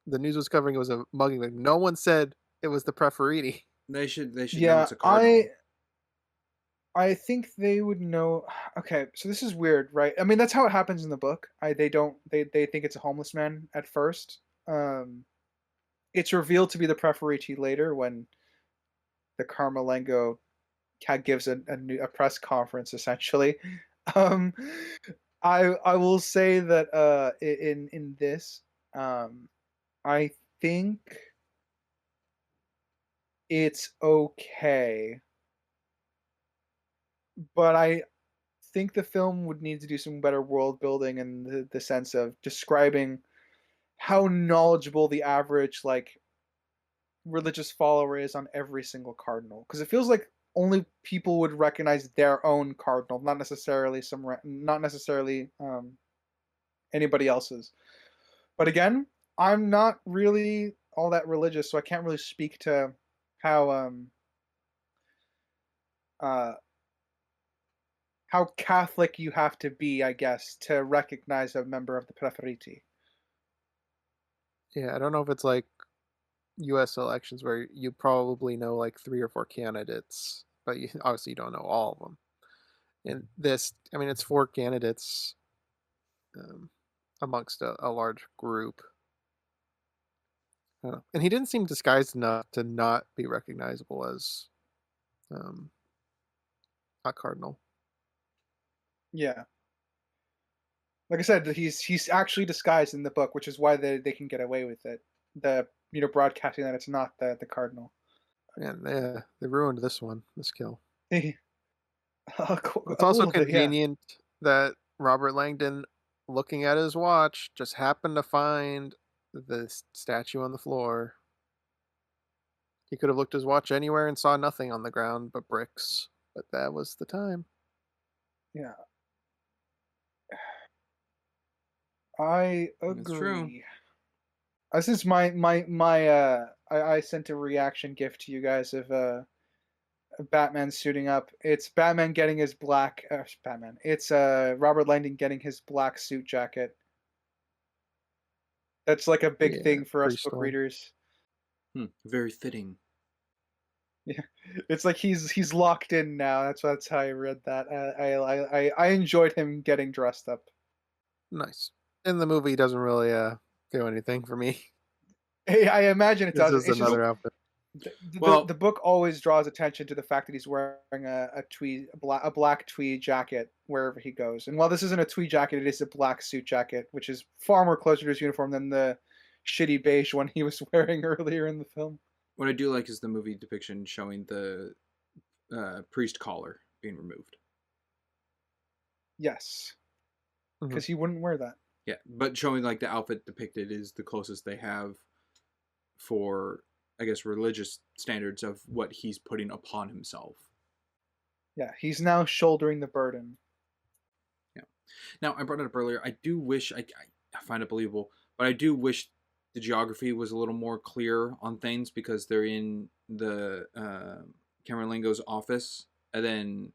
The news was covering it was a mugging victim. No one said it was the Preferiti. They should know it's a cardinal. I think they would know. Okay, so this is weird, right? I mean, that's how it happens in the book. They don't. They think it's a homeless man at first. It's revealed to be the Preferiti later when the Carmelengo gives a press conference essentially. Um, I will say that in this, I think it's okay, but I think the film would need to do some better world building in the sense of describing how knowledgeable the average like religious follower is on every single cardinal, because it feels like only people would recognize their own cardinal, not necessarily not necessarily anybody else's. But again, I'm not really all that religious, so I can't really speak to how uh how Catholic you have to be, I guess, to recognize a member of the Preferiti. Yeah, I don't know if it's like U.S. elections where you probably know like 3 or 4 candidates, but you obviously you don't know all of them. And this, I mean, it's 4 candidates um, amongst a large group. And he didn't seem disguised enough to not be recognizable as um, a cardinal. Yeah. Like I said, he's actually disguised in the book, which is why they can get away with it. The broadcasting that it's not the cardinal. And they ruined this kill. a It's also little bit, yeah. convenient that Robert Langdon, looking at his watch, just happened to find the statue on the floor. He could have looked his watch anywhere and saw nothing on the ground but bricks, but that was the time. Yeah, I That's true. agree. Since I sent a reaction gift to you guys of Batman suiting up. It's Batman getting his black Batman. It's Robert Langdon getting his black suit jacket. That's like a big Yeah, thing for us book pre-storm. readers. Very fitting. Yeah, it's like he's locked in now. That's how I read that. I enjoyed him getting dressed up. Nice. In the movie, doesn't really do anything for me. I imagine it This doesn't. is It's just another outfit. the book always draws attention to the fact that he's wearing a black tweed jacket wherever he goes. And while this isn't a tweed jacket, it is a black suit jacket, which is far more closer to his uniform than the shitty beige one he was wearing earlier in the film. What I do like is the movie depiction showing the priest collar being removed. Yes, Mhm. because he wouldn't wear that. Yeah, but showing like the outfit depicted is the closest they have for, I guess, religious standards of what he's putting upon himself. Yeah, he's now shouldering the burden. Yeah. Now, I brought it up earlier. I do wish, I find it believable, but I do wish the geography was a little more clear on things because they're in the Camerlengo's office, and then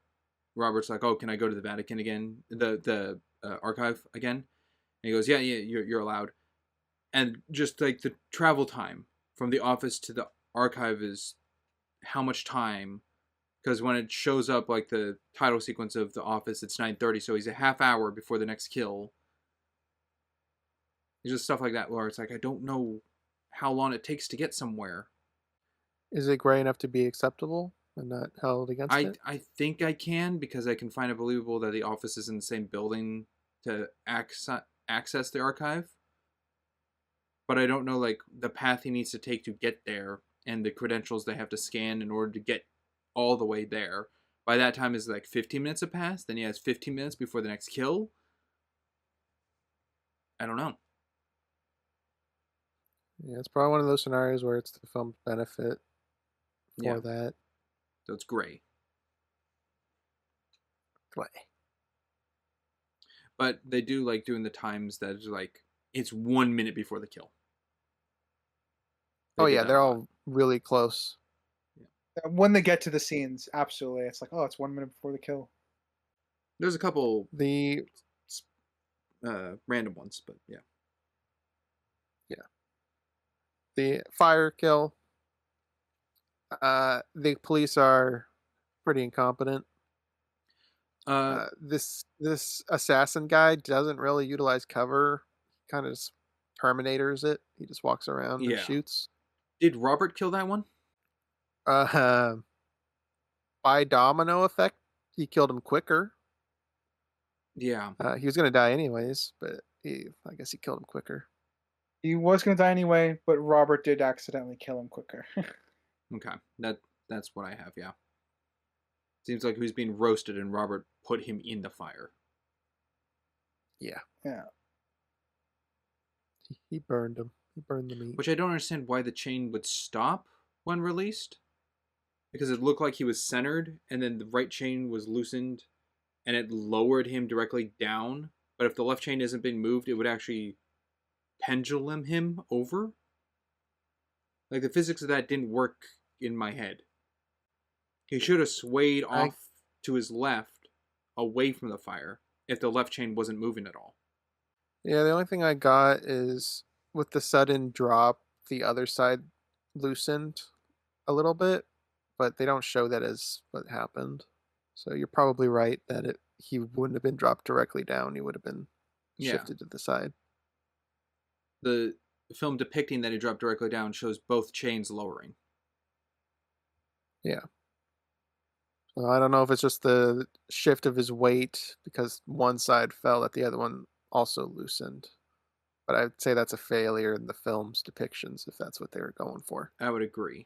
Robert's like, "Oh, can I go to the Vatican again? The archive again?" And he goes, "Yeah, yeah, you're allowed." And just like the travel time from the office to the archive is how much time? Because when it shows up like the title sequence of the office, it's 9:30, so he's a half hour before the next kill. It's just stuff like that where it's like I don't know how long it takes to get somewhere. Is it gray enough to be acceptable and not held against it? I think I can because I can find it believable that the office is in the same building to access the archive. But I don't know like the path he needs to take to get there and the credentials they have to scan in order to get all the way there. By that time is like 15 minutes have passed, then he has 15 minutes before the next kill. I don't know. Yeah, it's probably one of those scenarios where it's the film's benefit for Yeah. that. So it's gray. Gray. But they do like doing the times that is like it's 1 minute before the kill. Oh yeah, they're all really close. When they get to the scenes, absolutely, it's like, oh, it's 1 minute before the kill. There's a couple The random ones, but yeah. the fire kill. The police are pretty incompetent. This assassin guy doesn't really utilize cover. Kind of just Terminators it. He just walks around and Yeah. shoots. Did Robert kill that one? Uh, by domino effect, he killed him quicker. Yeah. He was gonna die anyways, but I guess he killed him quicker. He was going to die anyway, but Robert did accidentally kill him quicker. Okay. That's what I have. Yeah. Seems like he was being roasted, and Robert put him in the fire. Yeah, Yeah. he burned him. He burned the meat. Which I don't understand why the chain would stop when released. Because it looked like he was centered, and then the right chain was loosened, and it lowered him directly down. But if the left chain isn't being moved, it would actually pendulum him over. Like, the physics of that didn't work in my head. He should have swayed off to his left, away from the fire, if the left chain wasn't moving at all. Yeah, the only thing I got is with the sudden drop, the other side loosened a little bit, but they don't show that as what happened. So you're probably right that he wouldn't have been dropped directly down. He would have been shifted to the side. The film depicting that he dropped directly down shows both chains lowering. Yeah. So I don't know if it's just the shift of his weight because one side fell that the other one also loosened. But I'd say that's a failure in the film's depictions if that's what they were going for. I would agree.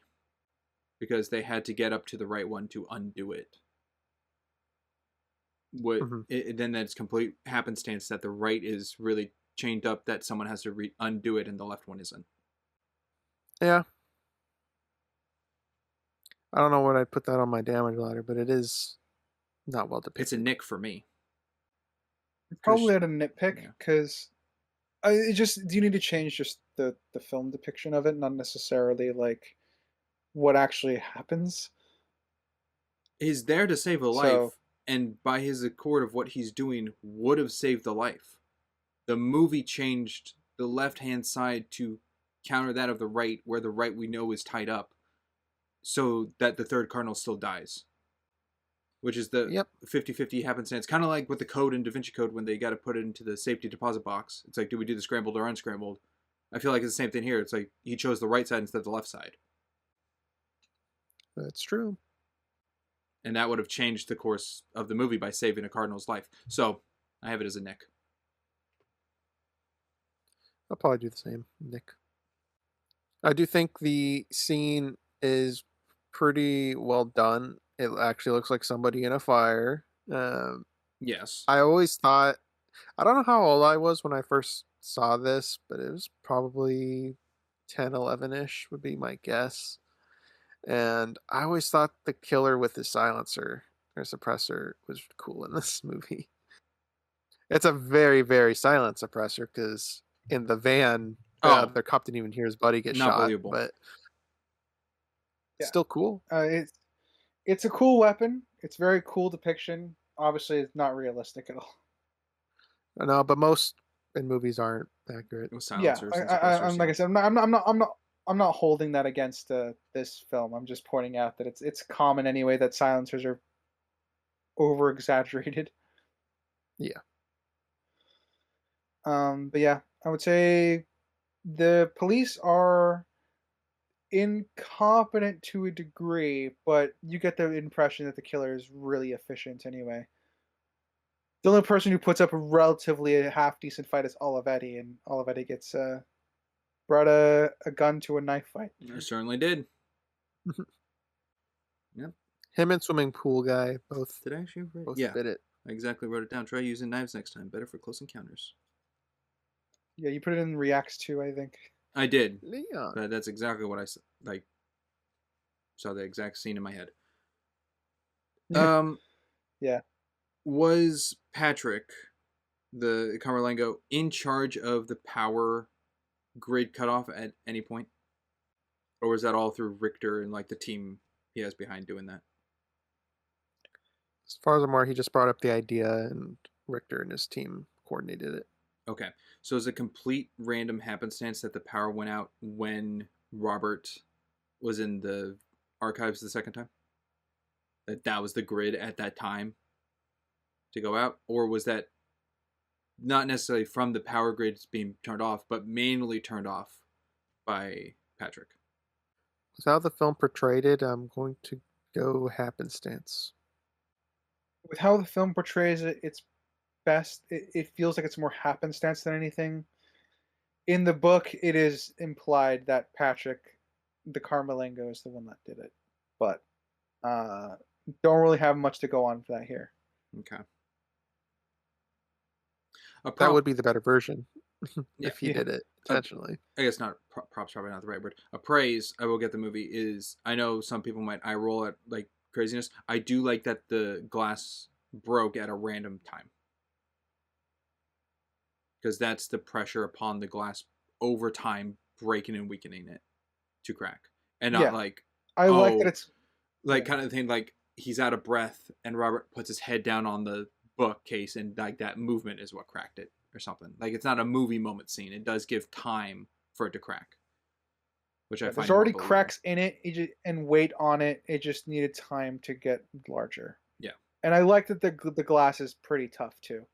Because they had to get up to the right one to undo it. Then that's complete happenstance that the right is really chained up that someone has to undo it and the left one isn't. Yeah. I don't know what I'd put that on my damage ladder, but it is not well depicted. It's a nick for me. Probably at a nitpick because you need to change just the film depiction of it, not necessarily like what actually happens. He's there to save a life, and by his accord of what he's doing would have saved the life. The movie changed the left-hand side to counter that of the right, where the right we know is tied up, so that the third cardinal still dies. Which is the 50-50 happenstance. Kind of like with the code in Da Vinci Code when they got to put it into the safety deposit box. It's like, do we do the scrambled or unscrambled? I feel like it's the same thing here. It's like he chose the right side instead of the left side. That's true. And that would have changed the course of the movie by saving a cardinal's life. So, I have it as a nick. I'll probably do the same, Nick. I do think the scene is pretty well done. It actually looks like somebody in a fire. Yes. I always thought, I don't know how old I was when I first saw this, but it was probably 10, 11-ish would be my guess. And I always thought the killer with his silencer or suppressor was cool in this movie. It's a very, very silent suppressor because in the van, the cop didn't even hear his buddy get shot. Believable. But still cool. It's a cool weapon. It's very cool depiction. Obviously, it's not realistic at all. No, but most in movies aren't accurate. I'm like I said, I'm not holding that against this film. I'm just pointing out that it's common anyway that silencers are over exaggerated. Yeah. But yeah, I would say the police are incompetent to a degree, but you get the impression that the killer is really efficient anyway. The only person who puts up a relatively half-decent fight is Olivetti, and Olivetti gets brought a gun to a knife fight. I certainly did. Yep. Him and swimming pool guy both. Did I actually write? Both Yeah, did it. I exactly wrote it down. Try using knives next time. Better for close encounters. Yeah, you put it in Reacts too, I think. I did. Leon. But that's exactly what I like. Saw the exact scene in my head. Yeah. Was Patrick, the Camerlengo, in charge of the power grid cutoff at any point? Or was that all through Richter and like the team he has behind doing that? As far as I'm aware, he just brought up the idea and Richter and his team coordinated it. Okay. So is it complete random happenstance that the power went out when Robert was in the archives the second time? That was the grid at that time? to go out, or was that not necessarily from the power grids being turned off, but manually turned off by Patrick? With how the film portrayed it, I'm going to go happenstance. With how the film portrays it, it's best. It feels like it's more happenstance than anything. In the book, it is implied that Patrick, the Carmelengo, is the one that did it, but don't really have much to go on for that here. Okay. That would be the better version Yeah. if he did it intentionally. I guess not. Props probably not the right word. A praise I will get the movie is, I know some people might eye roll at like craziness. I do like that the glass broke at a random time, because that's the pressure upon the glass over time breaking and weakening it to crack, and not like I like that it's like kind of thing like he's out of breath and Robert puts his head down on the bookcase and like that movement is what cracked it or something. Like it's not a movie moment scene. It does give time for it to crack, which I find there's already cracks in it and weight on it. It just needed time to get larger. Yeah, and I like that the glass is pretty tough too.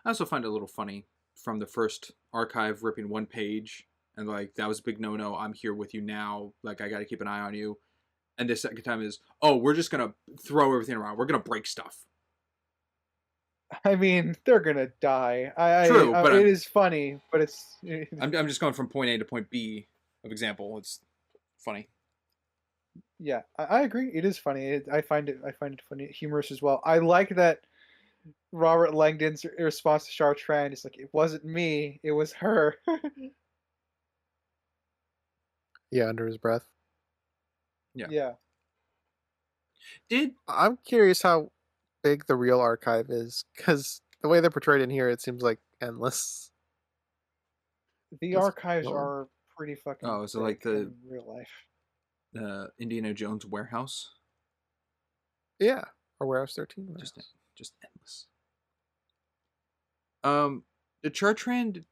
I also find it a little funny from the first archive ripping one page and like that was a big no-no. I'm here with you now. Like I got to keep an eye on you. And the second time is, oh, we're just gonna throw everything around. We're gonna break stuff. I mean, they're gonna die. True, but it is funny, but it's. I'm just going from point A to point B of example. It's funny. Yeah, I agree. It is funny. I find it funny, humorous as well. I like that Robert Langdon's response to Chartrand is like, "It wasn't me. It was her." Yeah, under his breath. Yeah. I'm curious how big the real archive is, because the way they're portrayed in here, it seems like endless. The archives are pretty fucking. Oh, so like the in real life. Indiana Jones warehouse. Yeah, or Warehouse 13. Just endless. Did Chartrand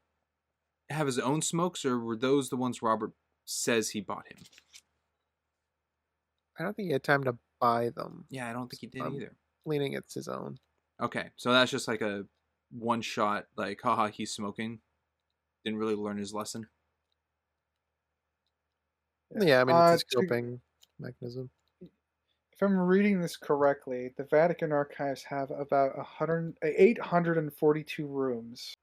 have his own smokes, or were those the ones Robert says he bought him? I don't think he had time to buy them. Yeah, I don't think he did either. Leaning it's his own. Okay, so that's just like a one shot, like, haha, he's smoking. Didn't really learn his lesson. Yeah, I mean, it's a scoping mechanism. If I'm reading this correctly, the Vatican archives have about 842 rooms.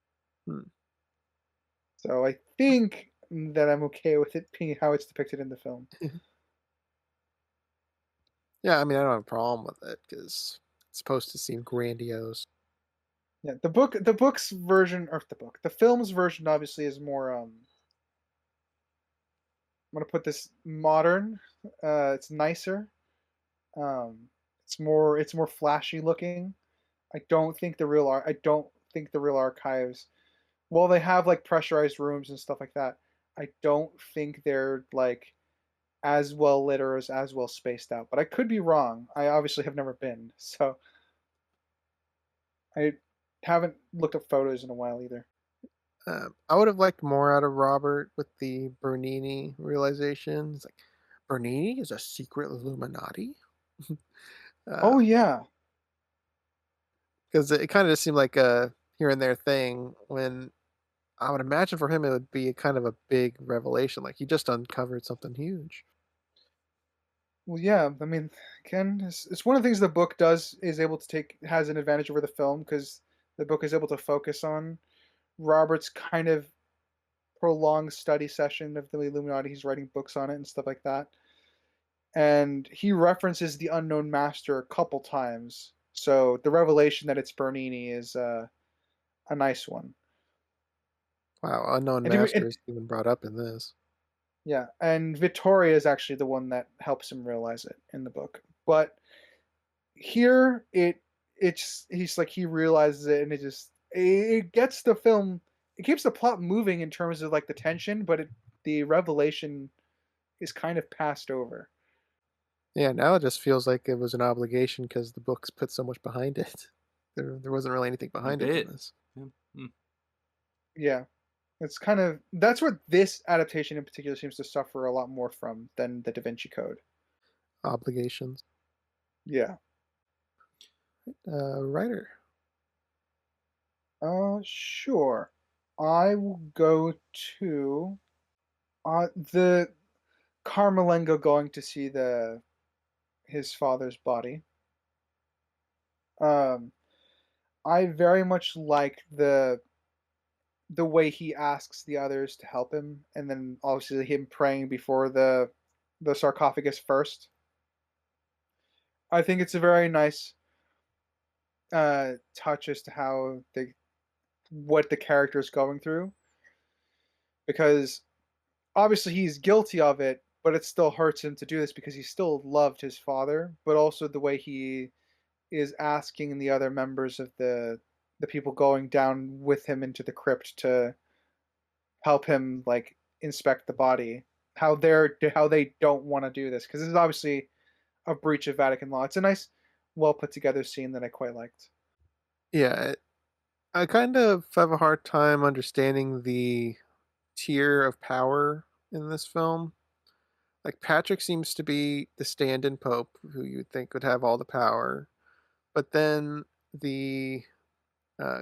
So I think that I'm okay with it being how it's depicted in the film. Yeah, I mean, I don't have a problem with it because it's supposed to seem grandiose. Yeah, the film's version obviously is more. I'm gonna put this modern. It's nicer. It's more flashy looking. I don't think the real archives, while they have like pressurized rooms and stuff like that, I don't think they're like as well lit or as well spaced out. But I could be wrong. I obviously have never been, so I haven't looked up photos in a while either. I would have liked more out of Robert with the Bernini realization. It's like, Bernini is a secret Illuminati? Oh, yeah. Because it kind of just seemed like a here and there thing, when I would imagine for him it would be kind of a big revelation. Like, he just uncovered something huge. Well, yeah, I mean, Ken, it's one of the things the book has an advantage over the film, because the book is able to focus on Robert's kind of prolonged study session of the Illuminati. He's writing books on it and stuff like that. And he references the unknown master a couple times. So the revelation that it's Bernini is a nice one. Wow, unknown master is even brought up in this. Yeah, and Vittoria is actually the one that helps him realize it in the book. But here, he's like, he realizes it, and it gets the film, it keeps the plot moving in terms of like the tension, but the revelation is kind of passed over. Yeah, now it just feels like it was an obligation because the books put so much behind it. There wasn't really anything behind it in this. Yeah. That's what this adaptation in particular seems to suffer a lot more from than the Da Vinci Code. Obligations. Yeah. Writer. Sure. I will go to the Carmelengo going to see the his father's body. Um, I very much like the way he asks the others to help him, and then obviously him praying before the sarcophagus first. I think it's a very nice touch as to how the what the character is going through, because obviously he's guilty of it, but it still hurts him to do this because he still loved his father, but also the way he is asking the other members of the people going down with him into the crypt to help him like inspect the body, how they don't want to do this because this is obviously a breach of Vatican law. It's a nice, well put together scene that I quite liked. Yeah, I kind of have a hard time understanding the tier of power in this film. Like Patrick seems to be the stand-in pope who you would think would have all the power, but then the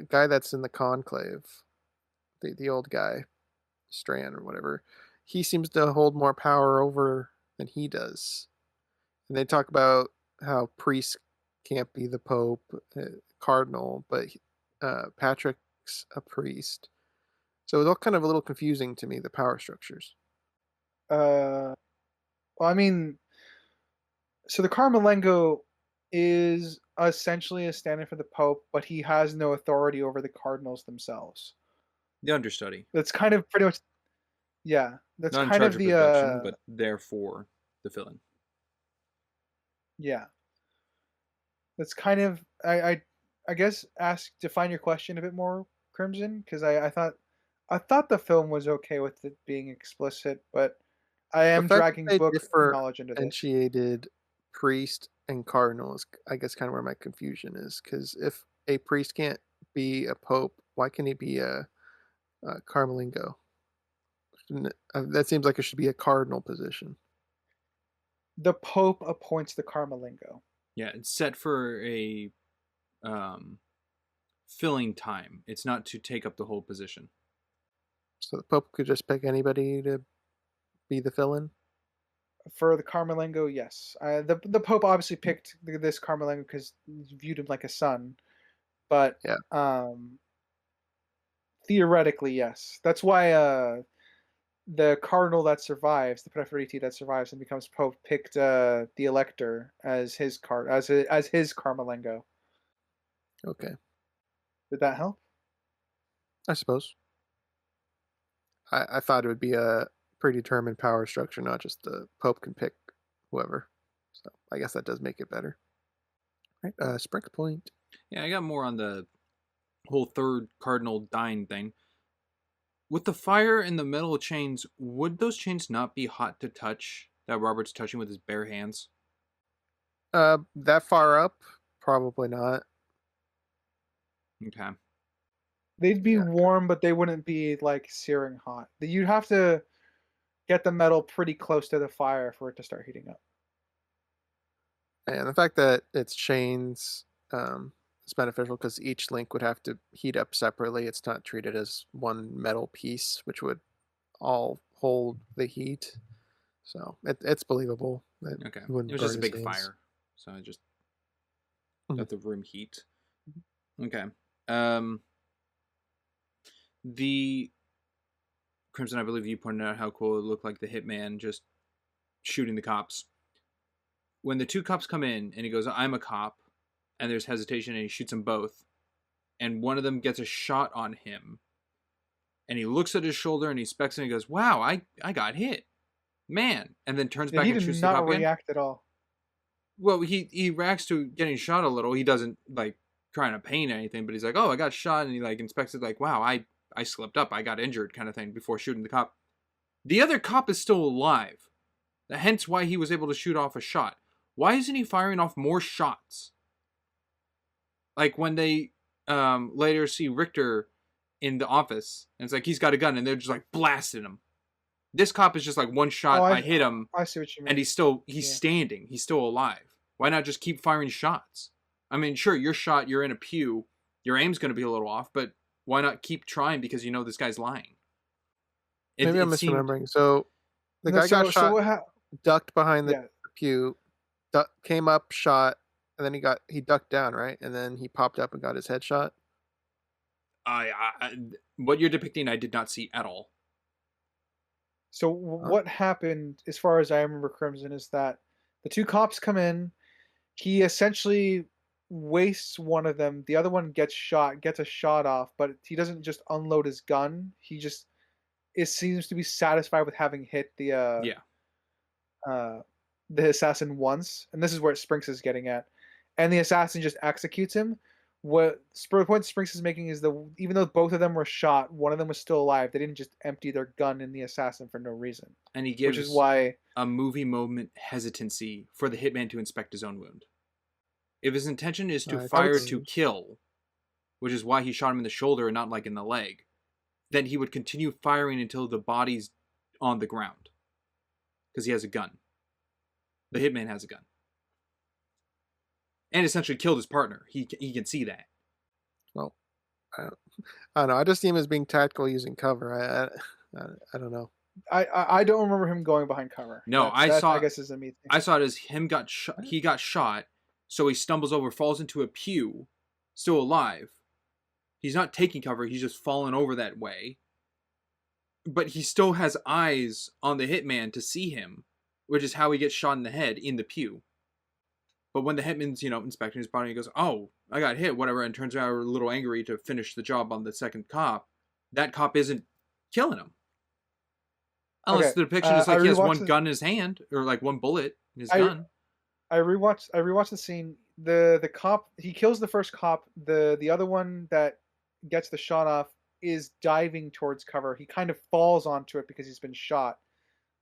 guy that's in the conclave, the old guy, Strand or whatever, he seems to hold more power over than he does. And they talk about how priests can't be the pope, cardinal, but Patrick's a priest. So it's all kind of a little confusing to me, the power structures. Well, I mean, so the Carmelengo is essentially a stand-in for the Pope, but he has no authority over the cardinals themselves. The understudy. That's kind of pretty much, yeah. That's Not in kind charge of of production, but therefore the villain. yeah. That's kind of I guess define your question a bit more, Crimson, because I thought the film was okay with it being explicit, but I The am fact that dragging they book knowledge into this. differentiated priest and cardinal is, I guess, kind of where my confusion is. Because if a priest can't be a pope, why can he be a Carmelingo? That seems like it should be a cardinal position. The Pope appoints the Carmelingo. Yeah, it's set for a filling time. It's not to take up the whole position. So the pope could just pick anybody to be the fill-in. For the Carmelengo, yes. The Pope obviously picked this Carmelengo because he viewed him like a son, but Yeah. Theoretically, yes. That's why the cardinal that survives, the Preferiti that survives and becomes Pope, picked the Elector as his Carmelengo. Okay. Did that help? I suppose. I thought it would be a predetermined power structure, not just the Pope can pick whoever. So I guess that does make it better. Right. Sprink point. Yeah, I got more on the whole third cardinal dying thing. With the fire and the metal chains, would those chains not be hot to touch that Robert's touching with his bare hands? That far up? Probably not. Okay. They'd be Yeah. warm, but they wouldn't be like searing hot. You'd have to get the metal pretty close to the fire for it to start heating up. And the fact that it's chains is beneficial because each link would have to heat up separately. It's not treated as one metal piece, which would all hold the heat. So it's believable. Okay. It was just a big fire. So I just let the room heat. Okay. The Crimson, I believe you pointed out how cool it looked like the hitman just shooting the cops. When the two cops come in and he goes, I'm a cop, and there's hesitation and he shoots them both, and one of them gets a shot on him, and he looks at his shoulder and he specs and he goes, wow, I got hit. Man. And then turns back and shoots the cop again. He did not react at all. Well, he reacts to getting shot a little. He doesn't, like, trying to pain anything, but he's like, oh, I got shot, and he, like, inspects it like, wow, I slipped up, I got injured kind of thing before shooting the cop. The other cop is still alive. Hence why he was able to shoot off a shot. Why isn't he firing off more shots? Like when they later see Richter in the office, and it's like he's got a gun, and they're just like blasting him. This cop is just like one shot, I hit him, I see what you mean. and he's standing, he's still alive. Why not just keep firing shots? I mean, sure, you're shot, you're in a pew, your aim's going to be a little off, but why not keep trying because you know this guy's lying? Maybe I'm It seemed misremembering. So the No, guy got so shot, what ducked behind the yeah. pew, came up, shot, and then he ducked down, right? And then he popped up and got his head shot. what you're depicting, I did not see at all. So Huh? what happened, as far as I remember, Crimson, is that the two cops come in. He essentially wastes one of them. The other one gets a shot off, but he doesn't just unload his gun. He just seems to be satisfied with having hit Yeah. uh, the assassin once, and this is where Sprinks is getting at. And the assassin just executes him. The point Sprinks is making is that even though both of them were shot, one of them was still alive. They didn't just empty their gun in the assassin for no reason. And he Which is gives why a movie moment hesitancy for the hitman to inspect his own wound. If his intention is to fire to kill, which is why he shot him in the shoulder and not like in the leg, then he would continue firing until the body's on the ground. Because he has a gun. The hitman has a gun. And essentially killed his partner. He can see that. Well, I don't know. I just see him as being tactical using cover. I don't know. I don't remember him going behind cover. No, I guess is a me thing. I saw it as him got shot. He got shot, so he stumbles over, falls into a pew, still alive. He's not taking cover. He's just fallen over that way. But he still has eyes on the hitman to see him, which is how he gets shot in the head in the pew. But when the hitman's, inspecting his body, he goes, "Oh, I got hit, whatever," and turns out a little angry to finish the job on the second cop. That cop isn't killing him. Unless Okay, the depiction is like he has one the- gun in his hand, or like one bullet in his gun. I rewatched the scene. The cop, he kills the first cop. The other one that gets the shot off is diving towards cover. He kind of falls onto it because he's been shot.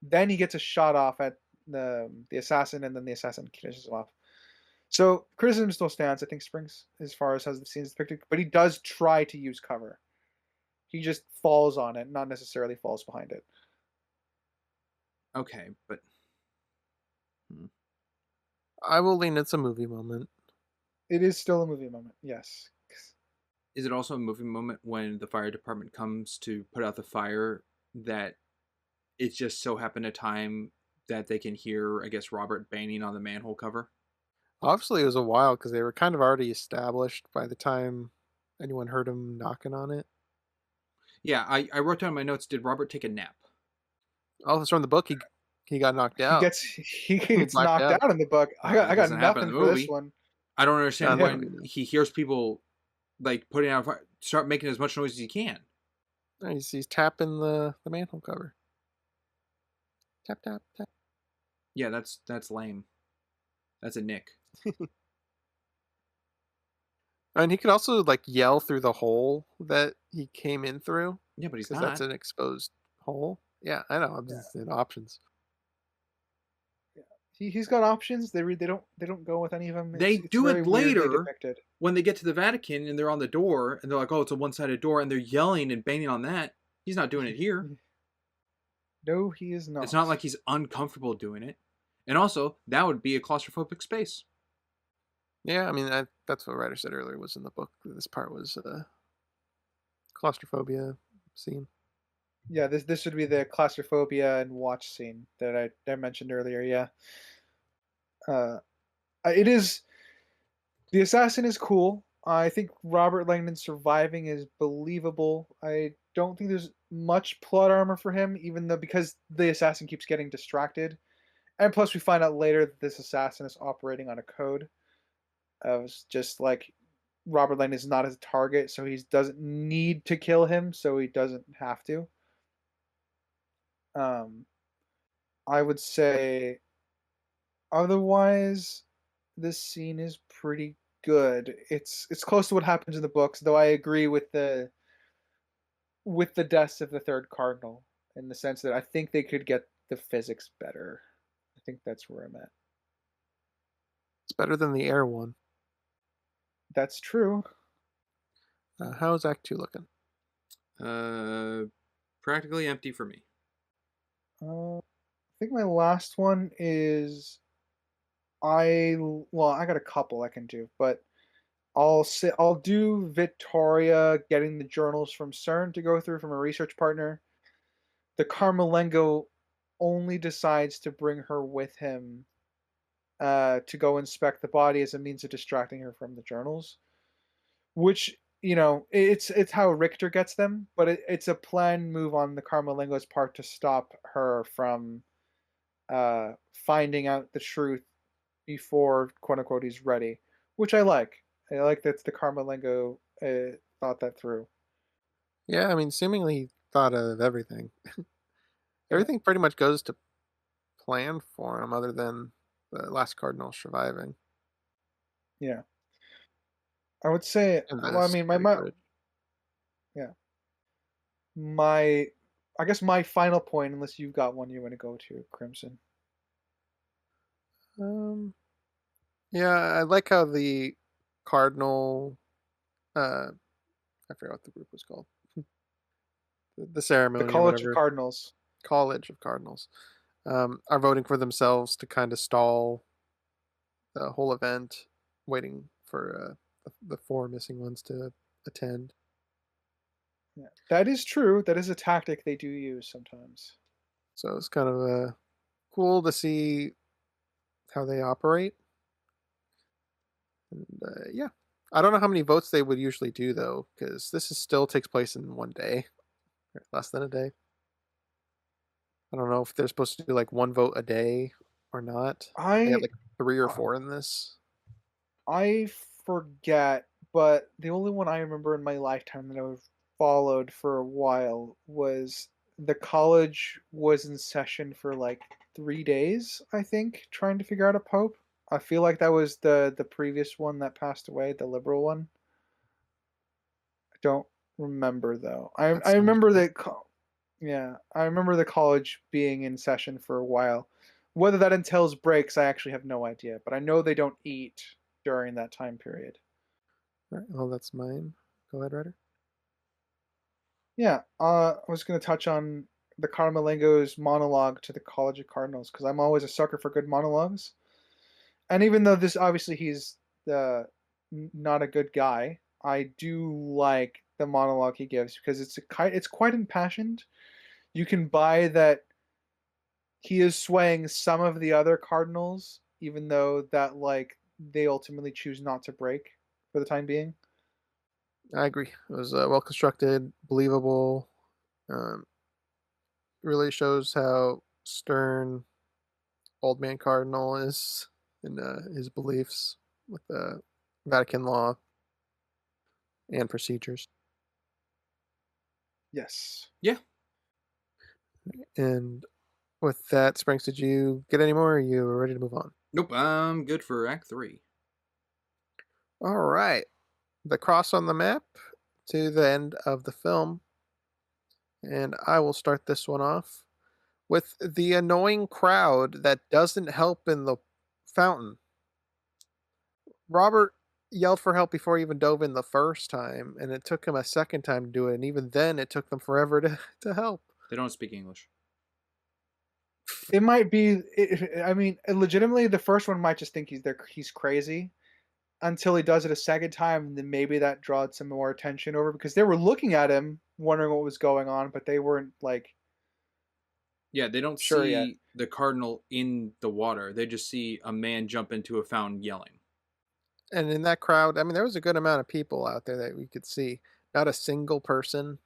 Then he gets a shot off at the assassin, and then the assassin finishes him off. So criticism still stands, I think, Springs, as far as how the scene is depicted. But he does try to use cover. He just falls on it, not necessarily falls behind it. Okay, but I will lean it's a movie moment. It is still a movie moment, yes. is it also a movie moment when the fire department comes to put out the fire that it just so happened a time that they can hear, I guess, Robert banging on the manhole cover? Obviously, it was a while because they were kind of already established by the time anyone heard him knocking on it. Yeah, I wrote down in my notes, did Robert take a nap? Oh, it's from the book. He got knocked out. He gets knocked out in the book. I got doesn't happen in nothing the for this movie. one. I don't understand Yeah. when he hears people like putting out fire, start making as much noise as he can. He's tapping the manhole cover. Tap tap tap. Yeah, that's lame. That's a nick. And he could also like yell through the hole that he came in through. Yeah, but he's because not. that's an exposed hole. Yeah, I know. I'm just in options. He's got options. They don't go with any of them. They do it very weirdly later. depicted. When they get to the Vatican and they're on the door and they're like, "Oh, it's a one-sided door," and they're yelling and banging on that. He's not doing it here. No, he is not. It's not like he's uncomfortable doing it. And also, that would be a claustrophobic space. Yeah, I mean that's what Ryder said earlier was in the book. This part was claustrophobia scene. Yeah, this would be the claustrophobia and watch scene that I mentioned earlier. Yeah. It is. The assassin is cool. I think Robert Langdon surviving is believable. I don't think there's much plot armor for him, even though because the assassin keeps getting distracted, and plus we find out later that this assassin is operating on a code. Of just like Robert Langdon is not his target, so he doesn't need to kill him, so he doesn't have to. I would say otherwise this scene is pretty good. It's close to what happens in the books, though I agree with the deaths of the third cardinal in the sense that I think they could get the physics better. I think that's where I'm at. It's better than the air one. That's true. How's Act 2 looking? Practically empty for me. I think my last one is I got a couple I can do, but I'll do Victoria getting the journals from CERN to go through from a research partner. The Carmelengo only decides to bring her with him to go inspect the body as a means of distracting her from the journals, which it's how Richter gets them, but it's a planned move on the Carmelengo's part to stop her from finding out the truth before quote unquote he's ready, which I like. I like that the Carmelengo thought that through. Yeah, I mean, seemingly he thought of everything. Yeah. Everything pretty much goes to plan for him, other than the last cardinal surviving. Yeah. I would say, And well, I that's mean, pretty good. yeah, my, I guess my final point, unless you've got one you want to go to, Crimson. Um, yeah, I like how the cardinal, I forgot what the group was called, the The ceremony or College of whatever, Cardinals. College of Cardinals, are voting for themselves to kind of stall the whole event, waiting for the four missing ones to attend. Yeah, that is true. That is a tactic they do use sometimes. So it's kind of cool to see how they operate. And yeah, I don't know how many votes they would usually do though, because still takes place in one day, or less than a day. I don't know if they're supposed to do like one vote a day or not. They had I like three or four in this. I forget, but the only one I remember in my lifetime that I've followed for a while was the college was in session for like 3 days, I think, trying to figure out a pope. I feel like that was the previous one that passed away, the liberal one. I don't remember though. That I sounds remember right. that. Yeah, I remember the college being in session for a while. Whether that entails breaks, I actually have no idea, but I know they don't eat during that time period. All right, well, that's mine. Go ahead, Ryder. Yeah, I was going to touch on the Carmelengo's monologue to the College of Cardinals because I'm always a sucker for good monologues. And even though this obviously he's not a good guy, I do like the monologue he gives because it's quite impassioned. You can buy that he is swaying some of the other cardinals, even though that like they ultimately choose not to break for the time being. I agree. It was well constructed, believable. Um, really shows how stern old man Cardinal is in his beliefs with Vatican law and procedures. Yes. Yeah. And with that, Spranks, did you get any more? Or are you ready to move on? Nope, I'm good for Act 3. All right. The cross on the map to the end of the film. And I will start this one off with the annoying crowd that doesn't help in the fountain. Robert yelled for help before he even dove in the first time, and it took him a second time to do it, and even then it took them forever to help. They don't speak English. It might be. I mean, legitimately, the first one might just think he's crazy until he does it a second time, and then maybe that drawed some more attention over because they were looking at him, wondering what was going on, but they weren't like Yeah, they don't sure yet. see the cardinal in the water. They just see a man jump into a fountain yelling. And in that crowd, I mean, there was a good amount of people out there that we could see. Not a single person.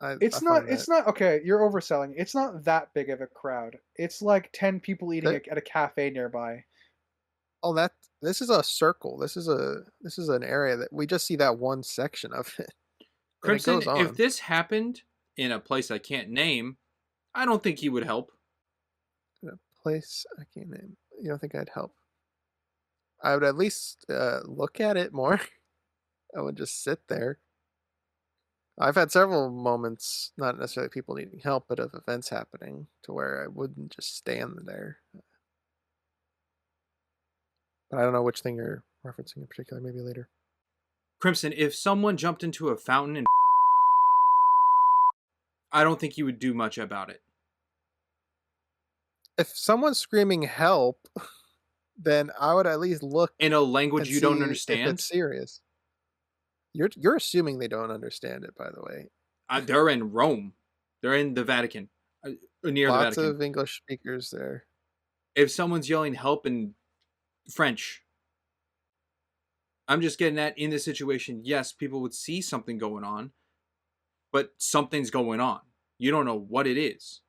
I It's not. find It's that not okay. You're overselling. It's not that big of a crowd. It's like 10 people eating that at a cafe nearby. oh that this is a circle. This is an area that we just see that one section of it, and it Crimson, goes if on. this happened in a place I can't name, I don't think he would help. In a place I can't name. You don't think I'd help? I would at least look at it more. I would just sit there. I've had several moments, not necessarily people needing help, but of events happening to where I wouldn't just stand there. But I don't know which thing you're referencing in particular. Maybe later. Crimson, if someone jumped into a fountain and I don't think he would do much about it. If someone's screaming help, then I would at least look in a language and you don't see if understand. it's serious. You're assuming they don't understand it, by the way. They're in Rome. They're in the Vatican, near the Lots Vatican. of English speakers there. If someone's yelling help in French, I'm just getting at, in this situation, yes, people would see something going on, but something's going on. You don't know what it is.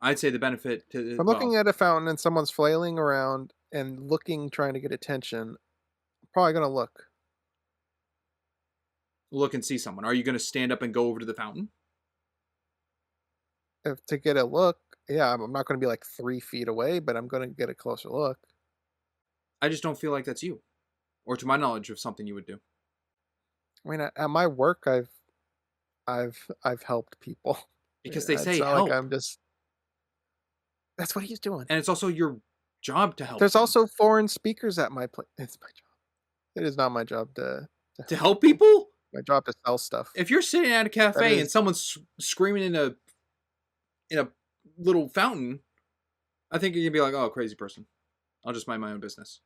I'd say the benefit to... If I'm looking at a fountain and someone's flailing around and looking, trying to get attention, I'm probably going to look. Look and see someone. Are you going to stand up and go over to the fountain? If to get a look, yeah, I'm not going to be like 3 feet away, but I'm going to get a closer look. I just don't feel like that's you, or to my knowledge of something you would do. I mean, at my work, I've helped people Because they It's say not help. like I'm just. That's what he's doing. And it's also your job to help There's them. also foreign speakers at my place. It's my job. It is not my job to To help people? My job to sell stuff. If you're sitting at a cafe is- and someone's screaming in a little fountain, I think you're going to be like, oh, crazy person. I'll just mind my own business.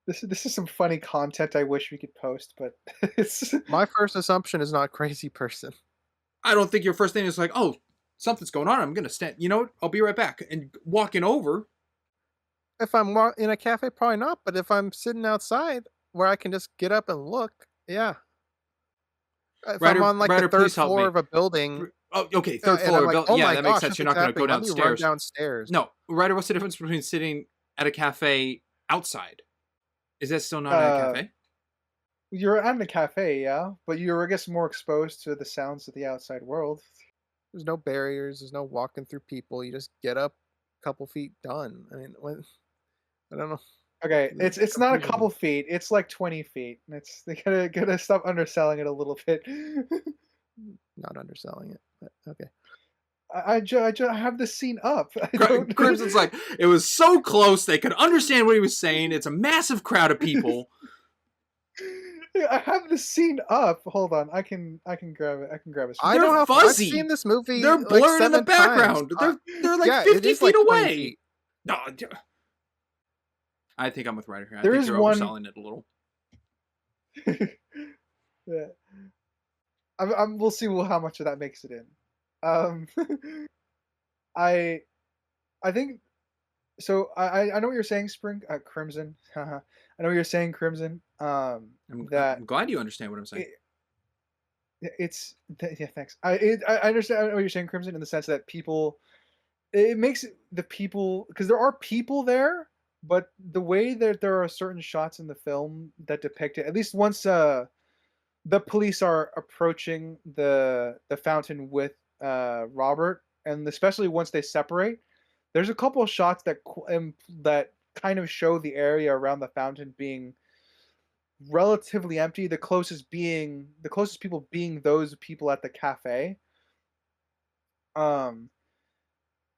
This is some funny content I wish we could post, but it's My first assumption is not crazy person. I don't think your first thing is like, oh, something's going on. I'm going to stand. You know what? I'll be right back. And walking over. If I'm in a cafe, probably not. But if I'm sitting outside where I can just get up and look, yeah. If Ryder- I'm on like Ryder, the third please help floor me. of a building, Oh, okay. Third and floor. I'm like, oh yeah, my that makes gosh, sense. You're nothing's not going to go happening. Let me run downstairs. downstairs. No. Ryder, what's the difference between sitting at a cafe outside? Is that still not at a cafe? you're at a cafe, yeah, but you're I guess more exposed to the sounds of the outside world. There's no barriers. There's no walking through people. You just get up a couple feet, done. I mean, I don't know. Okay, It's it's not a confusing. couple feet. It's like 20 feet. They gotta stop underselling it a little bit. Not underselling it, but okay. I have the scene up. I don't- Crimson's like, it was so close they could understand what he was saying. It's a massive crowd of people. I have the scene up. Hold on, I can grab it. I can grab it. I They're know how fuzzy. I've seen this movie. They're like blurred in the 7 times. background. They're like yeah, 50 it is feet like 20 away. feet. No, I think I'm with Ryder here. I There think is you're one- overselling it a little. Yeah. We'll see how much of that makes it in. I think so. I know what you're saying, Spring Crimson. I know what you're saying, Crimson. I'm glad you understand what I'm saying. Yeah, thanks. I understand what you're saying, Crimson, in the sense that people, it makes the people, because there are people there, but the way that there are certain shots in the film that depict it, at least once the police are approaching the fountain with Robert, and especially once they separate, there's a couple of shots that that kind of show the area around the fountain being relatively empty. The closest people being those people at the cafe.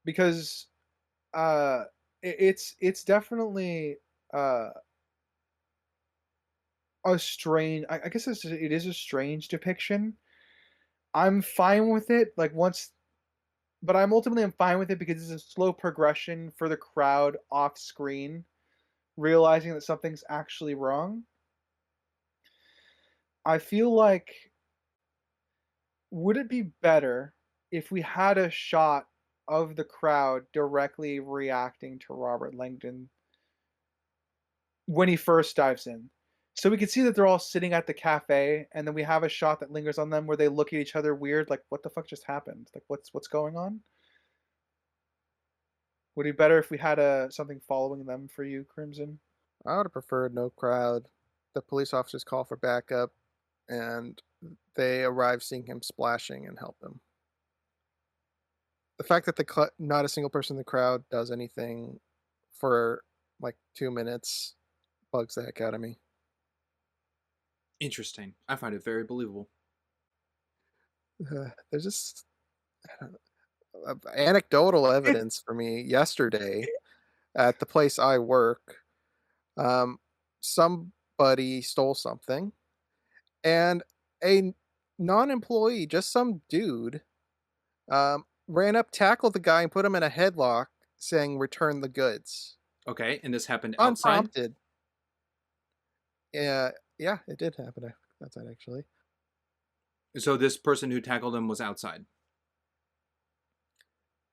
Because it's definitely a strange. I guess it is a strange depiction. I'm fine with it. But I'm fine with it because it's a slow progression for the crowd off screen, realizing that something's actually wrong. I feel like, would it be better if we had a shot of the crowd directly reacting to Robert Langdon when he first dives in? So we can see that they're all sitting at the cafe, and then we have a shot that lingers on them where they look at each other weird, like, what the fuck just happened? Like, what's going on? Would it be better if we had something following them for you, Crimson? I would have preferred no crowd. The police officers call for backup, and they arrive seeing him splashing and help him. The fact that not a single person in the crowd does anything for like 2 minutes bugs the heck out of me. Interesting. I find it very believable. There's just anecdotal evidence for me yesterday at the place I work. Somebody stole something, and a non-employee, just some dude, ran up, tackled the guy, and put him in a headlock, saying, "Return the goods." Okay, and this happened outside? Unprompted. Yeah, yeah, it did happen outside actually. So this person who tackled him was outside.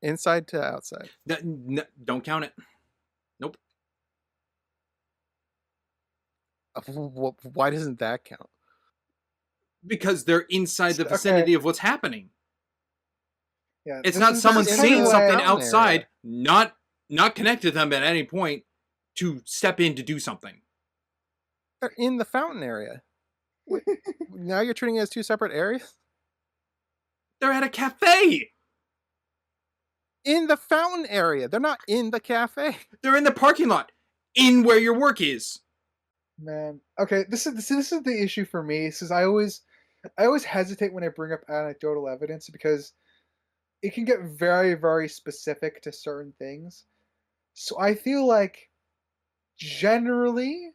Inside to outside. Don't count it. Nope. Why doesn't that count? Because they're inside the Okay. vicinity of what's happening. Yeah, It's this not is someone kinda seeing why something I- outside, not connected to them at any point to step in to do something. They're in the fountain area. Wait, now you're treating it as two separate areas? They're at a cafe. In the fountain area. They're not in the cafe. They're in the parking lot, in where your work is. Man, okay, this is the issue for me. Is I always hesitate when I bring up anecdotal evidence because it can get very, very specific to certain things. So I feel like generally,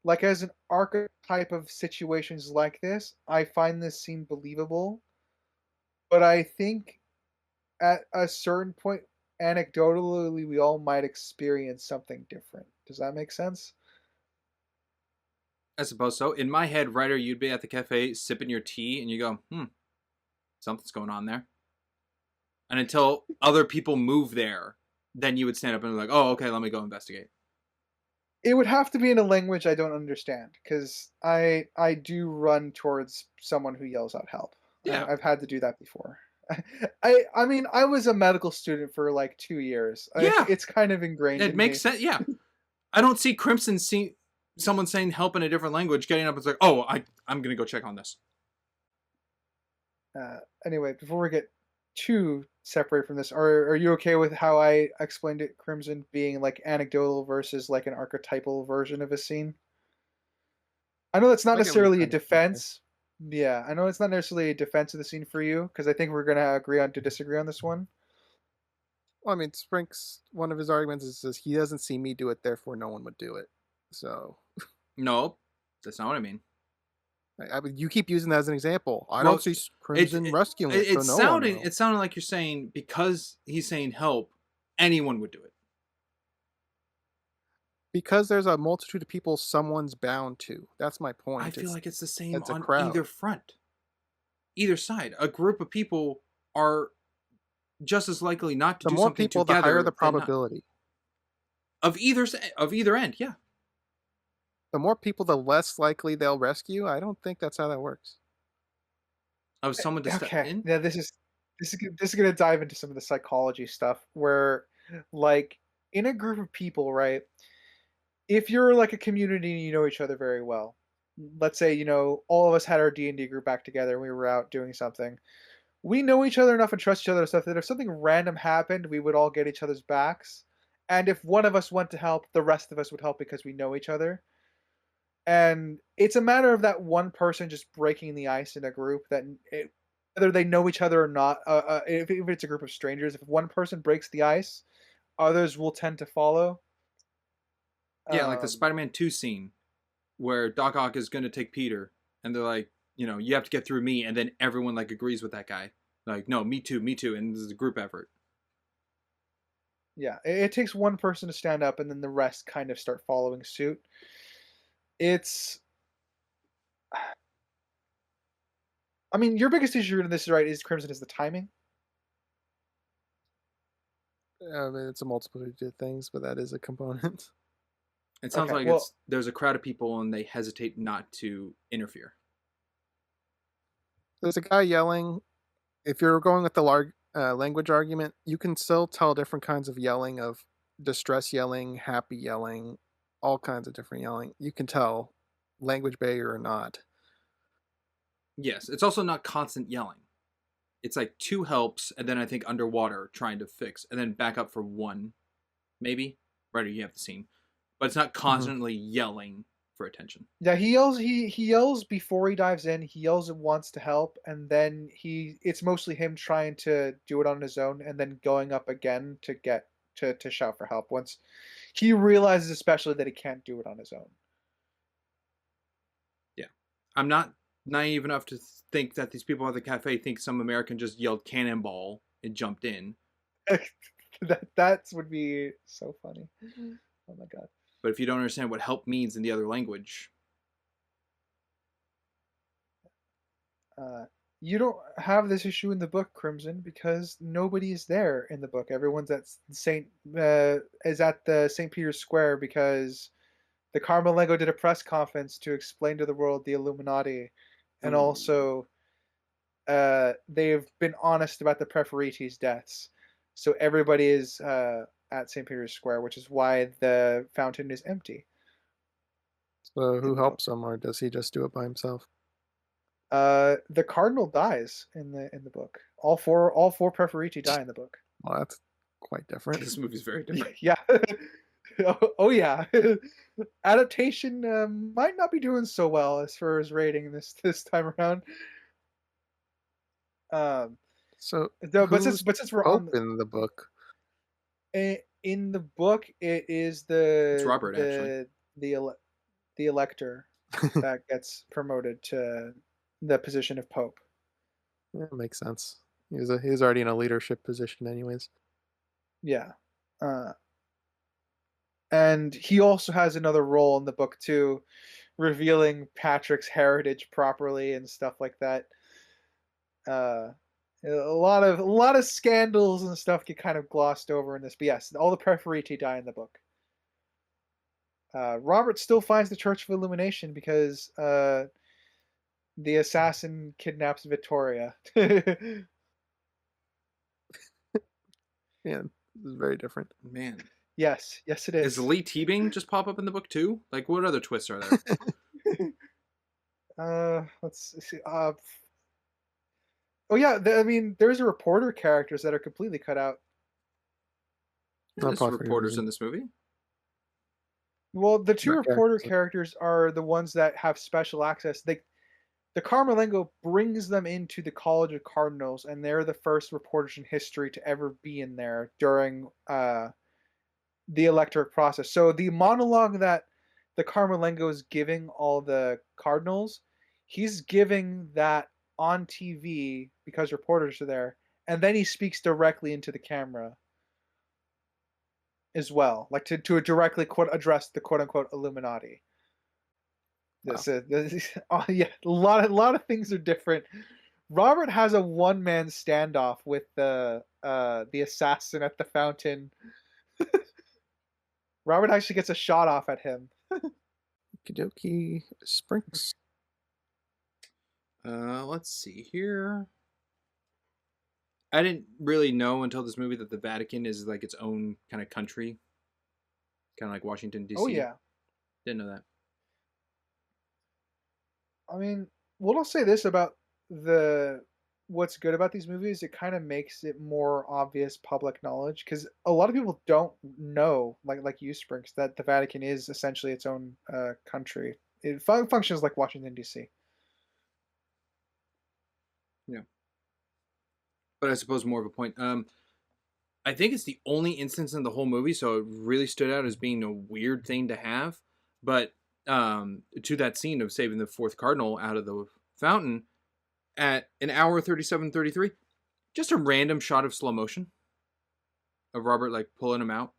like as an archetype of situations like this, I find this scene believable. But I think at a certain point, anecdotally, we all might experience something different. Does that make sense? I suppose so. In my head, Ryder, you'd be at the cafe sipping your tea and you go, something's going on there. And until other people move there, then you would stand up and be like, oh, okay, let me go investigate. It would have to be in a language I don't understand, because I do run towards someone who yells out help. Yeah. I've had to do that before. I mean, I was a medical student for like 2 years. Yeah. It's kind of ingrained It in makes me. sense. Yeah. I don't see Crimson see someone saying help in a different language, getting up and saying, oh, I'm going to go check on this. Anyway, before we get too separate from this, are you okay with how I explained it, Crimson, being like anecdotal versus like an archetypal version of a scene? I know that's not I get what you're necessarily a trying to say. defense. Yeah, I know it's not necessarily a defense of the scene for you, because I think we're gonna agree on to disagree on this one. Well, I mean, Sprink's one of his arguments is he doesn't see me do it, therefore no one would do it. So No, that's not what I mean. mean, you keep using that as an example. I Well, don't see Crimson rescuing it, so It's no sounding one will. it sounded like you're saying because he's saying help, anyone would do it. Because there's a multitude of people someone's bound to. That's my point. I feel like it's the same it's a on crowd. either front. Either side. A group of people are just as likely not to The do more something people, the together higher the than not. probability. Of either end, yeah. The more people, the less likely they'll rescue. I don't think that's how that works. Of someone to step Okay, in. yeah, this is gonna dive into some of the psychology stuff where, like, in a group of people, right? If you're like a community and you know each other very well, let's say all of us had our D&D group back together and we were out doing something. We know each other enough and trust each other enough that if something random happened, we would all get each other's backs. And if one of us went to help, the rest of us would help because we know each other. And it's a matter of that one person just breaking the ice in a group whether they know each other or not. If it's a group of strangers, if one person breaks the ice, others will tend to follow. Yeah, like the Um, Spider-Man 2 scene where Doc Ock is going to take Peter and they're like, you have to get through me, and then everyone like agrees with that guy. Like, no, me too, and this is a group effort. Yeah, it takes one person to stand up, and then the rest kind of start following suit. It's, I mean, your biggest issue in this, right, is Crimson is the timing. I mean, it's a multitude of things, but that is a component. It sounds Okay, like well- there's a crowd of people and they hesitate not to interfere. There's a guy yelling. If you're going with the language argument, you can still tell different kinds of yelling, of distress yelling, happy yelling, all kinds of different yelling. You can tell language barrier or not. Yes, it's also not constant yelling. It's like two helps, and then I think underwater trying to fix, and then back up for one, maybe. Right, you have the scene, but it's not constantly yelling for attention. Yeah, he yells. He yells before he dives in. He yells and wants to help, and then it's mostly him trying to do it on his own, and then going up again to get to shout for help once he realizes, especially, that he can't do it on his own. Yeah, I'm not naive enough to think that these people at the cafe think some American just yelled cannonball and jumped in. That would be so funny. Oh my god. But if you don't understand what help means in the other language, You don't have this issue in the book, Crimson, because nobody is there in the book. Everyone's at is at the St. Peter's Square because the Carmelengo did a press conference to explain to the world the Illuminati, and Ooh. also they've been honest about the Preferites' deaths. So everybody is at St. Peter's Square, which is why the fountain is empty. So in who the book. helps him, or does he just do it by himself? The cardinal dies in the book. All four Preferiti die in the book. Well, that's quite different. this movie's very different. Yeah. Oh yeah. Adaptation might not be doing so well as far as rating this time around. So But who's since we're Pope on in the book? in the book, it is It's Robert, actually. the elector that gets promoted to the position of Pope. Yeah, makes sense. He was already in a leadership position, anyways. Yeah. And he also has another role in the book too, revealing Patrick's heritage properly and stuff like that. A lot of scandals and stuff get kind of glossed over in this, but yes, all the Preferiti die in the book. Robert still finds the Church of Illumination because the assassin kidnaps Victoria. Yeah, this is very different. Man. Yes, it is. Does Lee Teabing just pop up in the book too? Like, what other twists are there? Let's see. Oh yeah, I mean, there's reporter characters that are completely cut out. Not There's popular reporters reason. in this movie. Well, the two Not reporter characters. characters are the ones that have special access. The Carmelengo brings them into the College of Cardinals, and they're the first reporters in history to ever be in there during the electorate process. So the monologue that the Carmelengo is giving all the cardinals, he's giving that on TV because reporters are there, and then he speaks directly into the camera as well, like to directly address the quote unquote Illuminati. Oh, yeah, a lot of things are different. Robert has a one-man standoff with the assassin at the fountain. Robert actually gets a shot off at him. Okie dokie. Sprinks. Let's see here. I didn't really know until this movie that the Vatican is like its own kind of country, kind of like Washington D.C. Oh yeah. Didn't know that. I mean, what I'll say this about what's good about these movies, it kind of makes it more obvious public knowledge because a lot of people don't know, like you, Sprinks, that the Vatican is essentially its own country. It functions like Washington D.C. Yeah. But I suppose more of a point. I think it's the only instance in the whole movie, so it really stood out as being a weird thing to have. But to that scene of saving the fourth cardinal out of the fountain at an hour 37:33, just a random shot of slow motion of Robert like pulling him out.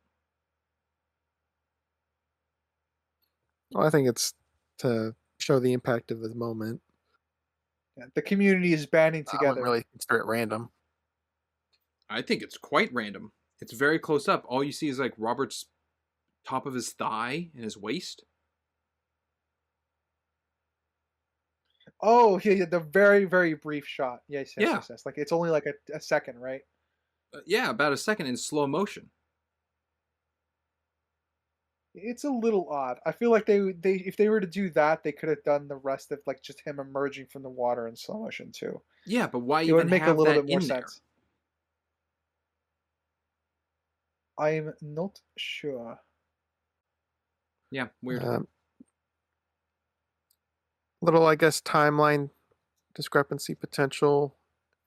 Well, I think it's to show the impact of the moment. Yeah, the community is banding I wouldn't together. really consider it random. I think it's quite random. It's very close up. All you see is like Robert's top of his thigh and his waist. Oh, yeah, the very, very brief shot. Yes. Yeah. Like it's only like a second, right? Yeah, about a second in slow motion. It's a little odd. I feel like they if they were to do that, they could have done the rest of like just him emerging from the water in slow motion too. Yeah, but why It even would make a have little that bit more in there? sense. I'm not sure. Yeah, weird. Little, I guess, timeline discrepancy potential.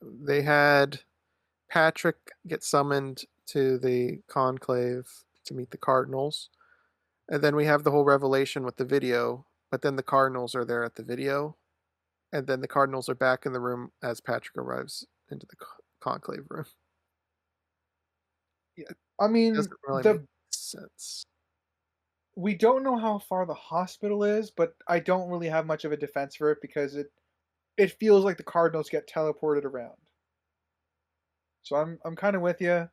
They had Patrick get summoned to the conclave to meet the cardinals. And then we have the whole revelation with the video, but then the cardinals are there at the video. And then the cardinals are back in the room as Patrick arrives into the conclave room. I mean, Doesn't really make the sense. we don't know how far the hospital is, but I don't really have much of a defense for it because it feels like the Cardinals get teleported around. So I'm kind of with you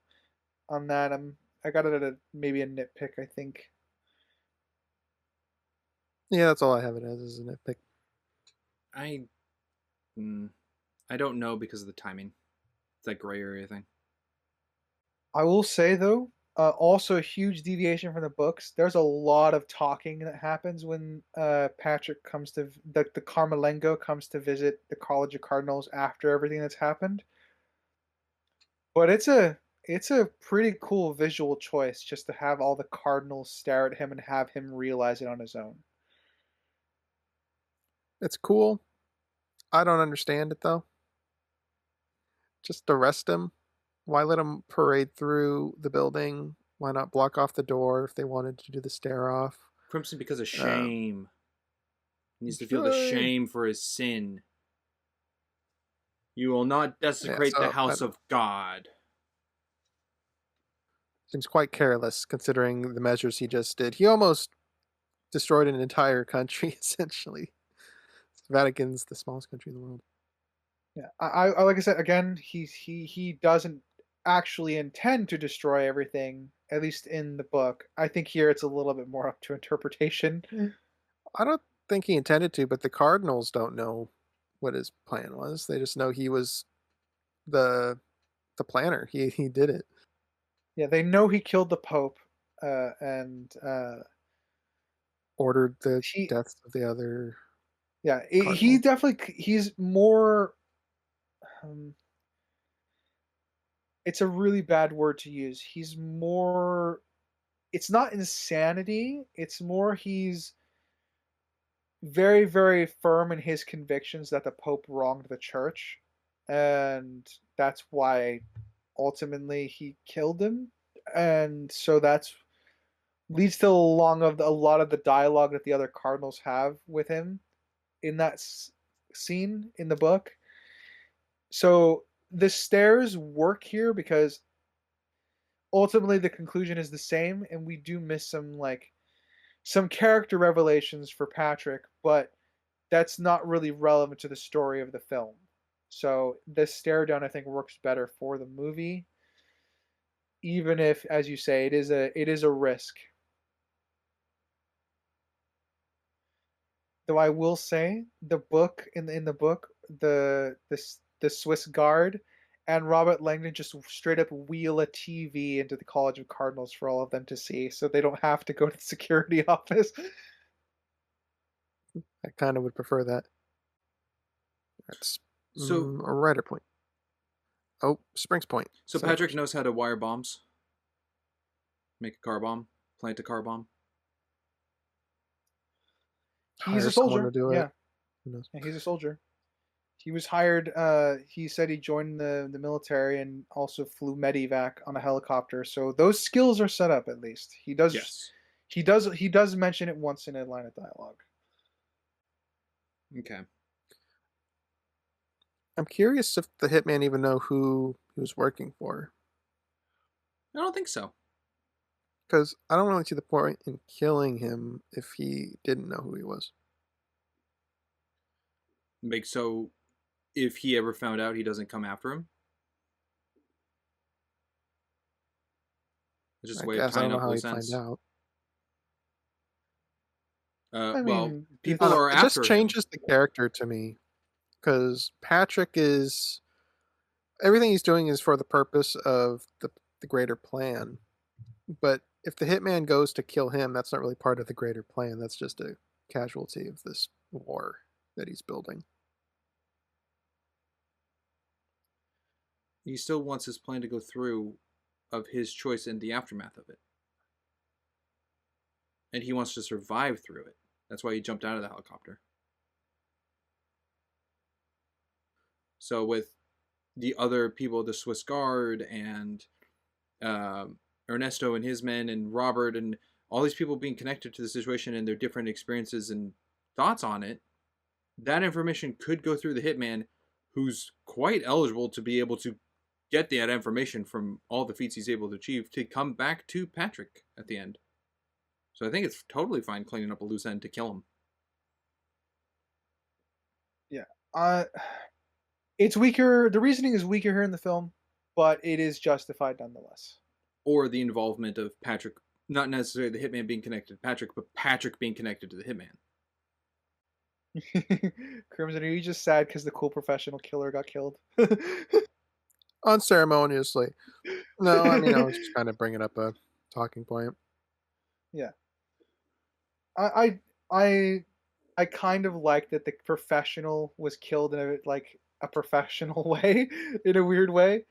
on that. I got it at maybe a nitpick, I think. Yeah, that's all I have it as, is a nitpick. I I don't know because of the timing. It's that gray area thing. I will say though, also a huge deviation from the books. There's a lot of talking that happens when Patrick comes to the Carmelengo comes to visit the College of Cardinals after everything that's happened. But it's a pretty cool visual choice just to have all the Cardinals stare at him and have him realize it on his own. It's cool. I don't understand it though. Just arrest him. Why let him parade through the building? Why not block off the door if they wanted to do the stare off? Crimson because of Uh, shame. He needs to feel the shame for his sin. You will not Yeah, desecrate the so house of God. seems quite careless considering the measures he just did. He almost destroyed an entire country essentially. Vatican's the smallest country in the world. Yeah, I like I said again, he doesn't actually intend to destroy everything, at least in the book. I think here it's a little bit more up to interpretation. I don't think he intended to, but the Cardinals don't know what his plan was. They just know he was the planner. He did it. Yeah, they know he killed the Pope, and Ordered the he deaths of the other yeah he Cardinals. definitely he's more. Um, it's a really bad word to use. He's more. It's not insanity. It's more he's very, very firm in his convictions that the Pope wronged the church, and that's why ultimately he killed him. And so that's leads to a lot of the dialogue that the other cardinals have with him in that scene in the book. So the stairs work here because ultimately the conclusion is the same, and we do miss some character revelations for Patrick, but that's not really relevant to the story of the film. So this stare down I think works better for the movie, even if, as you say, it is a risk. Though I will say the book in the book the Swiss guard and Robert Langdon just straight up wheel a TV into the College of Cardinals for all of them to see, so they don't have to go to the security office. I kind of would prefer that. That's So, a writer point. Oh, Springs Point. so Patrick knows how to wire bombs, make a car bomb, plant a car bomb. He's Hire a someone to soldier. do it. Yeah. Who knows? Yeah, he's a soldier. He was hired. He said he joined the military and also flew medevac on a helicopter. So those skills are set up at least. He does. Yes. He does mention it once in a line of dialogue. Okay. I'm curious if the hitman even know who he was working for. I don't think so. Because I don't really see the point in killing him if he didn't know who he was. Make so if he ever found out, he doesn't come after him. It's just I a way of guess I don't tying know up how loose he'd find ends. out. I Well, mean, people I don't know, are it after just him. changes the character to me. Because Patrick is. Everything he's doing is for the purpose of the greater plan. But if the hitman goes to kill him, that's not really part of the greater plan. That's just a casualty of this war that he's building. He still wants his plan to go through of his choice in the aftermath of it. And he wants to survive through it. That's why he jumped out of the helicopter. So with the other people, the Swiss Guard and Ernesto and his men and Robert and all these people being connected to the situation and their different experiences and thoughts on it, that information could go through the hitman, who's quite eligible to be able to get that information from all the feats he's able to achieve to come back to Patrick at the end. So I think it's totally fine cleaning up a loose end to kill him. Yeah. It's weaker. The reasoning is weaker here in the film, but it is justified nonetheless. Or the involvement of Patrick, not necessarily the hitman being connected to Patrick, but Patrick being connected to the hitman. Crimson, are you just sad because the cool professional killer got killed? Unceremoniously. No, I mean, I was just kind of bringing up a talking point. Yeah. I kind of like that the professional was killed in a professional way, in a weird way.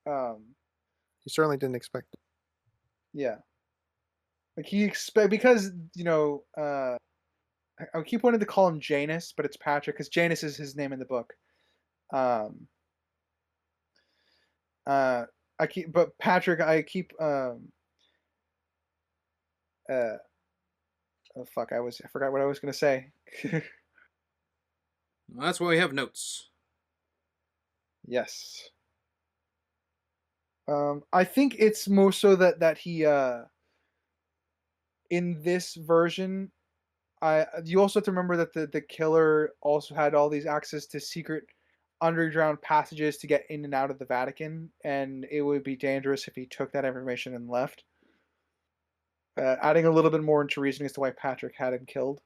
You certainly didn't expect it. Yeah. Like because I keep wanting to call him Janus, but it's Patrick because Janus is his name in the book. Patrick, oh fuck, I forgot what I was gonna say. Well, that's why we have notes. Yes. I think it's more so that he in this version, you also have to remember that the killer also had all these access to secret underground passages to get in and out of the Vatican, and it would be dangerous if he took that information and left. Adding a little bit more into reasoning as to why Patrick had him killed.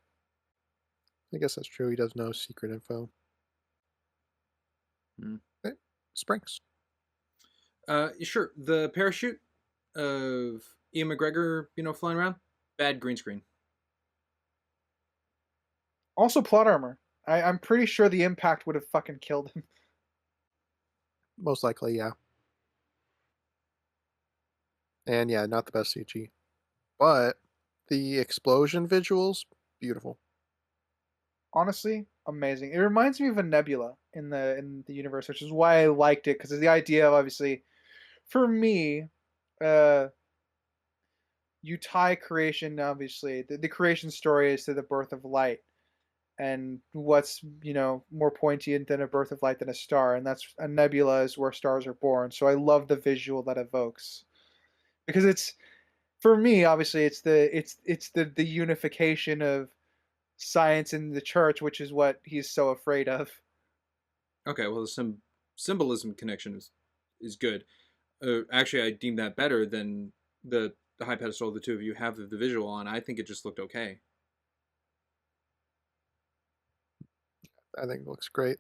I guess that's true. He does know secret info. Okay. Springs. Sure. The parachute of Ian McGregor, flying around, bad green screen. Also, plot armor. I'm pretty sure the impact would have fucking killed him. Most likely, yeah. And yeah, not the best CG. But the explosion visuals, beautiful. Honestly, amazing. It reminds me of a nebula in the universe, which is why I liked it, because the idea of, obviously, for me, you tie creation, obviously, the creation story is to the birth of light. And what's, more poignant than a birth of light than a star, and that's a nebula is where stars are born. So I love the visual that evokes, because it's, for me, obviously, it's the unification of science and the church, which is what he's so afraid of. Okay, well, the symbolism connection is good. Actually, I deem that better than the high pedestal the two of you have the visual on. I think it just looked okay. I think it looks great.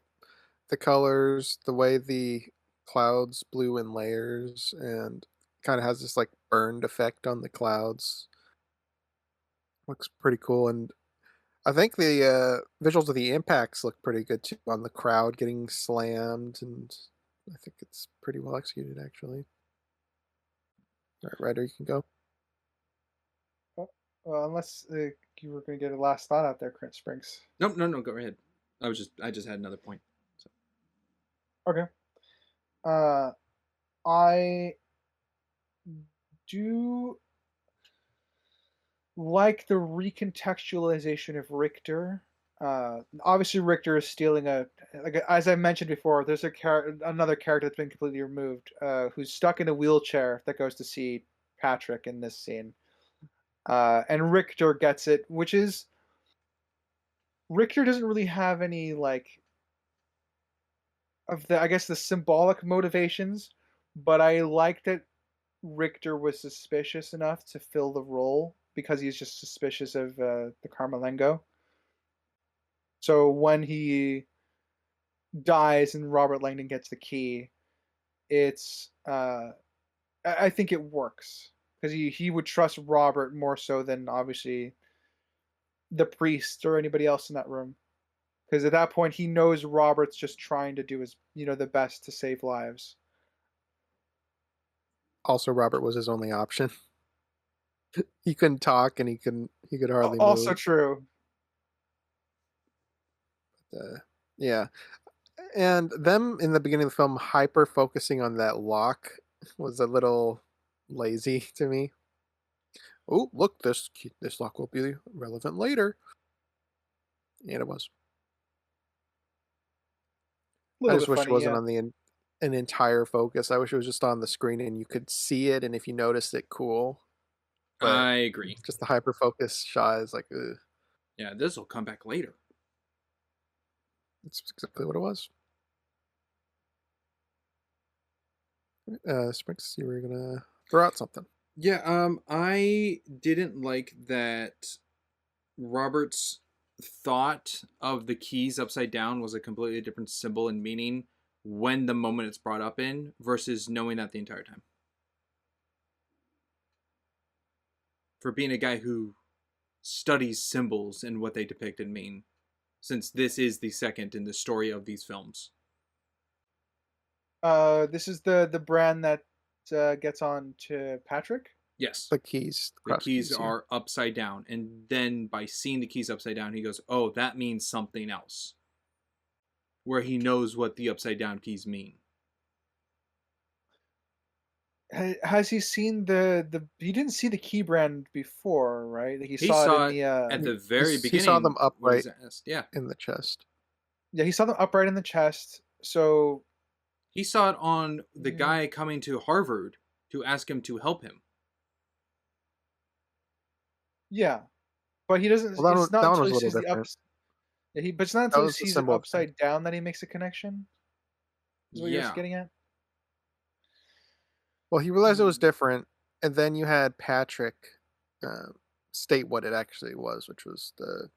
The colors, the way the clouds blew in layers, and kind of has this like burned effect on the clouds. Looks pretty cool, and I think the visuals of the impacts look pretty good too, on the crowd getting slammed, and I think it's pretty well executed actually. All right, Ryder, you can go. Well, unless you were going to get a last thought out there, Chris Springs. No, go ahead. I just had another point. So. Okay. I do like the recontextualization of Richter. Obviously, Richter is stealing as I mentioned before. There's another character that's been completely removed, who's stuck in a wheelchair that goes to see Patrick in this scene, and Richter gets it, which is Richter doesn't really have any the symbolic motivations, but I like that Richter was suspicious enough to fill the role because he's just suspicious of the Carmelengo. So when he dies and Robert Langdon gets the key, it's I think it works because he would trust Robert more so than obviously the priest or anybody else in that room. Because at that point, he knows Robert's just trying to do his, the best to save lives. Also, Robert was his only option. He couldn't talk, and he could hardly move. Also true. Yeah, and them in the beginning of the film hyper focusing on that lock was a little lazy to me. Oh, look, this lock will be relevant later, and it was. I just wish it wasn't on the an entire focus. I wish it was just on the screen and you could see it, and if you noticed it, cool. But I agree. just the hyper focus shot is like, ugh. Yeah, this will come back later. That's exactly what it was. Springs, you were gonna throw out something. Yeah, I didn't like that Robert's thought of the keys upside down was a completely different symbol and meaning when the moment it's brought up in versus knowing that the entire time. For being a guy who studies symbols and what they depict and mean, since this is the second in the story of these films. This is the brand that gets on to Patrick. Yes. The keys. The keys are upside down. And then by seeing the keys upside down, he goes, oh, that means something else. Where he knows what the upside down keys mean. Has he seen the? He didn't see the key brand before, right? Like He saw it in the at the very beginning. He saw them upright yeah. in the chest. Yeah, he saw them upright in the chest. So he saw it on the guy coming to Harvard to ask him to help him. Yeah, but he doesn't. Well, it's not that until one he was a sees little the different. Yeah, but it's not until he was the sees it symbol upside down that he makes a connection. Is what you're getting at? Well, he realized it was different, and then you had Patrick state what it actually was, which was the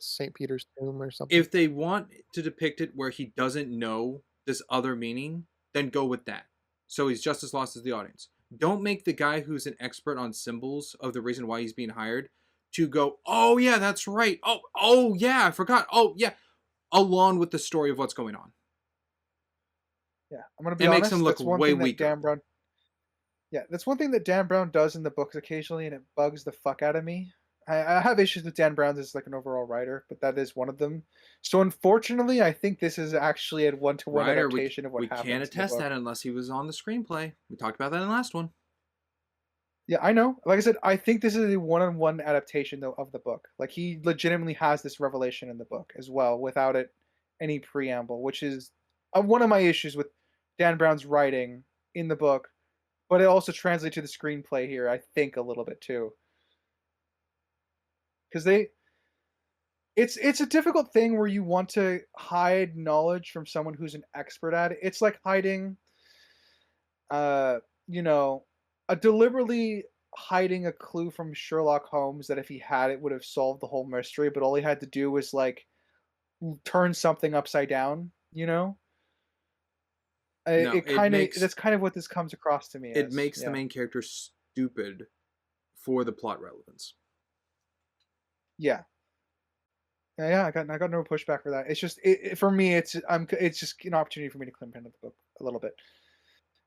St. Peter's tomb or something. If they want to depict it where he doesn't know this other meaning, then go with that. So he's just as lost as the audience. Don't make the guy who's an expert on symbols of the reason why he's being hired to go, oh yeah, that's right. Oh yeah, I forgot. Oh yeah, along with the story of what's going on. Yeah, I'm gonna be honest. It makes him look way weaker. Dan Brown. Yeah, that's one thing that Dan Brown does in the books occasionally, and it bugs the fuck out of me. I have issues with Dan Brown as like an overall writer, but that is one of them. So unfortunately, I think this is actually a one-to-one adaptation of what happens. We can't attest that unless he was on the screenplay. We talked about that in the last one. Yeah, I know. Like I said, I think this is a one-on-one adaptation though of the book. Like he legitimately has this revelation in the book as well, without it any preamble, which is one of my issues with Dan Brown's writing in the book. But it also translates to the screenplay here, I think, a little bit too. Because it's a difficult thing where you want to hide knowledge from someone who's an expert at it. It's like hiding, deliberately hiding a clue from Sherlock Holmes that if he had it would have solved the whole mystery, but all he had to do was like turn something upside down, that's kind of what this comes across to me as. It makes the main character stupid for the plot relevance. Yeah, I got no pushback for that. It's just for me. It's just an opportunity for me to clean pen of the book a little bit,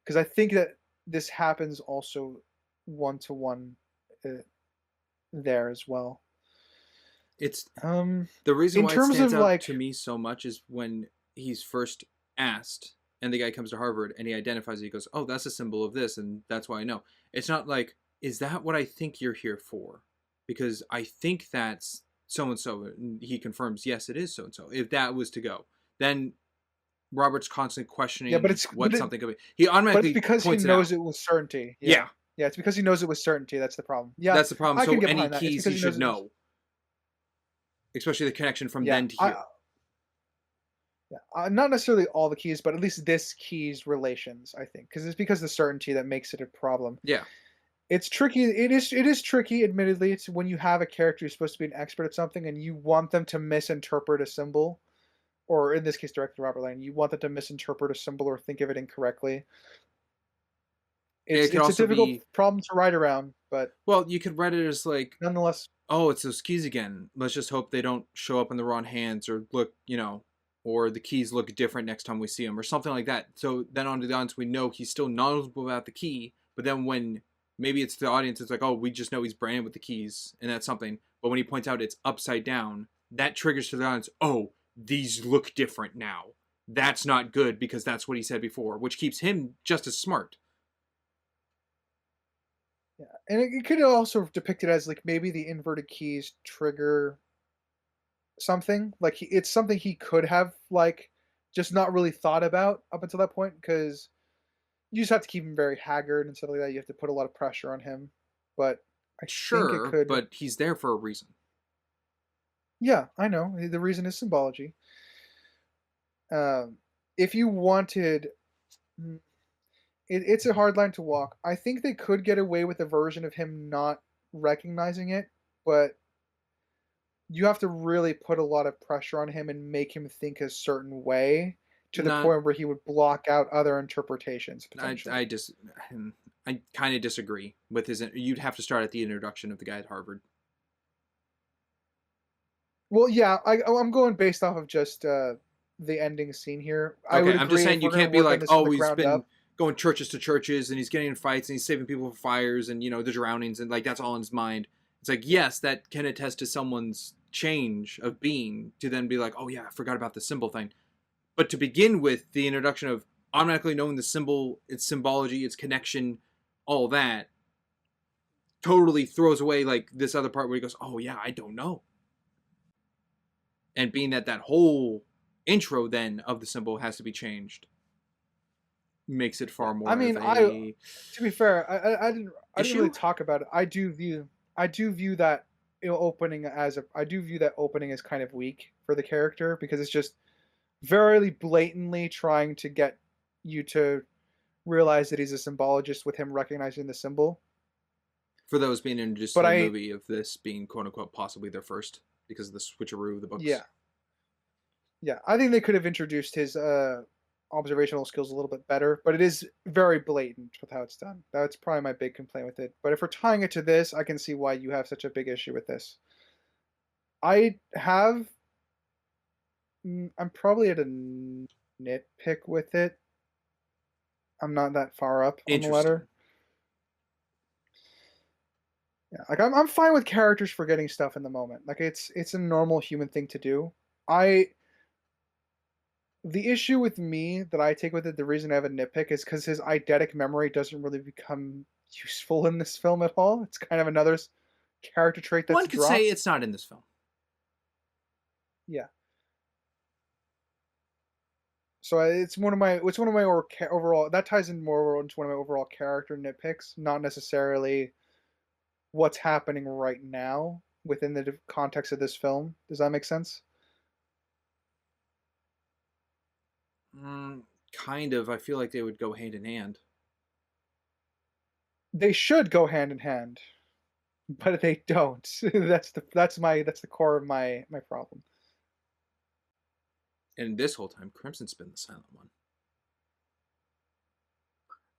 because I think that this happens also one-to-one there as well. It's the reason why it stands out to me so much is when he's first asked. And the guy comes to Harvard and he identifies it. He goes, oh, that's a symbol of this. And that's why I know. It's not like, is that what I think you're here for? Because I think that's so-and-so. And he confirms, yes, it is so-and-so. If that was to go, then Robert's constantly questioning something could be. He automatically but it's because he knows it with certainty. Yeah. Yeah, it's because he knows it with certainty. That's the problem. Yeah, that's the problem. So any keys he should know. Especially the connection from then to here. Yeah, not necessarily all the keys, but at least this key's relations, I think, because it's because of the certainty that makes it a problem. Yeah, it's tricky. It is tricky. Admittedly, it's when you have a character who's supposed to be an expert at something, and you want them to misinterpret a symbol, or in this case, director Robert Langdon, you want them to misinterpret a symbol or think of it incorrectly. It's a difficult problem to write around, but you could write it as like, nonetheless, oh, it's those keys again. Let's just hope they don't show up in the wrong hands or look, or the keys look different next time we see them or something like that. So then on to the audience, we know he's still knowledgeable about the key, but then when maybe it's the audience, it's like, oh, we just know he's branded with the keys and that's something. But when he points out it's upside down, that triggers to the audience, oh, these look different now. That's not good because that's what he said before, which keeps him just as smart. Yeah, and it could also depict it as like maybe the inverted keys trigger something, like it's something he could have like just not really thought about up until that point, because you just have to keep him very haggard and stuff like that. You have to put a lot of pressure on him. But I think it Sure, could. but he's there for a reason. Yeah, I know. The reason is symbology. If you wanted, mm, it's a hard line to walk. I think they could get away with a version of him not recognizing it, but you have to really put a lot of pressure on him and make him think a certain way to the Not, point where he would block out other interpretations I, potentially. I just, I kind of disagree with his. You'd have to start at the introduction of the guy at Harvard. Well, yeah, I'm going based off of just the ending scene here. I Okay, would I'm just agree if saying you we're going can't to be work on like, this from oh, the he's ground been up. going churches to churches and he's getting in fights and he's saving people from fires and the drownings and like that's all in his mind. It's like, yes, that can attest to someone's change of being to then be like, oh yeah, I forgot about the symbol thing. But to begin with, the introduction of automatically knowing the symbol, its symbology, its connection, all that totally throws away like this other part where he goes, oh yeah, I don't know. And being that whole intro then of the symbol has to be changed makes it far more I mean, of a to be fair, I didn't really issue. talk about it. I do view that opening as I do view that opening as kind of weak for the character, because it's just very blatantly trying to get you to realize that he's a symbologist with him recognizing the symbol. For those being introduced to But the movie of this being quote unquote possibly their first because of the switcheroo of the books. Yeah, I think they could have introduced his observational skills a little bit better, but it is very blatant with how it's done. That's probably my big complaint with it. But if we're tying it to this, I can see why you have such a big issue with this. I'm probably at a nitpick with it. I'm not that far up on the letter. Yeah, like I'm fine with characters forgetting stuff in the moment. Like it's a normal human thing to do. The issue with me that I take with it, the reason I have a nitpick is because his eidetic memory doesn't really become useful in this film at all. It's kind of another character trait that's One could dropped. say it's not in this film. Yeah. So it's one of my overall, that ties in more into one of my overall character nitpicks, not necessarily what's happening right now within the context of this film. Does that make sense? Kind of. I feel like they would go hand in hand. They should go hand in hand, but they don't. that's the core of my problem. And this whole time, Crimson's been the silent one.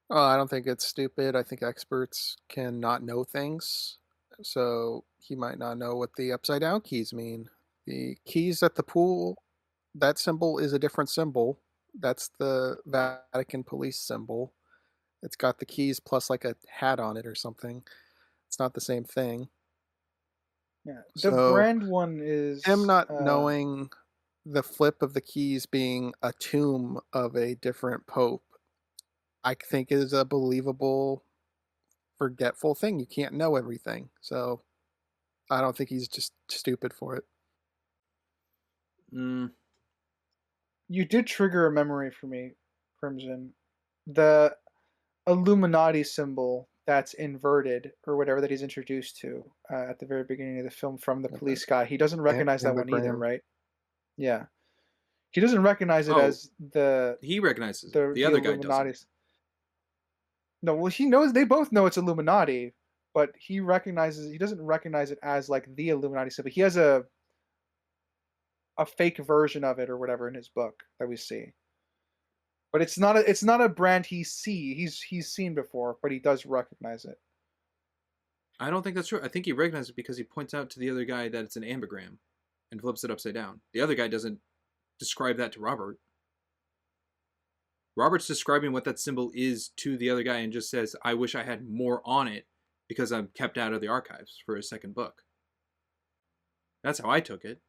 I don't think it's stupid. I think experts can not know things. So he might not know what the upside down keys mean. The keys at the pool, that symbol is a different symbol. That's the Vatican police symbol. It's got the keys plus like a hat on it or something. It's not the same thing. Yeah, the So brand one is him not knowing the flip of the keys being a tomb of a different pope, I think is a believable, forgetful thing. You can't know everything. So I don't think he's just stupid for it. You did trigger a memory for me, Crimson. The Illuminati symbol that's inverted or whatever that he's introduced to at the very beginning of the film from the police guy. He doesn't recognize that one either, right? Yeah. He doesn't recognize it as he recognizes the other guy Illuminati. doesn't. No, well, he knows. They both know it's Illuminati, but he doesn't recognize it as like the Illuminati symbol. He has a fake version of it or whatever in his book that we see. But it's not a brand he's seen before, but he does recognize it. I don't think that's true. I think he recognizes it because he points out to the other guy that it's an ambigram and flips it upside down. The other guy doesn't describe that to Robert. Robert's describing what that symbol is to the other guy and just says, I wish I had more on it because I'm kept out of the archives for his second book. That's how I took it.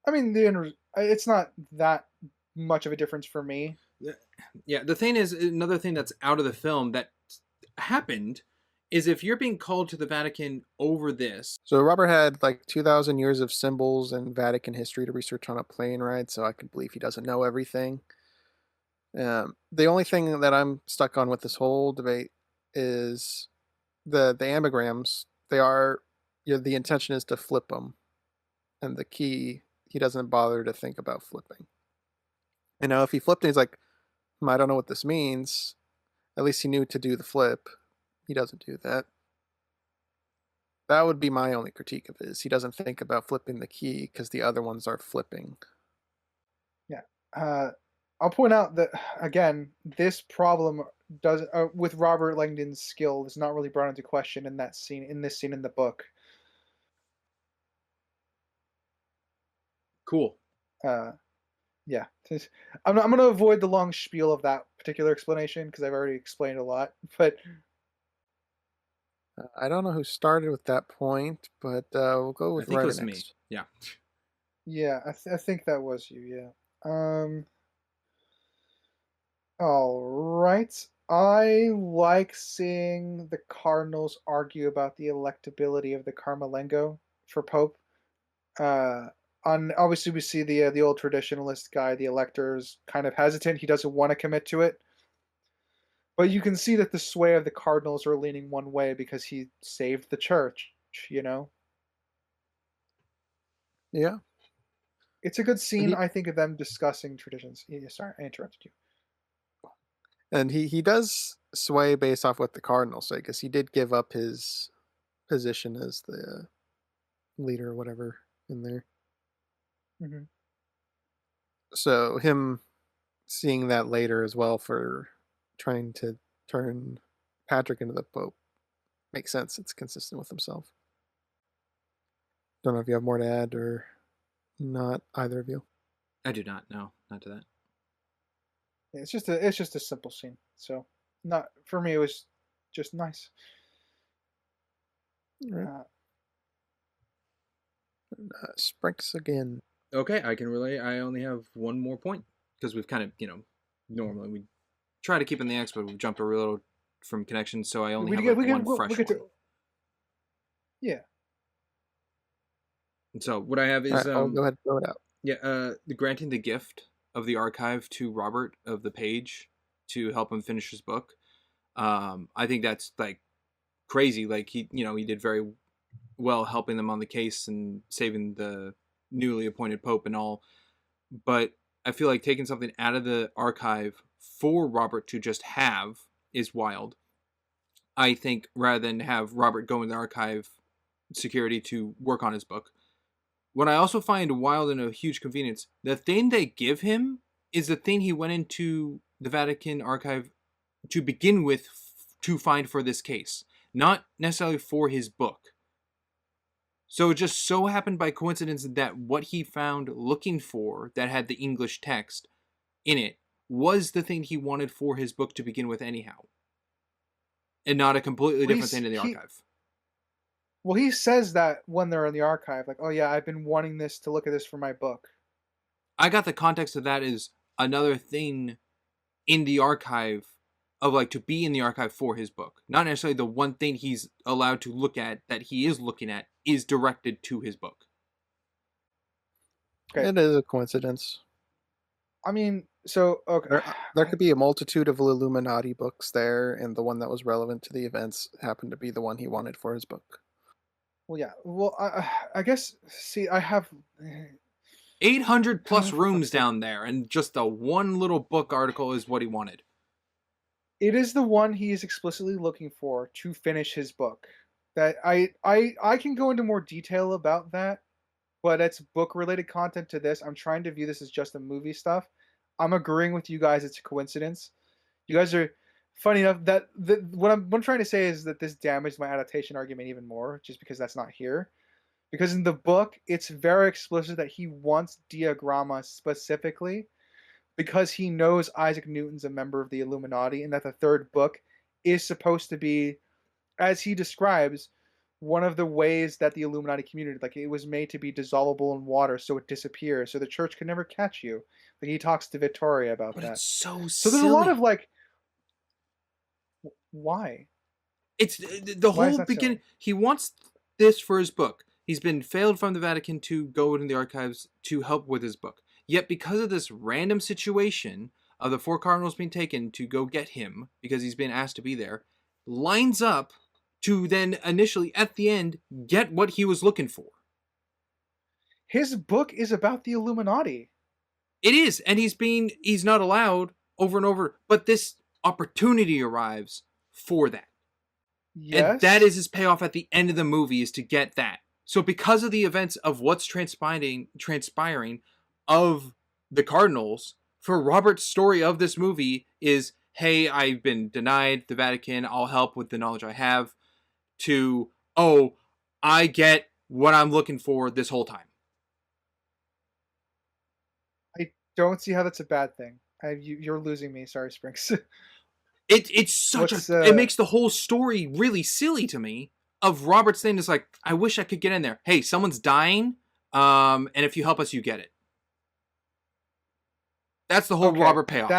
I mean, it's not that much of a difference for me. Yeah, the thing is, another thing that's out of the film that happened is if you're being called to the Vatican over this. So Robert had like 2,000 years of symbols and Vatican history to research on a plane ride, so I can believe he doesn't know everything. The only thing that I'm stuck on with this whole debate is the ambigrams. They are, the intention is to flip them, and the key, he doesn't bother to think about flipping. You know, if he flipped it, he's like, I don't know what this means. At least he knew to do the flip. He doesn't do that. That would be my only critique of his. He doesn't think about flipping the key because the other ones are flipping. Yeah. I'll point out that, again, this problem does with Robert Langdon's skill is not really brought into question in this scene in the book. Cool. Yeah. I'm going to avoid the long spiel of that particular explanation because I've already explained a lot. But I don't know who started with that point, but we'll go with I think it Ryder was next. me. Yeah. Yeah, I think that was you. Yeah. All right. I like seeing the cardinals argue about the electability of the Carmelengo for Pope. Obviously we see the old traditionalist guy, the elector, is kind of hesitant. He doesn't want to commit to it. But you can see that the sway of the cardinals are leaning one way because he saved the church, you know? Yeah. It's a good scene, I think, of them discussing traditions. Yeah, sorry, I interrupted you. And he does sway based off what the Cardinals say, because he did give up his position as the leader or whatever in there. Mm-hmm. So him seeing that later as well for trying to turn Patrick into the Pope makes sense. It's consistent with himself. Don't know if you have more to add or not, either of you. I do not. No, not to that. Yeah, it's just a simple scene. So not for me. It was just nice. Right. Sprinks again. Okay, I can relate. I only have one more point because we've kind of, normally we try to keep in the X, but we've jumped a little from connections, so I only have one fresh one. Yeah. And so what I have is right, go ahead, throw it out. Yeah, granting the gift of the archive to Robert of the page to help him finish his book. I think that's like crazy. Like he did very well helping them on the case and saving the newly appointed Pope and all. But I feel like taking something out of the archive for Robert to just have is wild. I think rather than have Robert go in the archive security to work on his book. What I also find wild and a huge convenience, the thing they give him is the thing he went into the Vatican archive to begin with to find for this case, not necessarily for his book. So it just so happened by coincidence that what he found looking for that had the English text in it was the thing he wanted for his book to begin with anyhow. And not a completely different thing in the archive. Well, he says that when they're in the archive, like, oh yeah, I've been wanting to look at this for my book. I got the context of that as another thing in the archive of like to be in the archive for his book. Not necessarily the one thing he's allowed to look at that he is looking at is directed to his book. Okay. It is a coincidence. I mean, so okay. There could be a multitude of Illuminati books there, and the one that was relevant to the events happened to be the one he wanted for his book. Well, yeah. Well, I guess. See, I have 800 plus rooms down there, and just the one little book article is what he wanted. It is the one he is explicitly looking for to finish his book. That I can go into more detail about that, but it's book-related content to this. I'm trying to view this as just the movie stuff. I'm agreeing with you guys. It's a coincidence. You guys are funny enough that what I'm trying to say is that this damaged my adaptation argument even more, just because that's not here. Because in the book, it's very explicit that he wants Diagramma specifically because he knows Isaac Newton's a member of the Illuminati and that the third book is supposed to be, as he describes, one of the ways that the Illuminati community, like it was made to be dissolvable in water so it disappears, so the church can never catch you. Like he talks to Victoria about that. It's so there's a lot of like, why? It's the Why is whole that beginning. silly? He wants this for his book. He's been failed from the Vatican to go in the archives to help with his book. Yet because of this random situation of the 4 cardinals being taken to go get him because he's been asked to be there, lines up to then initially at the end get what he was looking for. His book is about the Illuminati. It is, and he's not allowed over and over, but this opportunity arrives for that. Yes. And that is his payoff at the end of the movie, is to get that. So because of the events of what's transpiring of the Cardinals, for Robert's story of this movie is, hey, I've been denied the Vatican, I'll help with the knowledge I have, to, oh, I get what I'm looking for this whole time. I don't see how that's a bad thing. You're losing me. Sorry, Springs. It's such What's, it makes the whole story really silly to me. Of Robert's thing is like, I wish I could get in there. Hey, someone's dying, and if you help us, you get it. That's the whole Okay, Robert payoff.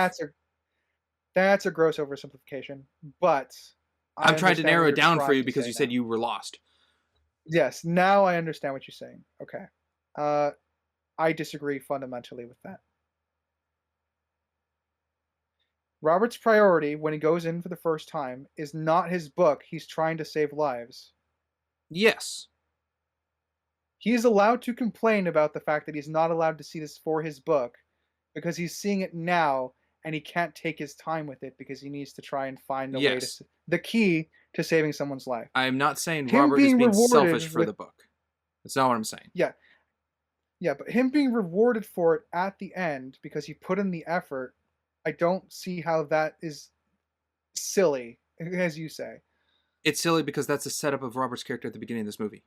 That's a gross oversimplification, but I'm trying to understand narrow what it you're down for trying you to because say you said now. you were lost. Yes, now I understand what you're saying. Okay. I disagree fundamentally with that. Robert's priority when he goes in for the first time is not his book. He's trying to save lives. Yes. He is allowed to complain about the fact that he's not allowed to see this for his book because he's seeing it now and he can't take his time with it because he needs to try and find a way to Yes. the key to saving someone's life. I'm not saying Him Robert is being being rewarded selfish for with- the book. That's not what I'm saying. Yeah. Yeah, but him being rewarded for it at the end because he put in the effort, I don't see how that is silly, as you say. It's silly because that's the setup of Robert's character at the beginning of this movie.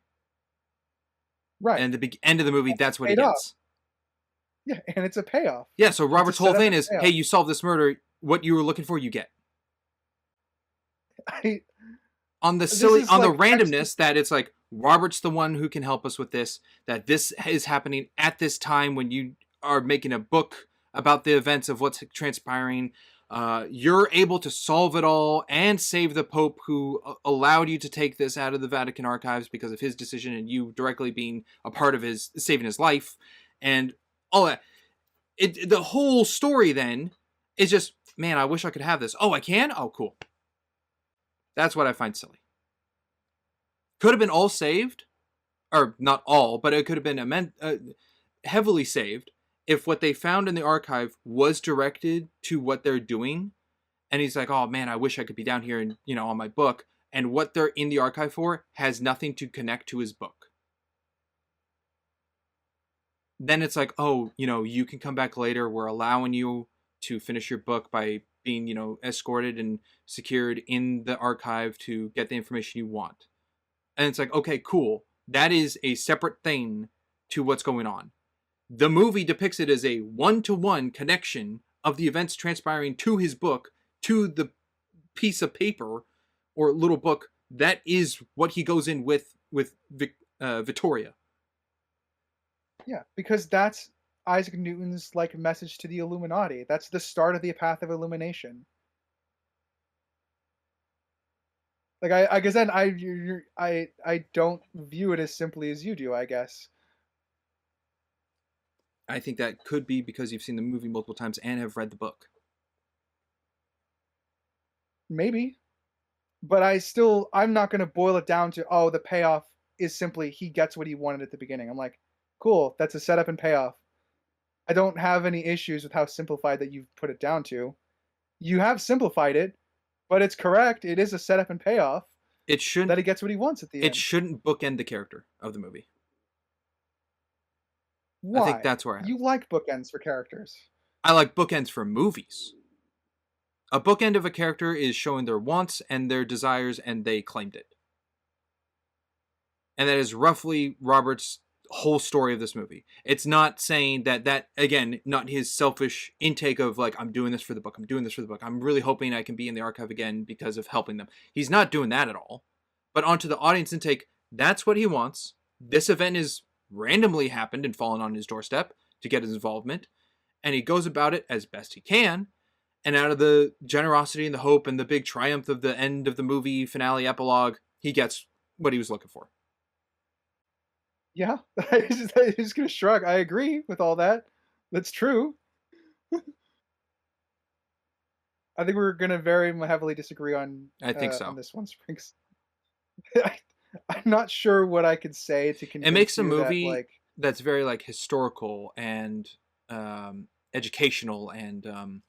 Right. And the end of the movie, that's what he paid off. gets. Yeah, and it's a payoff. Yeah, so Robert's whole setup thing and is, payoff. hey, you solved this murder. What you were looking for, you get. On the This silly, is on the like randomness that it's like, Robert's the one who can help us with this, that this is happening at this time when you are making a book about the events of what's transpiring. You're able to solve it all and save the Pope who allowed you to take this out of the Vatican archives because of his decision and you directly being a part of his saving his life and all that. The whole story then is just, man, I wish I could have this. Oh, I can? Oh, cool. That's what I find silly. Could have been all saved, or not all, but it could have been heavily saved if what they found in the archive was directed to what they're doing. And he's like, oh man, I wish I could be down here and, on my book. And what they're in the archive for has nothing to connect to his book. Then it's like, oh, you can come back later. We're allowing you to finish your book by being, escorted and secured in the archive to get the information you want. And it's like, okay, cool. That is a separate thing to what's going on. The movie depicts it as a one-to-one connection of the events transpiring to his book, to the piece of paper or little book. That is what he goes in with Vittoria. Yeah, because that's Isaac Newton's message to the Illuminati. That's the start of the path of illumination. I guess then I don't view it as simply as you do, I guess. I think that could be because you've seen the movie multiple times and have read the book. Maybe. But I'm not going to boil it down to, the payoff is simply he gets what he wanted at the beginning. I'm like, cool, that's a setup and payoff. I don't have any issues with how simplified that you've put it down to. You have simplified it, but it's correct. It is a setup and payoff. It shouldn't. That he gets what he wants at the end. It shouldn't bookend the character of the movie. Why? I think that's where you like bookends for characters. I like bookends for movies. A bookend of a character is showing their wants and their desires, and they claimed it. And that is roughly Robert's whole story of this movie. It's not saying that again, not his selfish intake of I'm doing this for the book, I'm doing this for the book, I'm really hoping I can be in the archive again because of helping them. He's not doing that at all. But onto the audience intake, that's what he wants. This event is randomly happened and fallen on his doorstep to get his involvement, and he goes about it as best he can, And out of the generosity and the hope and the big triumph of the end of the movie, finale, epilogue, he gets what he was looking for. Yeah, I was gonna shrug. I agree with all that. That's true. I think we're gonna very heavily disagree I think on so. this one, Springs. I, I'm not sure what I could say to It makes convince a you that, movie like, that's very like historical and educational and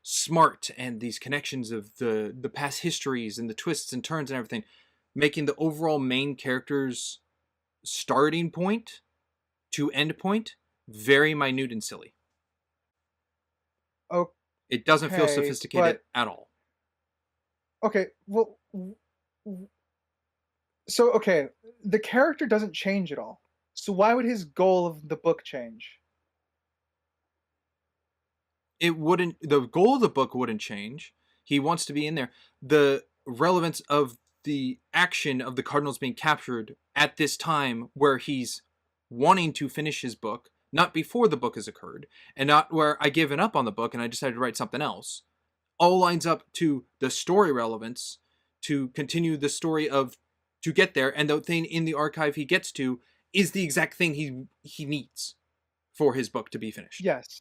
smart, and these connections of the past histories and the twists and turns and everything, making the overall main character's starting point to end point very minute and silly. It doesn't feel okay, sophisticated but at all. okay, well, w- so okay, the character doesn't change at all. So why would his goal of the book change? It wouldn't, the goal of the book wouldn't change. He wants to be in there. The relevance of the action of the cardinals being captured at this time where he's wanting to finish his book, not before the book has occurred, and not where I given up on the book and I decided to write something else, all lines up to the story relevance to continue the story of to get there, and the thing in the archive he gets to is the exact thing he needs for his book to be finished. Yes,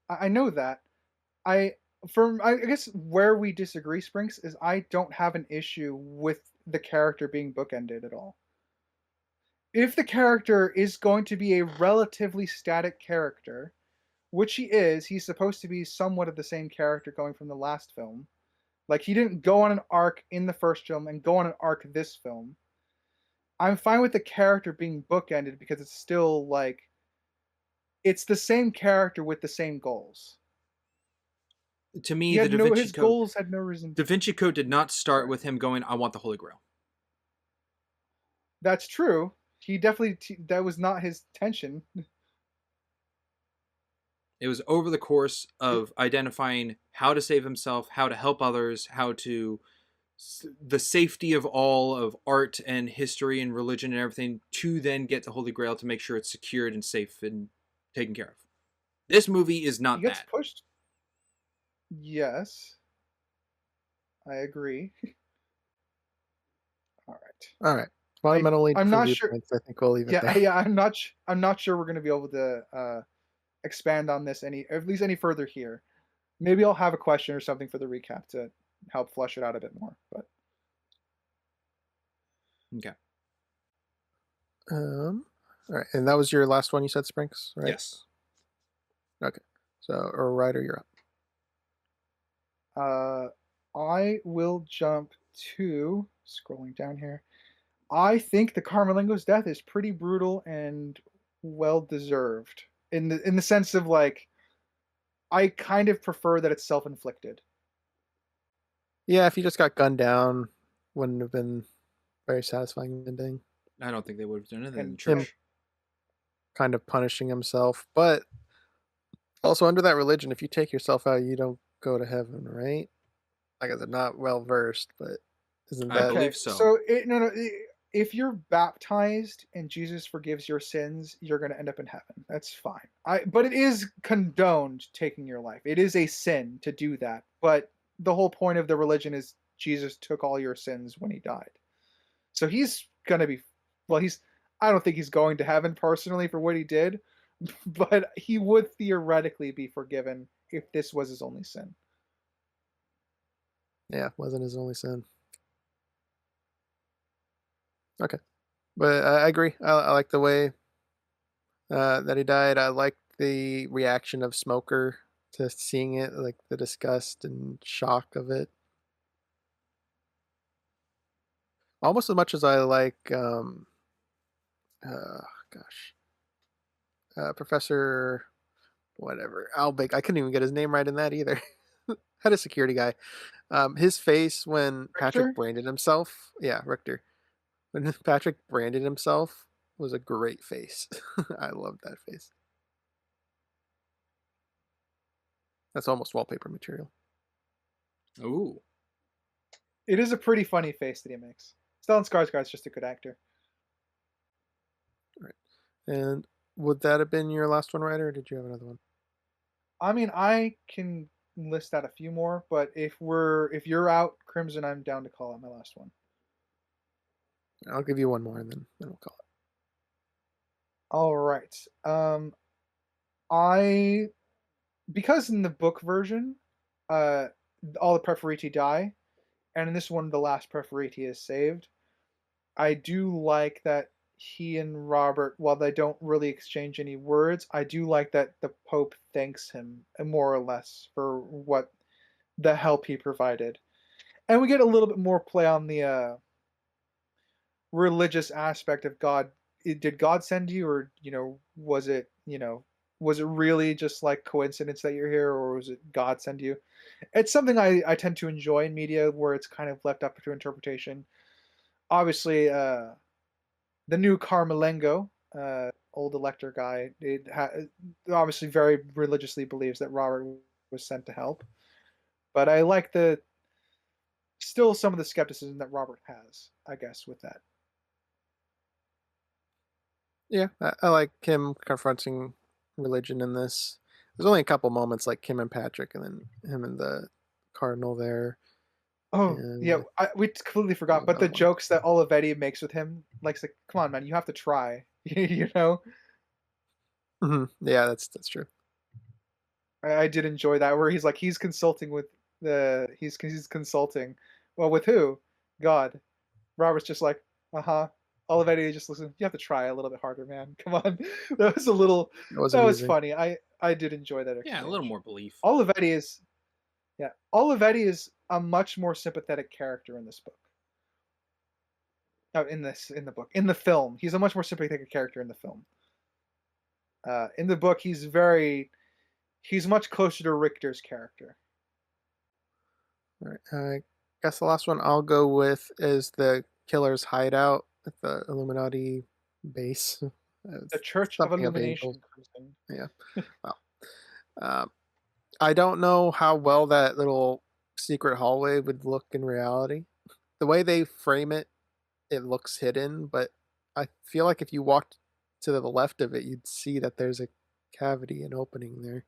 I know that. I I guess where we disagree, Sprinks, is I don't have an issue with the character being bookended at all. If the character is going to be a relatively static character, which he is, he's supposed to be somewhat of the same character going from the last film. Like, he didn't go on an arc in the first film and go on an arc this film. I'm fine with the character being bookended because it's still like it's the same character with the same goals. To me, He the had Da no Vinci his Code, goals had no reason. Da Vinci Code did not start Sorry. with him going, "I want the Holy Grail." That's true. He definitely that was not his intention. It was over the course of identifying how to save himself, how to help others, how to the safety of all of art and history and religion and everything, to then get the Holy Grail to make sure it's secured and safe and taken care of. This movie is He not gets that. pushed. Yes, I agree. All right. All right. Fundamentally I'm different not sure. viewpoints. I think we'll leave it Yeah, there. yeah. I'm not sure we're gonna be able to expand on this at least any further here. Maybe I'll have a question or something for the recap to help flush it out a bit more. But Okay. All right. And that was your last one you said, Sprinks, right? Yes. Okay. So, or Ryder, you're up. I will jump to scrolling down here. I think the Carmelingo's death is pretty brutal and well deserved in the sense of like I kind of prefer that it's self-inflicted. Yeah, if he just got gunned down, wouldn't have been very satisfying ending. I don't think they would have done it in And church. Kind of punishing himself, but also under that religion, if you take yourself out, you don't go to heaven, right? Like I said, not well versed, but isn't I that believe so. So if you're baptized and Jesus forgives your sins, you're going to end up in heaven. That's fine. But it is condoned taking your life. It is a sin to do that. But the whole point of the religion is Jesus took all your sins when he died. So he's going to be I don't think he's going to heaven personally for what he did, but he would theoretically be forgiven if this was his only sin. Yeah, wasn't his only sin. Okay, but I agree. I like the way that he died. I like the reaction of Smoker to seeing it, like the disgust and shock of it. Almost as much as I like, gosh, Professor whatever Albig. I couldn't even get his name right in that either. Had a security guy. His face when Patrick Richter? branded himself. Yeah, Richter. When Patrick branded himself was a great face. I love that face. That's almost wallpaper material. Ooh. It is a pretty funny face that he makes. Stellan Skarsgård's just a good actor. All right. And would that have been your last one, Ryder, or did you have another one? I mean, I can list out a few more, but if you're out Crimson, I'm down to call out my last one. I'll give you one more, and then we'll call it. All right. I because in the book version, uh, all the Preferiti die, and in this one, the last Preferiti is saved. I do like that he and Robert, while they don't really exchange any words, I do like that the Pope thanks him more or less for what the help he provided, and we get a little bit more play on the religious aspect of God. Did God send you, or was it really just like coincidence that you're here, or was it God send you? It's something I tend to enjoy in media where it's kind of left up to interpretation. Obviously, the new Carmelengo, old elector guy, obviously very religiously believes that Robert was sent to help. But I like still some of the skepticism that Robert has, I guess, with that. Yeah, I like him confronting religion in this. There's only a couple moments like Kim and Patrick, and then him and the cardinal there. Oh, yeah, And we completely forgot. But the another one. jokes that Olivetti makes with him, like, come on, man, you have to try. you know, Yeah, that's true. I did enjoy that where he's consulting with he's consulting. Well, with who? God. Robert's just like, uh-huh. Olivetti just listen. You have to try a little bit harder, man. Come on. That was a little. That was That was amusing. funny. I did enjoy that exchange. Yeah, a little more belief. Olivetti is, yeah. Olivetti is a much more sympathetic character in this book. Oh, in the book, in the film, he's a much more sympathetic character in the film. In the book, he's much closer to Richter's character. All right, I guess the last one I'll go with is the killer's hideout at the Illuminati base. The Church of Something Illumination. Crimson. Yeah. Well, I don't know how well that little secret hallway would look in reality. The way they frame it, it looks hidden, but I feel like if you walked to the left of it, you'd see that there's a cavity, an opening there.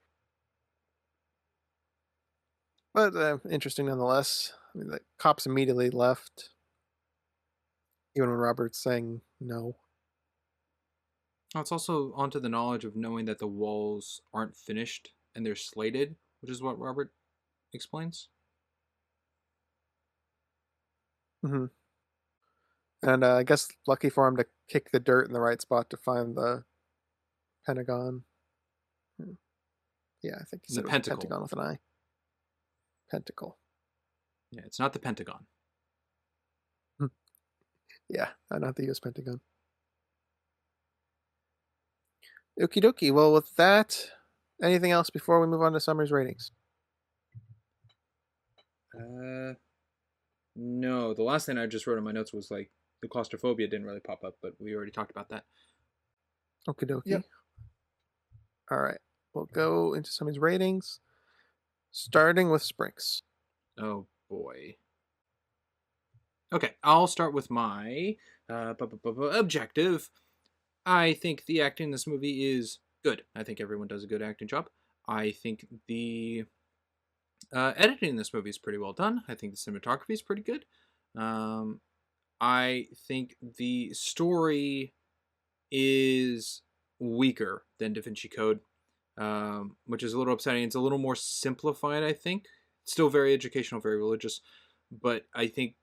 But interesting nonetheless. I mean, the cops immediately left, even when Robert's saying no. It's also onto the knowledge of knowing that the walls aren't finished and they're slated, which is what Robert explains. Mm-hmm. And I guess lucky for him to kick the dirt in the right spot to find the Pentagon. Yeah, I think he said it was Pentagon with an I. Pentacle. Yeah, it's not the Pentagon. Yeah, not the U.S. Pentagon. Okie dokie. Well, with that, anything else before we move on to Summer's ratings? No. The last thing I just wrote in my notes was like the claustrophobia didn't really pop up, but we already talked about that. Okie dokie. Yep. All right. We'll go into Summer's ratings, starting with Sprinks. Oh, boy. Okay, I'll start with my objective. I think the acting in this movie is good. I think everyone does a good acting job. I think the editing in this movie is pretty well done. I think the cinematography is pretty good. I think the story is weaker than Da Vinci Code, which is a little upsetting. It's a little more simplified, I think. Still very educational, very religious, but I think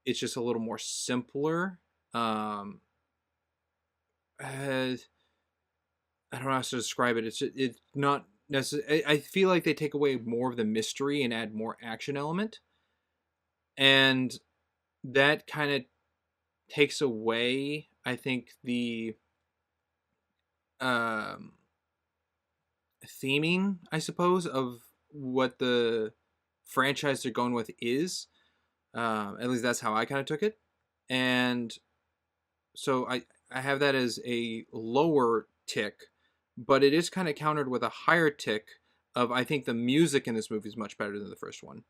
it's just a little more simpler. I don't know how to describe it. It's not necessarily. I feel like they take away more of the mystery and add more action element, and that kind of takes away, I think, the theming, I suppose, of what the franchise they're going with is. At least that's how I kind of took it, and so I have that as a lower tick, but it is kind of countered with a higher tick of I think the music in this movie is much better than the first one.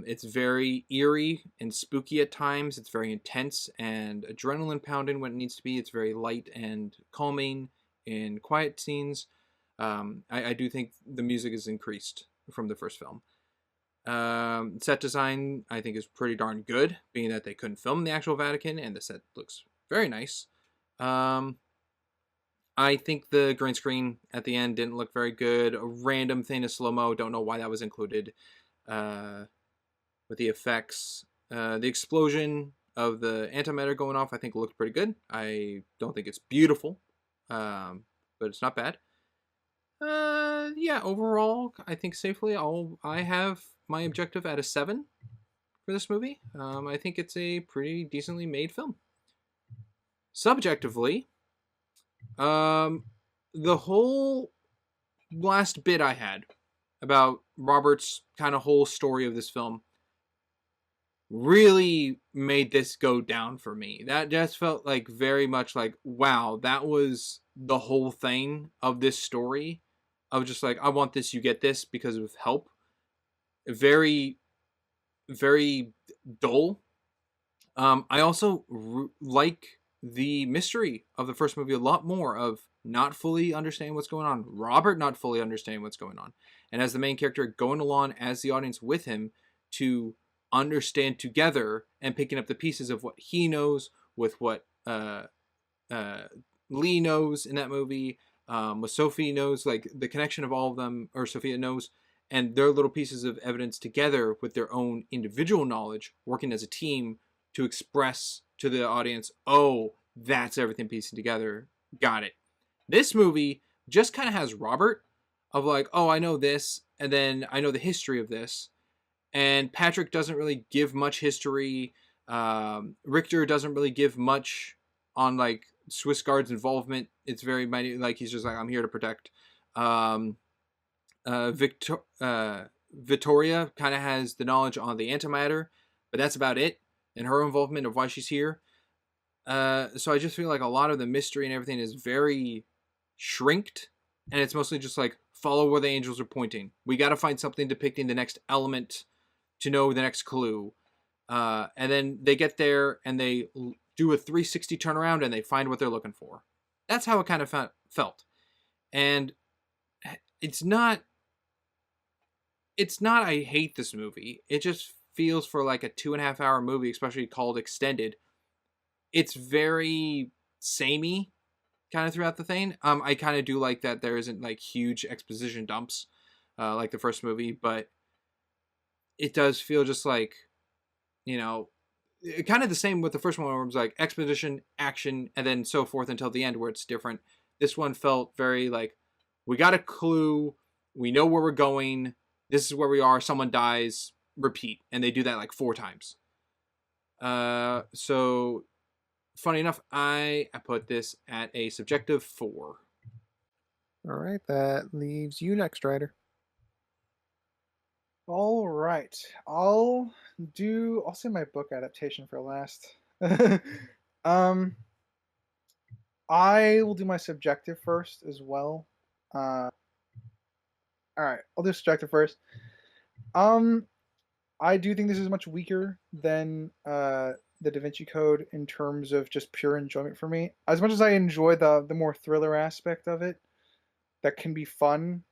It's very eerie and spooky at times. It's very intense and adrenaline pounding when it needs to be. It's very light and calming in quiet scenes. I do think the music is increased from the first film. Set design, I think, is pretty darn good, being that they couldn't film the actual Vatican, and the set looks very nice. I think the green screen at the end didn't look very good. A random thing of slow-mo, don't know why that was included. With the effects, the explosion of the antimatter going off, I think looked pretty good. I don't think it's beautiful, but it's not bad. Yeah, overall, I think safely, I have my objective at a 7 for this movie. I think it's a pretty decently made film. Subjectively, the whole last bit I had about Robert's kind of whole story of this film really made this go down for me. That just felt like very much like, wow, that was the whole thing of this story. I was just like, I want this, you get this because of help. Very, very dull. I also like the mystery of the first movie a lot more, of not fully understanding what's going on, Robert not fully understanding what's going on, and as the main character going along as the audience with him to understand together and picking up the pieces of what he knows with what Lee knows in that movie, what Sophie knows, like the connection of all of them, or Sophia knows, and their little pieces of evidence together with their own individual knowledge, working as a team to express to the audience, oh, that's everything piecing together. Got it. This movie just kind of has Robert of like, oh, I know this, and then I know the history of this. And Patrick doesn't really give much history. Richter doesn't really give much on like Swiss Guard's involvement. It's very minute. Like he's just like, I'm here to protect. Vittoria kind of has the knowledge on the antimatter, but that's about it. And her involvement of why she's here. So I just feel like a lot of the mystery and everything is very shrinked, and it's mostly just like, follow where the angels are pointing. We got to find something depicting the next element to know the next clue. And then they get there and they do a 360 turnaround and they find what they're looking for. That's how it kind of felt. And it's not I hate this movie. It just feels, for like a 2.5 hour movie, especially called extended, it's very samey kind of throughout the thing. I kind of do like that there isn't like huge exposition dumps like the first movie, but it does feel just like, kind of the same with the first one, where it was like exposition, action, and then so forth until the end, where it's different. This one felt very like, we got a clue, we know where we're going, this is where we are, someone dies, repeat. And they do that like 4 times. So funny enough, I put this at a subjective 4. All right, that leaves you next, Ryder. All right, I'll say my book adaptation for last. I will do my subjective first as well. All right, I'll do subjective first. I do think this is much weaker than the Da Vinci Code in terms of just pure enjoyment for me. As much as I enjoy the more thriller aspect of it, that can be fun.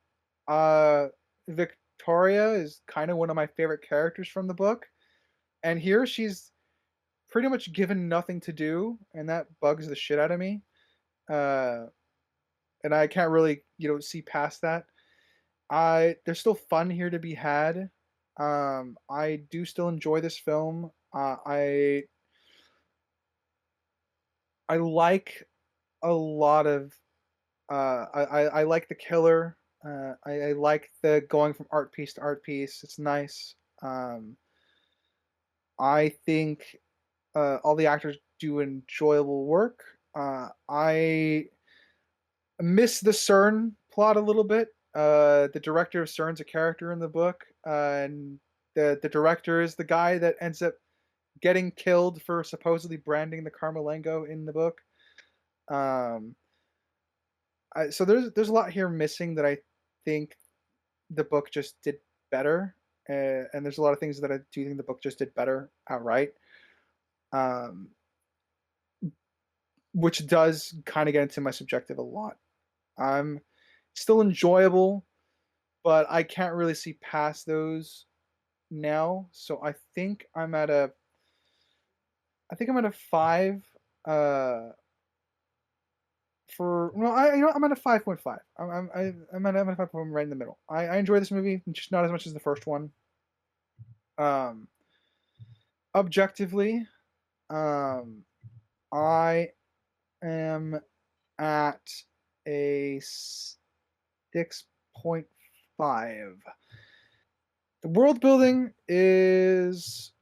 Victoria is kind of one of my favorite characters from the book, and here she's pretty much given nothing to do, and that bugs the shit out of me. And I can't really, see past that. There's still fun here to be had. I do still enjoy this film. I like a lot of. I like the killer. I like the going from art piece to art piece. It's nice. I think all the actors do enjoyable work. I miss the CERN plot a little bit. The director of CERN's a character in the book, and the director is the guy that ends up getting killed for supposedly branding the Carmelengo in the book. So there's a lot here missing that I think the book just did better, and there's a lot of things that I do think the book just did better outright, which does kind of get into my subjective a lot. Still enjoyable. but I can't really see past those now. So I think I'm at a 5. Uh, I'm at a 5.5. I'm at a 5. I'm right in the middle. I enjoy this movie, just not as much as the first one. Um, Objectively, um, I am at a 6.5. The world building is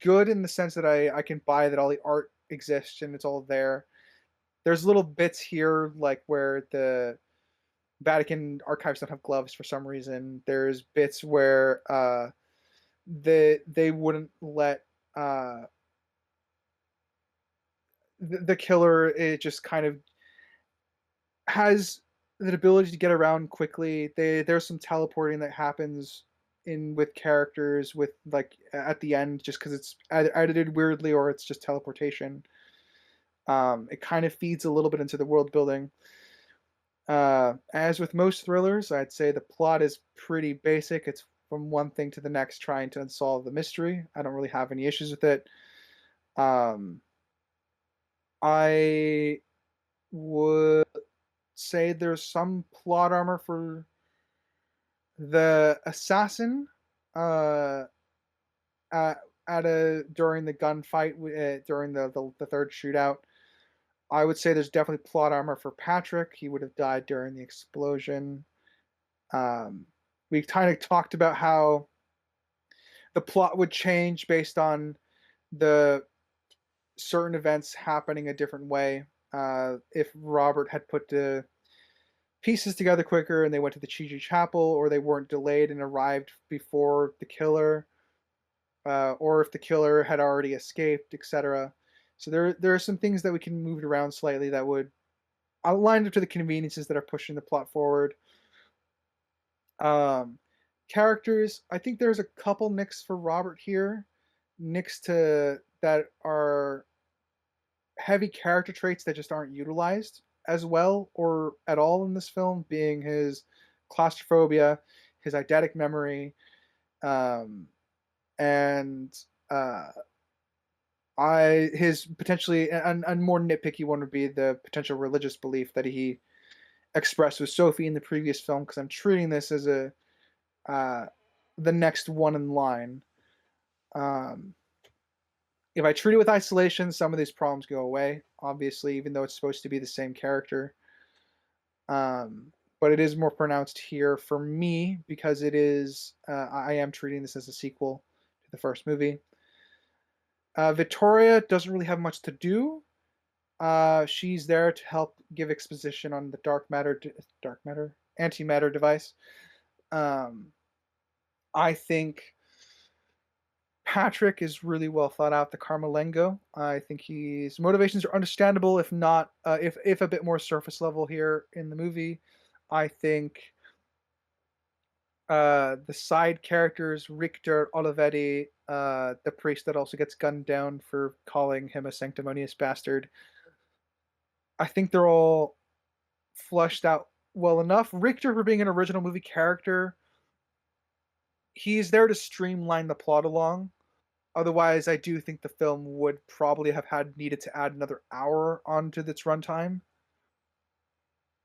good in the sense that I can buy that all the art exists and it's all there. There's little bits here like where the Vatican archives don't have gloves for some reason. There's bits where they wouldn't let uh, the killer. It just kind of has the ability to get around quickly. There's some teleporting that happens in with characters with like at the end just because it's either edited weirdly or it's just teleportation. It kind of feeds a little bit into the world building. As with most thrillers, I'd say the plot is pretty basic. It's from one thing to the next, trying to unsolve the mystery. I don't really have any issues with it. Um, I would say there's some plot armor for the assassin uh, at, during the gunfight during the third shootout. I would say there's definitely plot armor for Patrick. He would have died during the explosion. We kind of talked about how the plot would change based on the certain events happening a different way. If Robert had put the pieces together quicker and they went to the Chi Chapel, or they weren't delayed and arrived before the killer, or if the killer had already escaped, etc. So there are some things that we can move around slightly that would align up to the conveniences that are pushing the plot forward. Um, Characters, I think there's a couple nicks for Robert here, nicks to that are heavy character traits that just aren't utilized as well or at all in this film, being his claustrophobia, his eidetic memory, um, and his potentially and more nitpicky one would be the potential religious belief that he expressed with Sophie in the previous film. Because I'm treating this as a uh, the next one in line. Um, if I treat it with isolation, some of these problems go away. Obviously, even though it's supposed to be the same character, but it is more pronounced here for me because it is. I am treating this as a sequel to the first movie. Victoria doesn't really have much to do. She's there to help give exposition on the dark matter, antimatter device. I think Patrick is really well thought out. The Carmelengo. I think his motivations are understandable, if not, if a bit more surface level here in the movie. I think the side characters, Richter, Olivetti, the priest that also gets gunned down for calling him a sanctimonious bastard. I think they're all flushed out well enough. Richter, for being an original movie character, he's there to streamline the plot along. Otherwise, I do think the film would probably have needed to add another hour onto its runtime.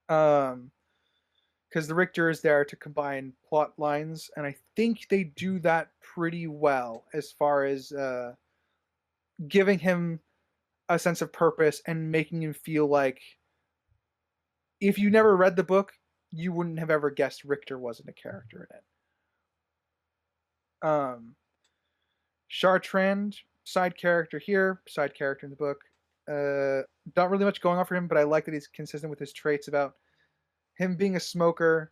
Because the Richter is there to combine plot lines, and I think they do that pretty well as far as giving him a sense of purpose and making him feel like if you never read the book, you wouldn't have ever guessed Richter wasn't a character in it. Chartrand, side character here, side character in the book. Not really much going on for him, but I like that he's consistent with his traits about him being a smoker.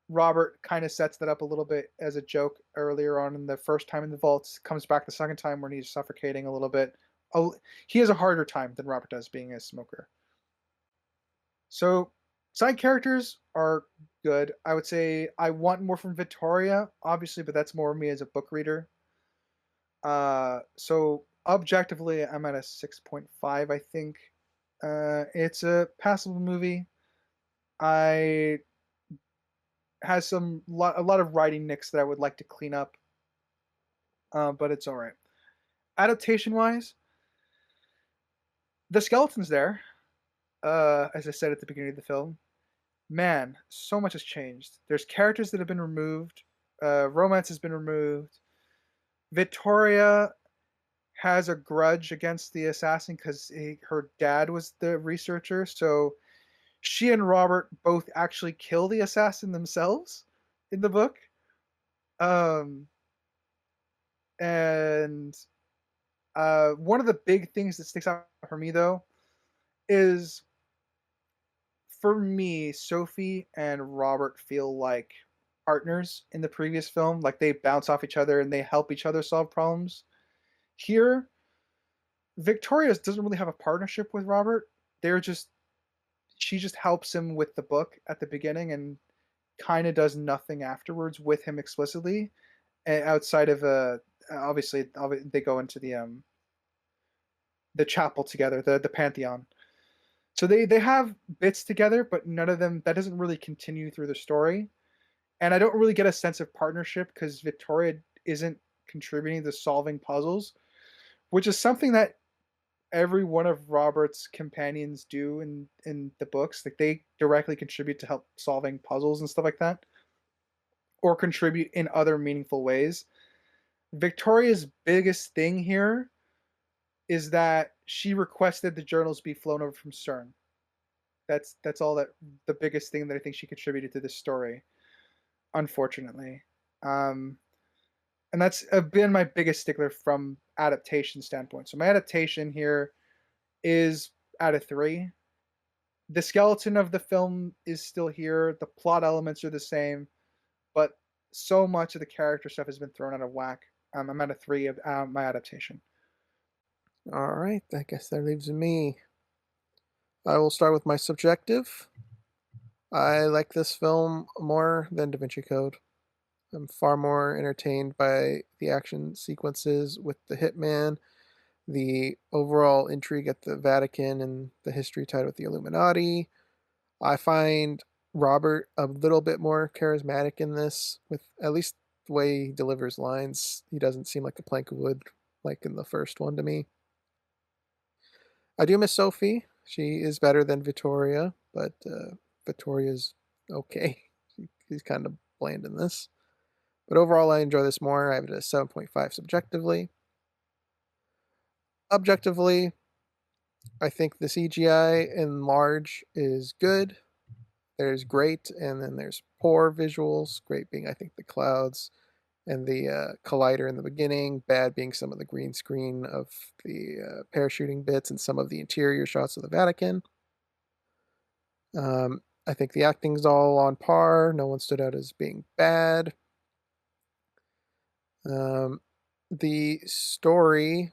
Robert kind of sets that up a little bit as a joke earlier on in the first time in the vaults. Comes back the second time when he's suffocating a little bit. He has a harder time than Robert does being a smoker. So side characters are good. I would say I want more from Victoria, obviously, but that's more me as a book reader. So objectively, I'm at a 6.5. I think it's a passable movie. I has a lot of writing nicks that I would like to clean up, but it's all right. Adaptation wise, the skeleton's there. As I said at the beginning of the film, man, so much has changed. There's characters that have been removed. Romance has been removed. Victoria has a grudge against the assassin because her dad was the researcher. So she and Robert both actually kill the assassin themselves in the book. Um, and one of the big things that sticks out for me, though, is for me, Sophie and Robert feel like partners in the previous film. Like they bounce off each other and they help each other solve problems. Here, Victoria doesn't really have a partnership with Robert. They're just she just helps him with the book at the beginning and kind of does nothing afterwards with him explicitly. Outside of obviously they go into the chapel together, the pantheon. So they have bits together, but none of them that doesn't really continue through the story. And I don't really get a sense of partnership because Victoria isn't contributing to solving puzzles, which is something that every one of Robert's companions do in the books. Like they directly contribute to help solving puzzles and stuff like that, or contribute in other meaningful ways. Victoria's biggest thing here is that she requested the journals be flown over from CERN. That's all that the biggest thing that I think she contributed to this story, unfortunately. Um, and that's been my biggest stickler from adaptation standpoint. So my adaptation here is out of 3. The skeleton of the film is still here. The plot elements are the same, but so much of the character stuff has been thrown out of whack. I'm at a 3 of my adaptation. All right, I guess that leaves me. I will start with my subjective. I like this film more than Da Vinci Code. I'm far more entertained by the action sequences with the hitman, the overall intrigue at the Vatican, and the history tied with the Illuminati. I find Robert a little bit more charismatic in this, with at least the way he delivers lines. He doesn't seem like a plank of wood like in the first one to me. I do miss Sophie. She is better than Vittoria, but Vittoria's okay. She's kind of bland in this. But overall, I enjoy this more. I have it at a 7.5 subjectively. Objectively, I think the CGI in large is good. There's great, and then there's poor visuals. Great being, I think, the clouds and the collider in the beginning. Bad being some of the green screen of the parachuting bits and some of the interior shots of the Vatican. I think the acting's all on par. No one stood out as being bad. The story,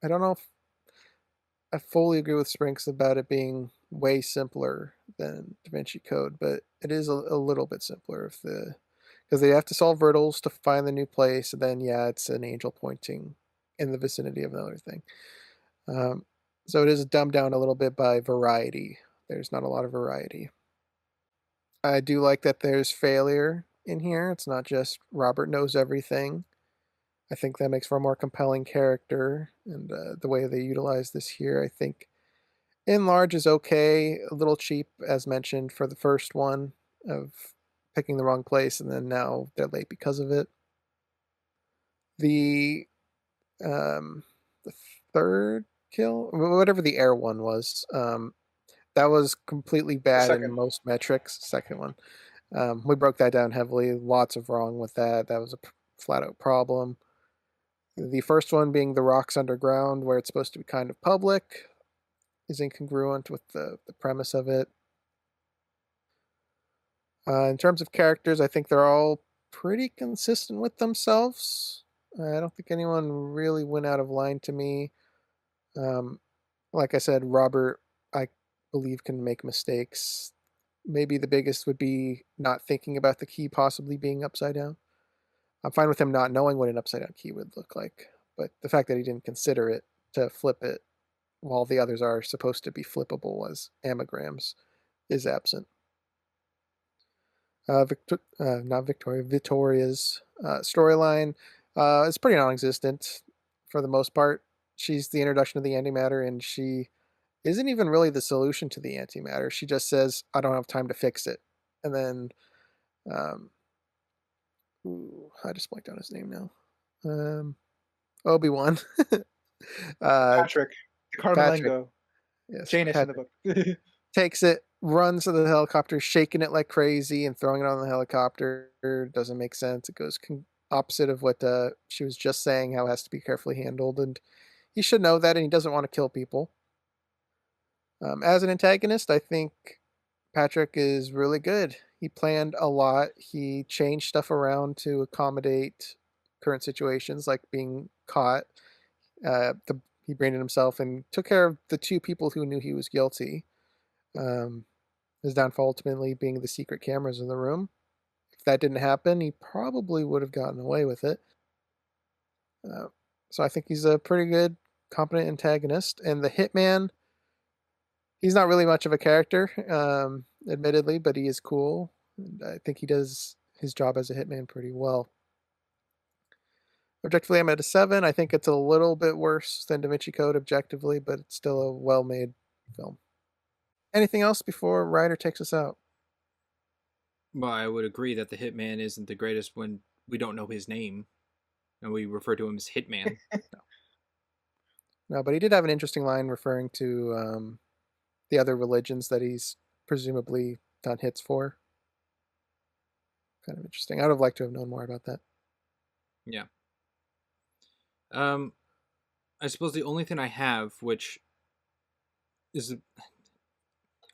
I don't know if I fully agree with Sprinks about it being way simpler than Da Vinci Code, but it is a little bit simpler if the because they have to solve riddles to find the new place, and then yeah, it's an angel pointing in the vicinity of another thing. Um, so it is dumbed down a little bit by variety. There's not a lot of variety. I do like that there's failure in here. It's not just Robert knows everything. I think that makes for a more compelling character, and the way they utilize this here, I think, in large is okay. A little cheap, as mentioned, for the first one of picking the wrong place, and then now they're late because of it. The the third kill, whatever the air one was, that was completely The bad in second. most metrics. Second one, we broke that down heavily. Lots of wrong with that. That was a flat out problem. The first one being the rocks underground, where it's supposed to be kind of public, is incongruent with the premise of it. In terms of characters, I think they're all pretty consistent with themselves. I don't think anyone really went out of line to me. Um, like I said, Robert, I believe, can make mistakes. Maybe the biggest would be not thinking about the key possibly being upside down. I'm fine with him not knowing what an upside down key would look like, but the fact that he didn't consider it to flip it while the others are supposed to be flippable as anagrams is absent. not Victoria, Vittoria's storyline is pretty non-existent for the most part. She's the introduction of the antimatter, and she isn't even really the solution to the antimatter. She just says, "I don't have time to fix it," and then, I just blanked on his name now. Obi-Wan. Patrick, the Cardinal Patrick. Lango, Yes, Janus in the Patrick book. takes it, runs to the helicopter, shaking it like crazy, and throwing it on the helicopter. Doesn't make sense. It goes opposite of what she was just saying, how it has to be carefully handled, and he should know that, and he doesn't want to kill people. As an antagonist, I think Patrick is really good. He planned a lot. He changed stuff around to accommodate current situations, like being caught. He branded himself and took care of the two people who knew he was guilty. His downfall ultimately being the secret cameras in the room. If that didn't happen, he probably would have gotten away with it. So I think he's a pretty good, competent antagonist. And the Hitman, he's not really much of a character, admittedly, but he is cool. And I think he does his job as a Hitman pretty well. Objectively, I'm at a 7. I think it's a little bit worse than Da Vinci Code objectively, but it's still a well-made film. Anything else before Ryder takes us out? Well, I would agree that the Hitman isn't the greatest when we don't know his name, and we refer to him as Hitman. No, but he did have an interesting line referring to the other religions that he's presumably done hits for. Kind of interesting. I would have liked to have known more about that. Yeah. I suppose the only thing I have, which is,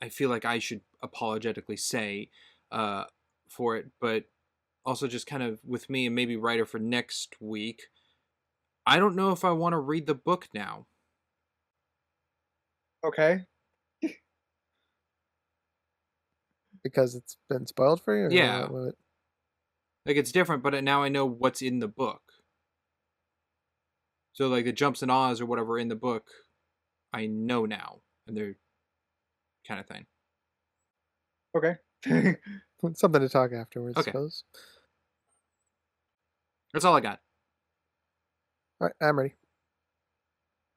I feel like I should apologetically say for it, but also just kind of with me and maybe Ryder for next week, I don't know if I want to read the book now. Okay. Because it's been spoiled for you? Or Yeah. what? Like, it's different, but now I know what's in the book. So, like, the jumps and ahs or whatever in the book, I know now. And they're kind of thing. Okay. Something to talk afterwards, Okay. I suppose. That's all I got. All right, I'm ready.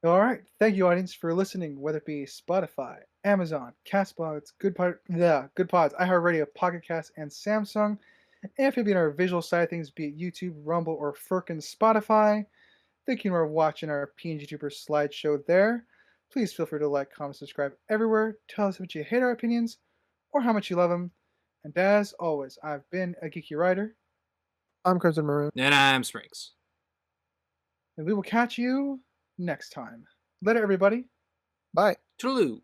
All right. Thank you, audience, for listening, whether it be Spotify, Amazon, Castbox, Good Pods, iHeartRadio, Pocket Cast, and Samsung. And if you've been on our visual side of things, be it YouTube, Rumble, or Firkin Spotify, thank you for watching our PNG Tuber slideshow there. Please feel free to like, comment, subscribe everywhere. Tell us how much you hate our opinions or how much you love them. And as always, I've been a Geeky Writer. I'm Crimson Maroon. And I'm Springs. And we will catch you next time. Later, everybody. Bye. Toodaloo.